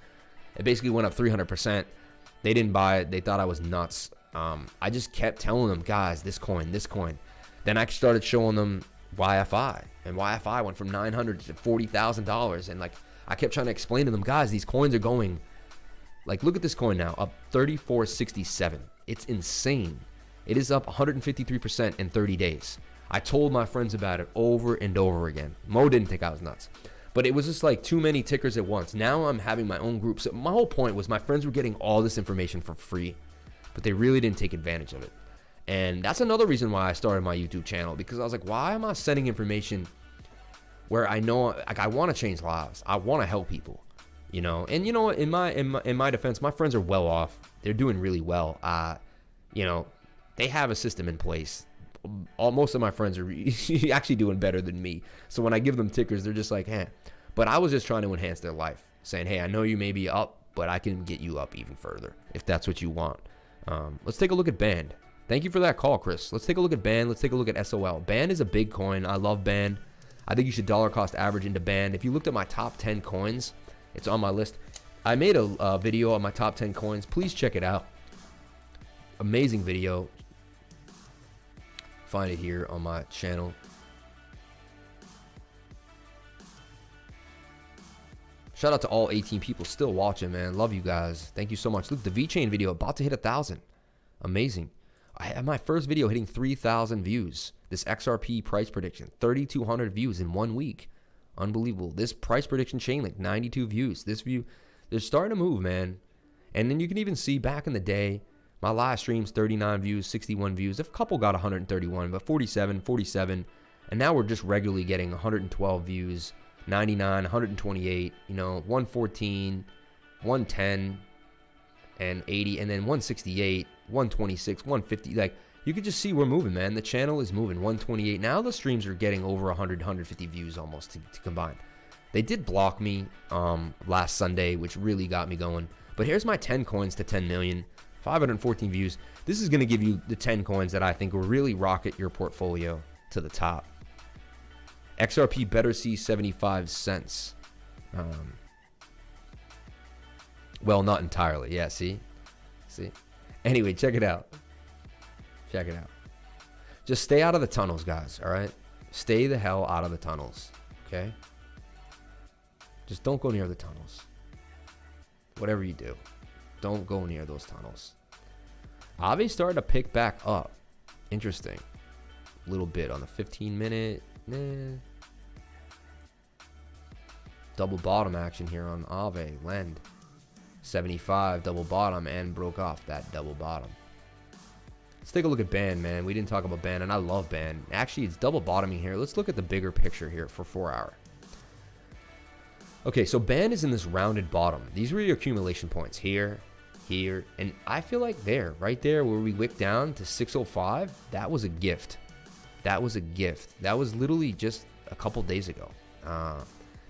It basically went up 300%. They didn't buy it. They thought I was nuts. I just kept telling them, guys, this coin. Then I started showing them YFI, and YFI went from $900 to $40,000, and like I kept trying to explain to them, guys, these coins are going, like, look at this coin now, up 34.67. It's insane. It is up 153% in 30 days. I told my friends about it over and over again. Mo didn't think I was nuts, but it was just like too many tickers at once. Now I'm having my own group. So my whole point was my friends were getting all this information for free, but they really didn't take advantage of it. And that's another reason why I started my YouTube channel, because I was like, why am I sending information where I know, like, I want to change lives. I want to help people, you know? And you know, in my defense, my friends are well off. They're doing really well. You know, they have a system in place. Most of my friends are actually doing better than me. So when I give them tickers, they're just like, eh. But I was just trying to enhance their life, saying, hey, I know you may be up, but I can get you up even further if that's what you want. Let's take a look at Band. Thank you for that call, Chris. Let's take a look at BAND. Let's take a look at SOL. BAND is a big coin. I love BAND. I think you should dollar cost average into BAND. If you looked at my top 10 coins, it's on my list. I made a video on my top 10 coins. Please check it out. Amazing video. Find it here on my channel. Shout out to all 18 people still watching, man. Love you guys. Thank you so much. Look, the VeChain video about to hit 1,000. Amazing. I had my first video hitting 3,000 views. This XRP price prediction, 3,200 views in 1 week. Unbelievable. This price prediction chain link, 92 views. This view, they're starting to move, man. And then you can even see back in the day, my live streams, 39 views, 61 views. A couple got 131, but 47, 47. And now we're just regularly getting 112 views, 99, 128, 114, 110, and 80, and then 168, 126, 150. Like, you can just see we're moving, man. The channel is moving. 128. Now the streams are getting over 100, 150 views almost to combine. They did block me last Sunday, which really got me going. But here's my 10 coins to 10 million, 514 views. This is going to give you the 10 coins that I think will really rocket your portfolio to the top. XRP better see 75 cents. Well, not entirely. Yeah, see? Anyway, check it out. Just stay out of the tunnels, guys, all right? Stay the hell out of the tunnels, okay? Just don't go near the tunnels. Whatever you do, don't go near those tunnels. Aave started to pick back up. Interesting. A little bit on the 15-minute. Double bottom action here on Aave. Lend 75 double bottom and broke off that double bottom. Let's take a look at BAND, man. We didn't talk about BAND, and I love BAND. Actually, it's double bottoming here. Let's look at the bigger picture here for 4 hour. Okay, so BAND is in this rounded bottom. These were your accumulation points here, here, and I feel like there, right there where we wicked down to 605, that was a gift. That was a gift. That was literally just a couple days ago.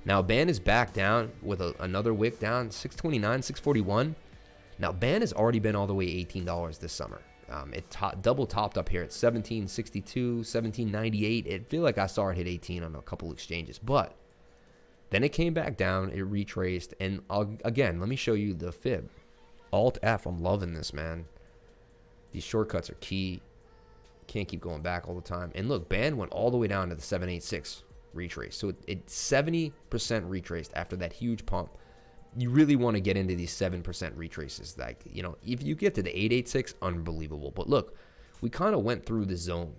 Now BAND is back down with another wick down, 629, 641. Now BAND has already been all the way $18 this summer. It double topped up here at 1762, 1798. It feel like I saw it hit 18 on a couple exchanges, but then it came back down, it retraced, and again, let me show you the fib. Alt F, I'm loving this, man. These shortcuts are key. Can't keep going back all the time. And look, BAND went all the way down to the 786 retrace. So it 70% retraced after that huge pump. You really want to get into these 7% retraces. Like, if you get to the 886, unbelievable. But look, we kind of went through the zone.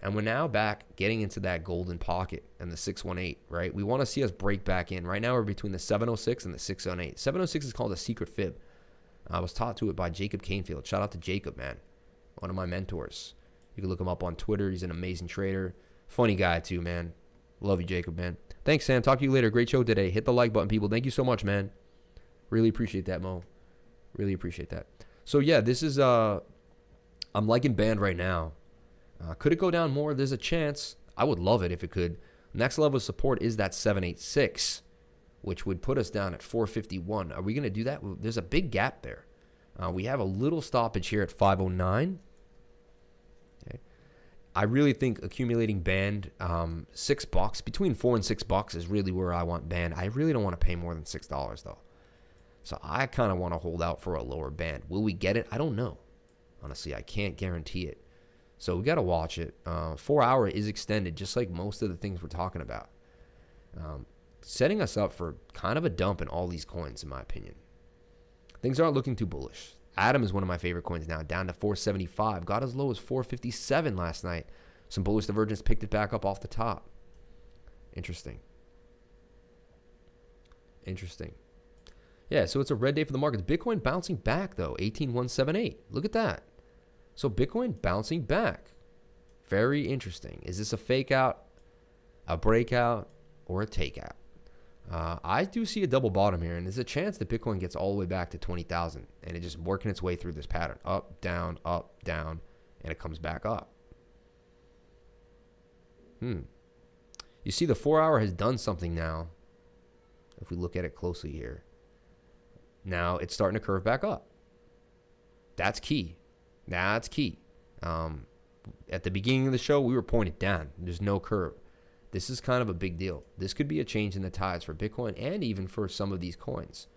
And we're now back getting into that golden pocket and the 618, right? We want to see us break back in. Right now we're between the 706 and the 608. 706 is called a secret fib. I was taught to it by Jacob Canfield. Shout out to Jacob, man. One of my mentors. You can look him up on Twitter. He's an amazing trader. Funny guy too, man. Love you, Jacob, man. Thanks, Sam. Talk to you later. Great show today. Hit the like button, people. Thank you so much, man. Really appreciate that, Mo. Really appreciate that. So yeah, this is I'm liking BAND right now. Could it go down more? There's a chance. I would love it if it could. Next level of support is that 786, which would put us down at 451. Are we going to do that? There's a big gap there. We have a little stoppage here at 509. Okay. I really think accumulating BAND, $6, between $4 and $6 is really where I want BAND. I really don't want to pay more than $6 though. So I kind of want to hold out for a lower BAND. Will we get it? I don't know. Honestly, I can't guarantee it. So we got to watch it. 4 hour is extended, just like most of the things we're talking about. Setting us up for kind of a dump in all these coins, in my opinion. Things aren't looking too bullish. Atom is one of my favorite coins now, down to 475. Got as low as 457 last night. Some bullish divergence picked it back up off the top. Interesting. Yeah, so it's a red day for the markets. Bitcoin bouncing back, though, 18,178. Look at that. So Bitcoin bouncing back. Very interesting. Is this a fake out, a breakout, or a takeout? I do see a double bottom here, and there's a chance that Bitcoin gets all the way back to 20,000, and it's just working its way through this pattern. Up, down, and it comes back up. You see the 4 hour has done something now. If we look at it closely here. Now it's starting to curve back up. That's key. At the beginning of the show, we were pointed down. There's no curve. This is kind of a big deal. This could be a change in the tides for Bitcoin and even for some of these coins.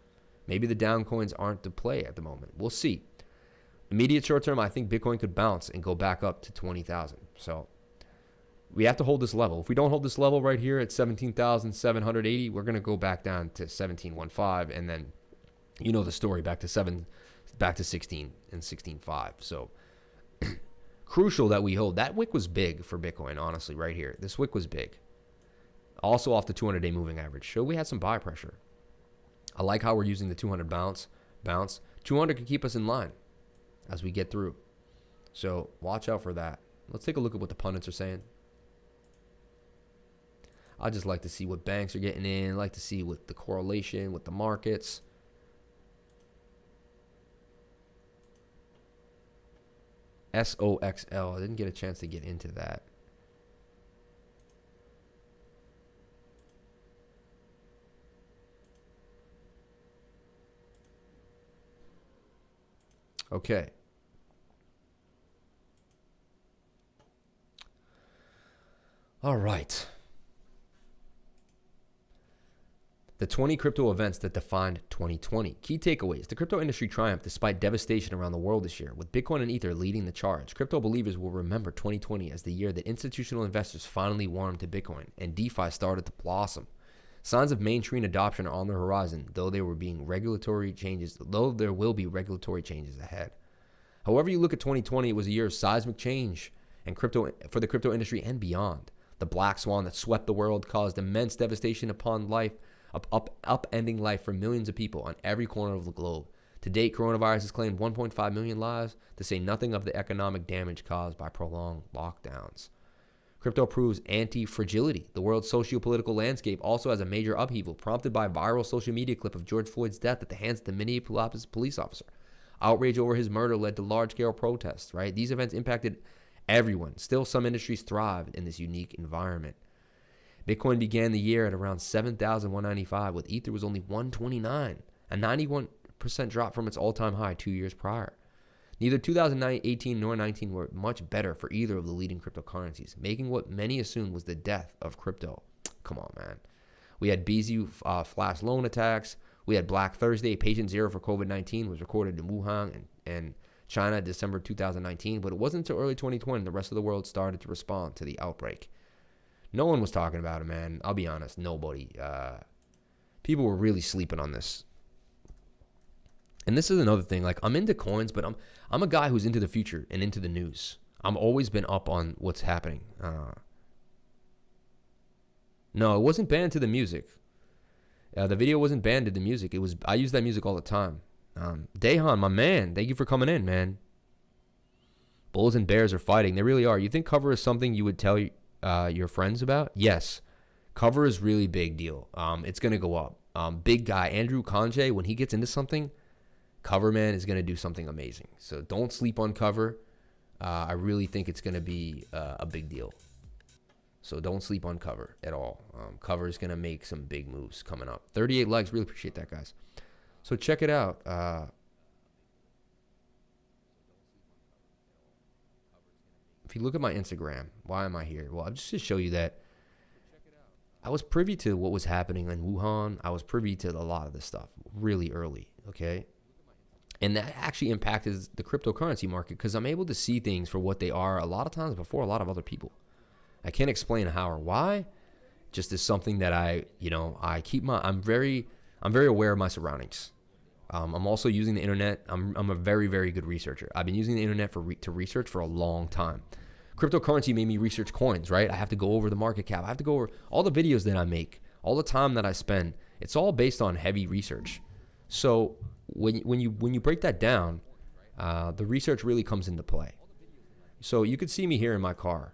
Maybe the down coins aren't to play at the moment. We'll see. Immediate short term, I think Bitcoin could bounce and go back up to 20,000. So we have to hold this level. If we don't hold this level right here at 17,780, we're going to go back down to 1715, and then you know the story, back to 16 and 16.5. So crucial that we hold. That wick was big for Bitcoin, honestly, right here. This wick was big. Also off the 200-day moving average. So we had some buy pressure. I like how we're using the 200 bounce. 200 can keep us in line as we get through. So watch out for that. Let's take a look at what the pundits are saying. I just like to see what banks are getting in. I like to see what the correlation with the markets. SOXL. I didn't get a chance to get into that. Okay. All right. The 20 crypto events that defined 2020. Key takeaways. The crypto industry triumphed despite devastation around the world this year, with Bitcoin and Ether leading the charge. Crypto believers will remember 2020 as the year that institutional investors finally warmed to Bitcoin and DeFi started to blossom. Signs of mainstream adoption are on the horizon, though there will be regulatory changes ahead. However you look at 2020, it was a year of seismic change and crypto for the crypto industry and beyond. The black swan that swept the world caused immense devastation upon life, upending life for millions of people on every corner of the globe. To date, coronavirus has claimed 1.5 million lives, to say nothing of the economic damage caused by prolonged lockdowns. Crypto proves anti-fragility. The world's socio-political landscape also has a major upheaval, prompted by a viral social media clip of George Floyd's death at the hands of the Minneapolis police officer. Outrage over his murder led to large-scale protests, right? These events impacted everyone. Still, some industries thrived in this unique environment. Bitcoin began the year at around 7,195, with Ether was only 129, a 91% drop from its all-time high 2 years prior. Neither 2018 nor 19 were much better for either of the leading cryptocurrencies, making what many assumed was the death of crypto. Come on, man. We had BZU flash loan attacks. We had Black Thursday. Patient zero for COVID-19 was recorded in Wuhan and China December 2019, but it wasn't until early 2020 the rest of the world started to respond to the outbreak. No one was talking about it, man. I'll be honest, nobody. People were really sleeping on this. And this is another thing. Like, I'm into coins, but I'm a guy who's into the future and into the news. I've always been up on what's happening. No, it wasn't banned to the music. The video wasn't banned to the music. I use that music all the time. Dehan, my man, thank you for coming in, man. Bulls and bears are fighting. They really are. You think cover is something you would tell your friends about? Yes. Cover is really big deal. It's going to go up. Big guy, Andrew Conjay, when he gets into something, Cover, man, is going to do something amazing. So don't sleep on Cover. I really think it's going to be a big deal. So don't sleep on Cover at all. Cover is going to make some big moves coming up. 38 likes. Really appreciate that, guys. So check it out. If you look at my Instagram, why am I here? Well, just to show you that I was privy to what was happening in Wuhan. I was privy to a lot of this stuff really early, okay? And that actually impacted the cryptocurrency market because I'm able to see things for what they are a lot of times before a lot of other people. I can't explain how or why. Just as something that I'm very aware of my surroundings. I'm also using the internet. I'm a very, very good researcher. I've been using the internet to research for a long time. Cryptocurrency made me research coins, right? I have to go over the market cap. I have to go over all the videos that I make, all the time that I spend. It's all based on heavy research. So when you break that down, the research really comes into play. So you could see me here in my car.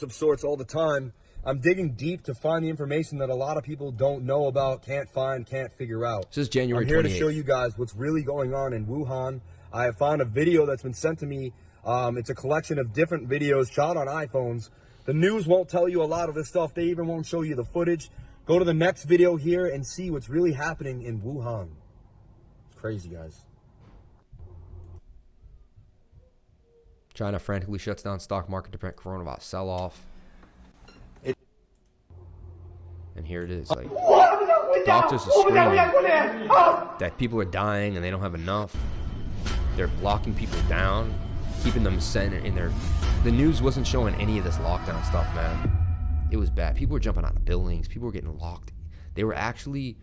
Of sorts all the time. I'm digging deep to find the information that a lot of people don't know about, can't find, can't figure out. This is January 28th. I'm here to show you guys what's really going on in Wuhan. I have found a video that's been sent to me. It's a collection of different videos shot on iPhones. The news won't tell you a lot of this stuff. They even won't show you the footage. Go to the next video here and see what's really happening in Wuhan. It's crazy, guys. China frantically shuts down stock market to prevent coronavirus sell-off. And here it is. Like, doctors are screaming that people are dying and they don't have enough. They're locking people down, keeping them sent in their... The news wasn't showing any of this lockdown stuff, man. It was bad. People were jumping out of buildings. People were getting locked. They were actually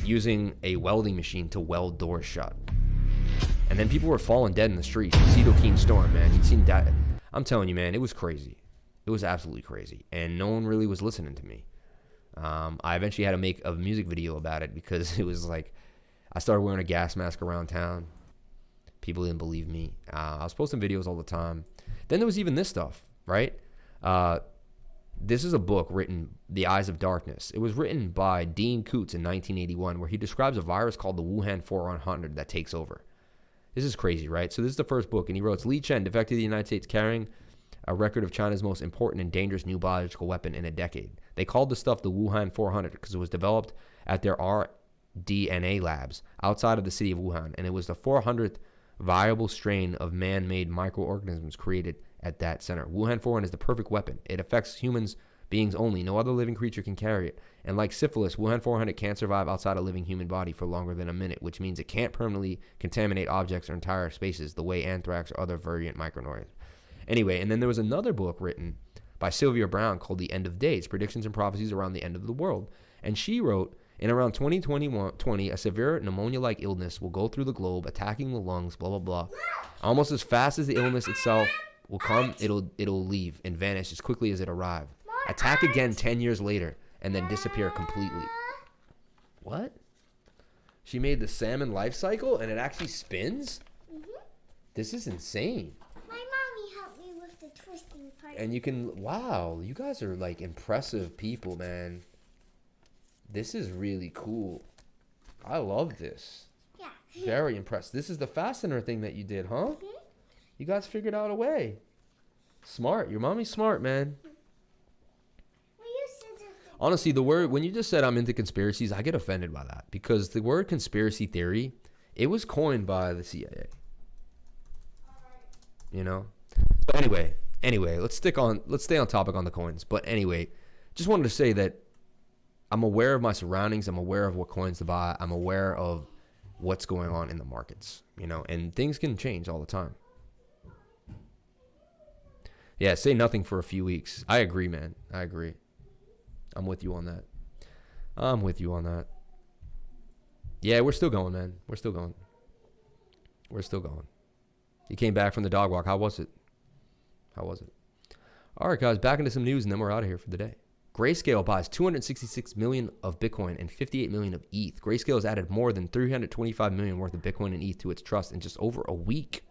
using a welding machine to weld doors shut. And then people were falling dead in the streets. Cytokine storm, man. You'd seen that. I'm telling you, man, it was crazy. It was absolutely crazy. And no one really was listening to me. I eventually had to make a music video about it because it was like, I started wearing a gas mask around town. People didn't believe me. I was posting videos all the time. Then there was even this stuff, right? This is a book written, The Eyes of Darkness. It was written by Dean Koontz in 1981, where he describes a virus called the Wuhan 400 that takes over. This is crazy, right? So this is the first book, and he wrote, Li Chen defected to the United States carrying a record of China's most important and dangerous new biological weapon in a decade. They called the stuff the Wuhan 400 because it was developed at their rDNA labs outside of the city of Wuhan, and it was the 400th viable strain of man-made microorganisms created at that center. Wuhan 400 is the perfect weapon. It affects humans beings only. No other living creature can carry it. And like syphilis, Wuhan 400 can't survive outside a living human body for longer than a minute, which means it can't permanently contaminate objects or entire spaces the way anthrax or other virulent microorganisms. Anyway, and then there was another book written by Sylvia Brown called The End of Days, Predictions and Prophecies Around the End of the World. And she wrote, in around 2020, a severe pneumonia-like illness will go through the globe, attacking the lungs, blah, blah, blah. Almost as fast as the illness itself will come, it'll leave and vanish as quickly as it arrived. Attack again 10 years later, and then disappear completely. What? She made the salmon life cycle, and it actually spins? Mm-hmm. This is insane. My mommy helped me with the twisting part. And you can, wow, you guys are like impressive people, man. This is really cool. I love this. Yeah. Very impressed. This is the fastener thing that you did, huh? Mm-hmm. You guys figured out a way. Smart. Your mommy's smart, man. Honestly, the word, when you just said I'm into conspiracies, I get offended by that. Because the word conspiracy theory, it was coined by the CIA. You know? So anyway, let's stay on topic on the coins. But anyway, just wanted to say that I'm aware of my surroundings. I'm aware of what coins to buy. I'm aware of what's going on in the markets, you know, and things can change all the time. Yeah, say nothing for a few weeks. I agree, man. I agree. I'm with you on that. Yeah, we're still going, man. We're still going. You came back from the dog walk. How was it? All right, guys, back into some news, and then we're out of here for the day. Grayscale buys 266 million of Bitcoin and 58 million of ETH. Grayscale has added more than 325 million worth of Bitcoin and ETH to its trust in just over a week.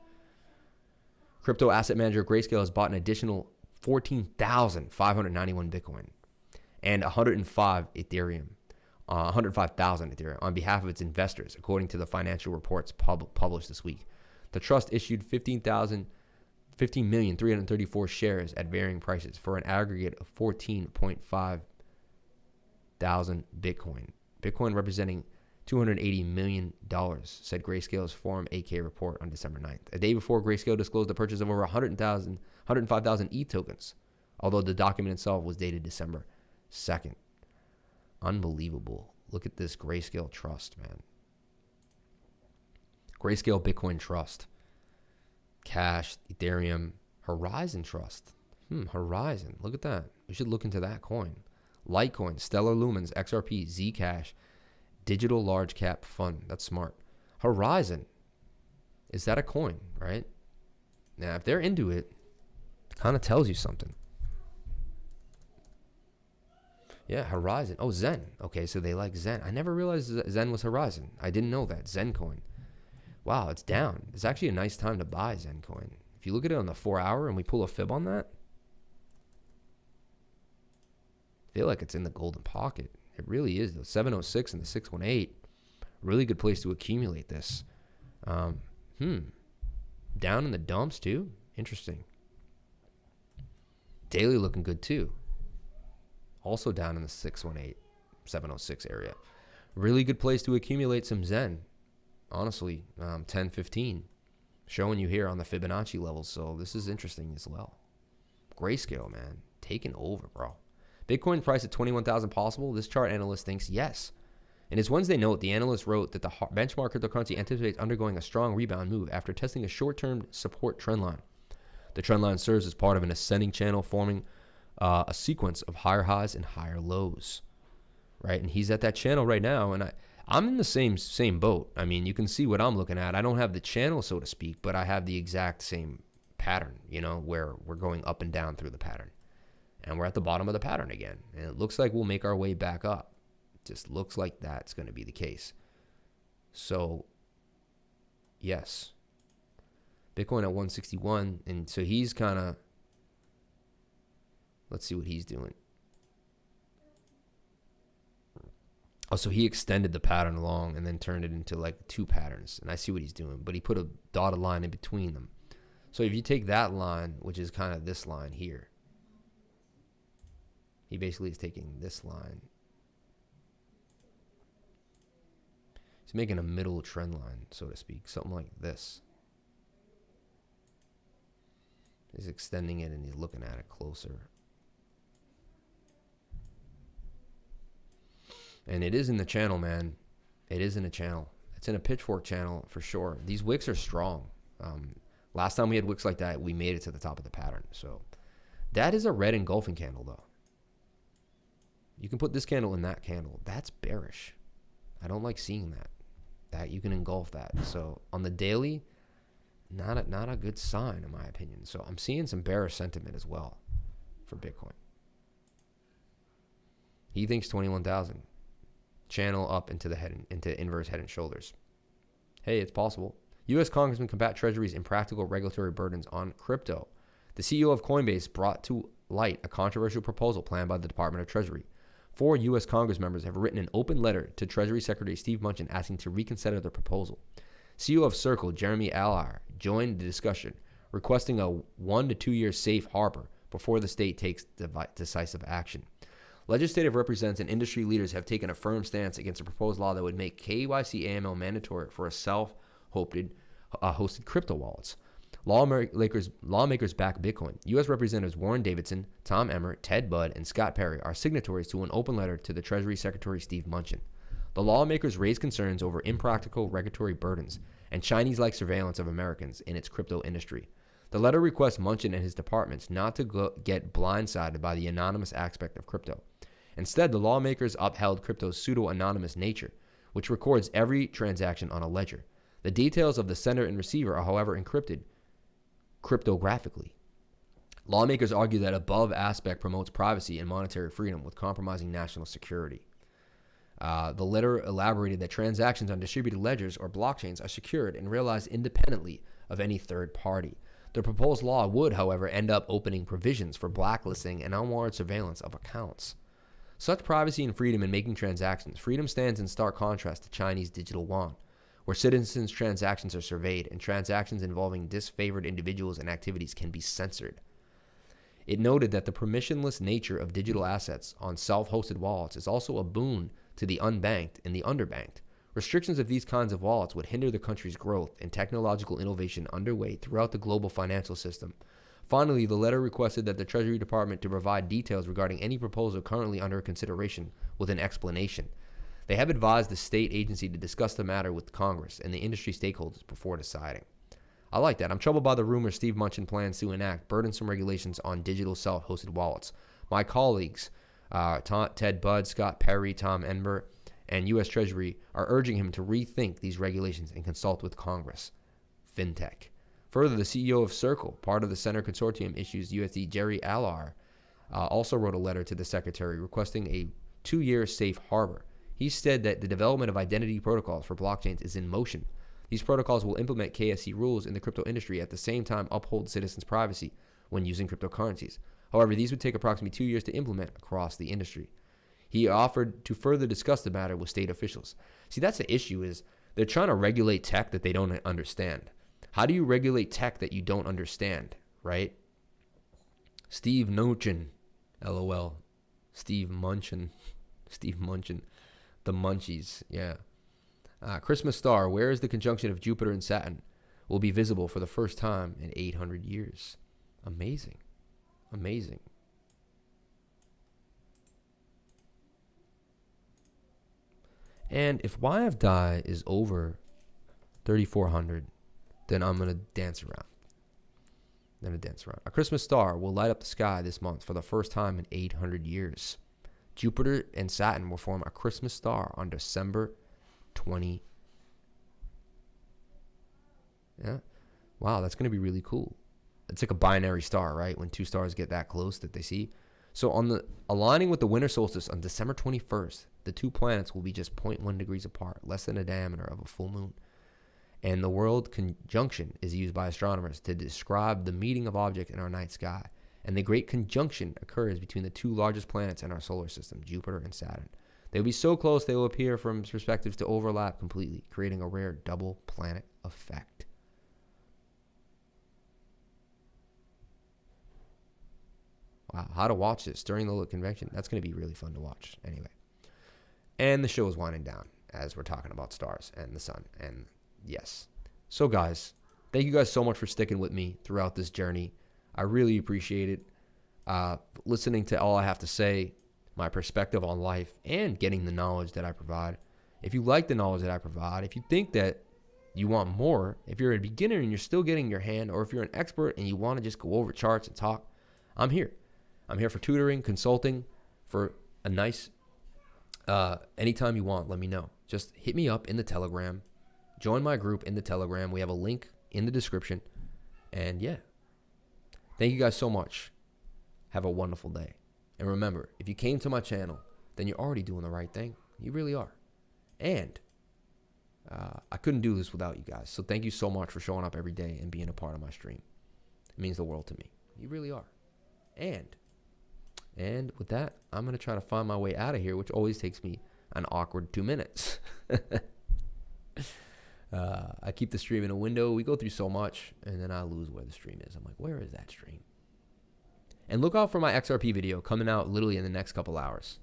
Crypto asset manager Grayscale has bought an additional 14,591 Bitcoin and 105,000 Ethereum on behalf of its investors, according to the financial reports published this week. The trust issued 15,334 shares at varying prices for an aggregate of 14.5 thousand Bitcoin. Bitcoin representing $280 million, said Grayscale's Form 8K report on December 9th. A day before, Grayscale disclosed the purchase of over 105,000 ETH tokens, although the document itself was dated December 2nd. Unbelievable. Look at this Grayscale trust, man. Grayscale Bitcoin Trust. Cash, Ethereum, Horizon Trust. Horizon. Look at that. We should look into that coin. Litecoin, Stellar Lumens, XRP, Zcash, Digital Large Cap Fund. That's smart. Horizon. Is that a coin, right? Now, if they're into it, it kind of tells you something. Yeah, Horizon. Oh, Zen. Okay, so they like Zen. I never realized Zen was Horizon. I didn't know that. Zen coin. Wow, it's down. It's actually a nice time to buy Zen coin. If you look at it on the 4 hour and we pull a fib on that, I feel like it's in the golden pocket. It really is. The 706 and the 618, really good place to accumulate this. Down in the dumps too. Interesting. Daily looking good too. Also down in the 618, 706 area. Really good place to accumulate some Zen. Honestly, 10, 15. showing you here on the Fibonacci levels. So this is interesting as well. Grayscale, man, taking over, bro. Bitcoin price at 21,000 possible. This chart analyst thinks yes. In his Wednesday note, the analyst wrote that the benchmark cryptocurrency anticipates undergoing a strong rebound move after testing a short-term support trend line. The trend line serves as part of an ascending channel forming a sequence of higher highs and higher lows, right? And he's at that channel right now, and I'm in the same boat. I mean, you can see what I'm looking at. I don't have the channel, so to speak, but I have the exact same pattern, you know, where we're going up and down through the pattern. And we're at the bottom of the pattern again. And it looks like we'll make our way back up. Just looks like that's going to be the case. So, yes. Bitcoin at 161. And so he's kind of, let's see what he's doing. Oh, so he extended the pattern along and then turned it into like two patterns. And I see what he's doing. But he put a dotted line in between them. So if you take that line, which is kind of this line here, he basically is taking this line. He's making a middle trend line, so to speak, something like this. He's extending it and he's looking at it closer. And it is in the channel, man. It is in a channel. It's in a pitchfork channel for sure. These wicks are strong. Last time we had wicks like that, we made it to the top of the pattern. So that is a red engulfing candle, though. You can put this candle in that candle. That's bearish. I don't like seeing that. That you can engulf that. So on the daily, not a good sign in my opinion. So I'm seeing some bearish sentiment as well for Bitcoin. He thinks 21,000. Channel up into the head, into inverse head and shoulders. Hey, it's possible. U.S. Congressman combat Treasury's impractical regulatory burdens on crypto. The CEO of Coinbase brought to light a controversial proposal planned by the Department of Treasury. 4 U.S. Congress members have written an open letter to Treasury Secretary Steve Mnuchin asking to reconsider the proposal. CEO of Circle, Jeremy Allard, joined the discussion, requesting a 1 to 2 year safe harbor before the state takes decisive action. Legislative representatives and industry leaders have taken a firm stance against a proposed law that would make KYC AML mandatory for a self-hosted crypto wallets. Lawmakers back Bitcoin. U.S. Representatives Warren Davidson, Tom Emmer, Ted Budd, and Scott Perry are signatories to an open letter to the Treasury Secretary Steve Mnuchin. The lawmakers raised concerns over impractical regulatory burdens and Chinese-like surveillance of Americans in its crypto industry. The letter requests Mnuchin and his departments not to get blindsided by the anonymous aspect of crypto. Instead, the lawmakers upheld crypto's pseudo-anonymous nature, which records every transaction on a ledger. The details of the sender and receiver are, however, encrypted cryptographically. Lawmakers argue that above aspect promotes privacy and monetary freedom with compromising national security. The letter elaborated that transactions on distributed ledgers or blockchains are secured and realized independently of any third party. The proposed law would, however, end up opening provisions for blacklisting and unwarranted surveillance of accounts. Such privacy and freedom in making transactions, freedom stands in stark contrast to Chinese digital yuan, where citizens' transactions are surveyed and transactions involving disfavored individuals and activities can be censored. It noted that the permissionless nature of digital assets on self-hosted wallets is also a boon to the unbanked and the underbanked. Restrictions of these kinds of wallets would hinder the country's growth and technological innovation underway throughout the global financial system. Finally, the letter requested that the Treasury Department to provide details regarding any proposal currently under consideration with an explanation. They have advised the state agency to discuss the matter with Congress and the industry stakeholders before deciding. I like that. I'm troubled by the rumor Steve Mnuchin plans to enact burdensome regulations on digital self-hosted wallets. My colleagues, Ted Budd, Scott Perry, Tom Emmer, and U.S. Treasury are urging him to rethink these regulations and consult with Congress. FinTech. Further, the CEO of Circle, part of the Center Consortium issues USD Jerry Allard, also wrote a letter to the Secretary requesting a 2-year safe harbor. He said that the development of identity protocols for blockchains is in motion. These protocols will implement KYC rules in the crypto industry at the same time uphold citizens' privacy when using cryptocurrencies. However, these would take approximately 2 years to implement across the industry. He offered to further discuss the matter with state officials. See, that's the issue is they're trying to regulate tech that they don't understand. How do you regulate tech that you don't understand, right? Steve Mnuchin, LOL. Steve Mnuchin. The Munchies, yeah. Christmas star, where is the conjunction of Jupiter and Saturn? will be visible for the first time in 800 years. Amazing. Amazing. And if YFDI is over 3,400, then I'm going to dance around. A Christmas star will light up the sky this month for the first time in 800 years. Jupiter and Saturn will form a Christmas star on December 20. Yeah. Wow, that's going to be really cool. It's like a binary star, right? When two stars get that close that they see. So on the aligning with the winter solstice on December 21st, the two planets will be just 0.1 degrees apart, less than a diameter of a full moon. And the world conjunction is used by astronomers to describe the meeting of objects in our night sky. And the great conjunction occurs between the two largest planets in our solar system, Jupiter and Saturn. They'll be so close they will appear from perspectives to overlap completely, creating a rare double planet effect. Wow, how to watch this during the convention. That's going to be really fun to watch anyway. And the show is winding down as we're talking about stars and the sun. And yes. So guys, thank you guys so much for sticking with me throughout this journey. I really appreciate it. Listening to all I have to say, my perspective on life, and getting the knowledge that I provide. If you like the knowledge that I provide, if you think that you want more, if you're a beginner and you're still getting your hand, or if you're an expert and you want to just go over charts and talk, I'm here. I'm here for tutoring, consulting, for a nice, anytime you want, let me know. Just hit me up in the Telegram. Join my group in the Telegram. We have a link in the description. And yeah, thank you guys so much. Have a wonderful day. And remember, if you came to my channel, then you're already doing the right thing. You really are. And I couldn't do this without you guys. So thank you so much for showing up every day and being a part of my stream. It means the world to me. You really are. And with that, I'm going to try to find my way out of here, which always takes me an awkward 2 minutes. I keep the stream in a window. We go through so much, and then I lose where the stream is. I'm like, where is that stream? And look out for my XRP video coming out literally in the next couple hours.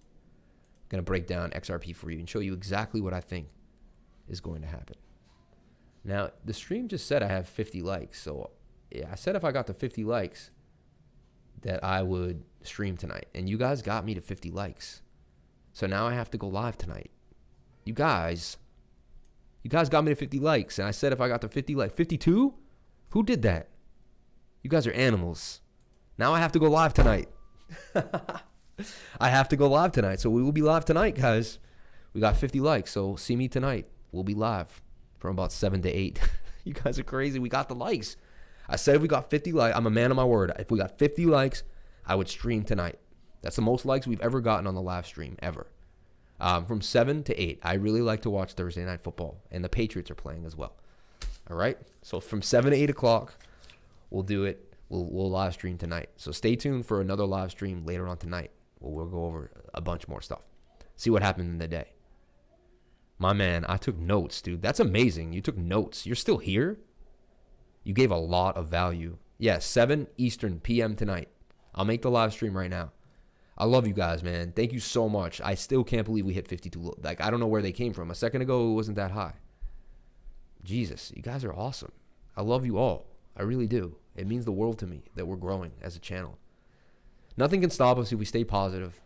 I'm going to break down XRP for you and show you exactly what I think is going to happen. Now, the stream just said I have 50 likes. So yeah, I said if I got to 50 likes that I would stream tonight. And you guys got me to 50 likes. So now I have to go live tonight. You guys got me to 50 likes. And I said if I got to 50 likes, 52? Who did that? You guys are animals. Now I have to go live tonight. I have to go live tonight. So we will be live tonight, guys. We got 50 likes. So see me tonight. We'll be live from about 7 to 8. You guys are crazy. We got the likes. I said if we got 50 likes, I'm a man of my word. If we got 50 likes, I would stream tonight. That's the most likes we've ever gotten on the live stream, ever. From 7 to 8. I really like to watch Thursday Night Football, and the Patriots are playing as well. All right? So from 7 to 8 o'clock, we'll do it. We'll live stream tonight. So stay tuned for another live stream later on tonight. We'll go over a bunch more stuff. See what happened in the day. My man, I took notes, dude. That's amazing. You took notes. You're still here? You gave a lot of value. Yeah, 7 Eastern PM tonight. I'll make the live stream right now. I love you guys, man. Thank you so much. I still can't believe we hit 52. Like, I don't know where they came from. A second ago, it wasn't that high. Jesus, you guys are awesome. I love you all. I really do. It means the world to me that we're growing as a channel. Nothing can stop us if we stay positive.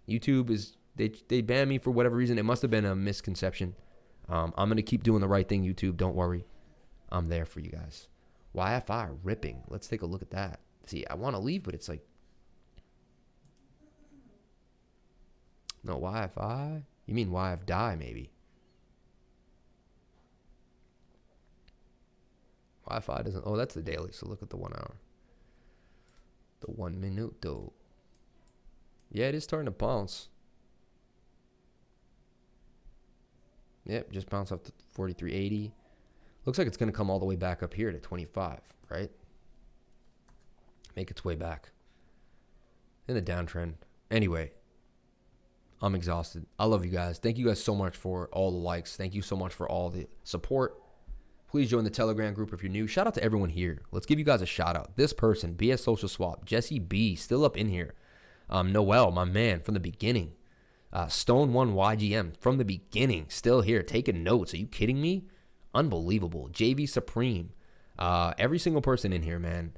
YouTube is, they banned me for whatever reason. It must have been a misconception. I'm going to keep doing the right thing, YouTube. Don't worry. I'm there for you guys. YFI ripping. Let's take a look at that. See, I want to leave, but it's like, no, YFI? You mean YFDI, maybe? Wi-Fi doesn't. Oh, that's the daily. So look at the 1 hour. The 1 minute, though. Yeah, it is starting to bounce. Yep, just bounce up to 4380. Looks like it's going to come all the way back up here to 25, right? Make its way back. In a downtrend. Anyway, I'm exhausted. I love you guys. Thank you guys so much for all the likes. Thank you so much for all the support. Please join the Telegram group if you're new. Shout out to everyone here. Let's give you guys a shout out. This person, BS Social Swap, Jesse B, still up in here. Noel, my man, from the beginning. Stone1YGM, from the beginning, still here, taking notes. Are you kidding me? Unbelievable. JV Supreme, Every single person in here, man.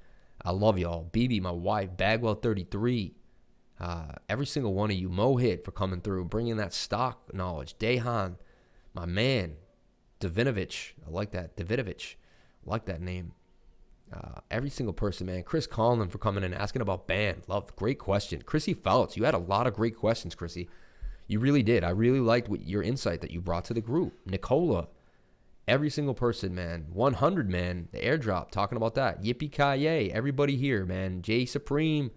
I love y'all. BB, my wife, Bagwell33. Every single one of you. Mohit for coming through, bringing that stock knowledge. Dehan, my man. Davinovich. I like that. Davidovich. I like that name. Every single person, man. Chris Collin for coming in, asking about band. Love. Great question. Chrissy Feltz, you had a lot of great questions, Chrissy. You really did. I really liked your insight that you brought to the group. Nicola. Every single person, man. 100, man. The airdrop, talking about that. Yippee-ki-yay. Everybody here, man. Jay Supreme.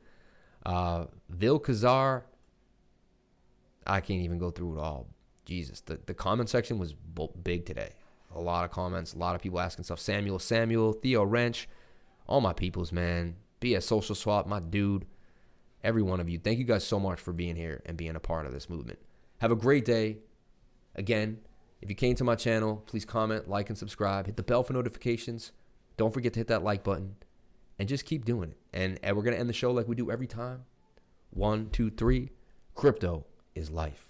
Vil Kazar. I can't even go through it all. Jesus. The comment section was big today. A lot of comments. A lot of people asking stuff. Samuel. Theo Wrench. All my peoples, man. BS Social Swap, my dude. Every one of you. Thank you guys so much for being here and being a part of this movement. Have a great day. Again, if you came to my channel, please comment, like, and subscribe. Hit the bell for notifications. Don't forget to hit that like button. And just keep doing it. And we're going to end the show like we do every time. 1, 2, 3. Crypto is life.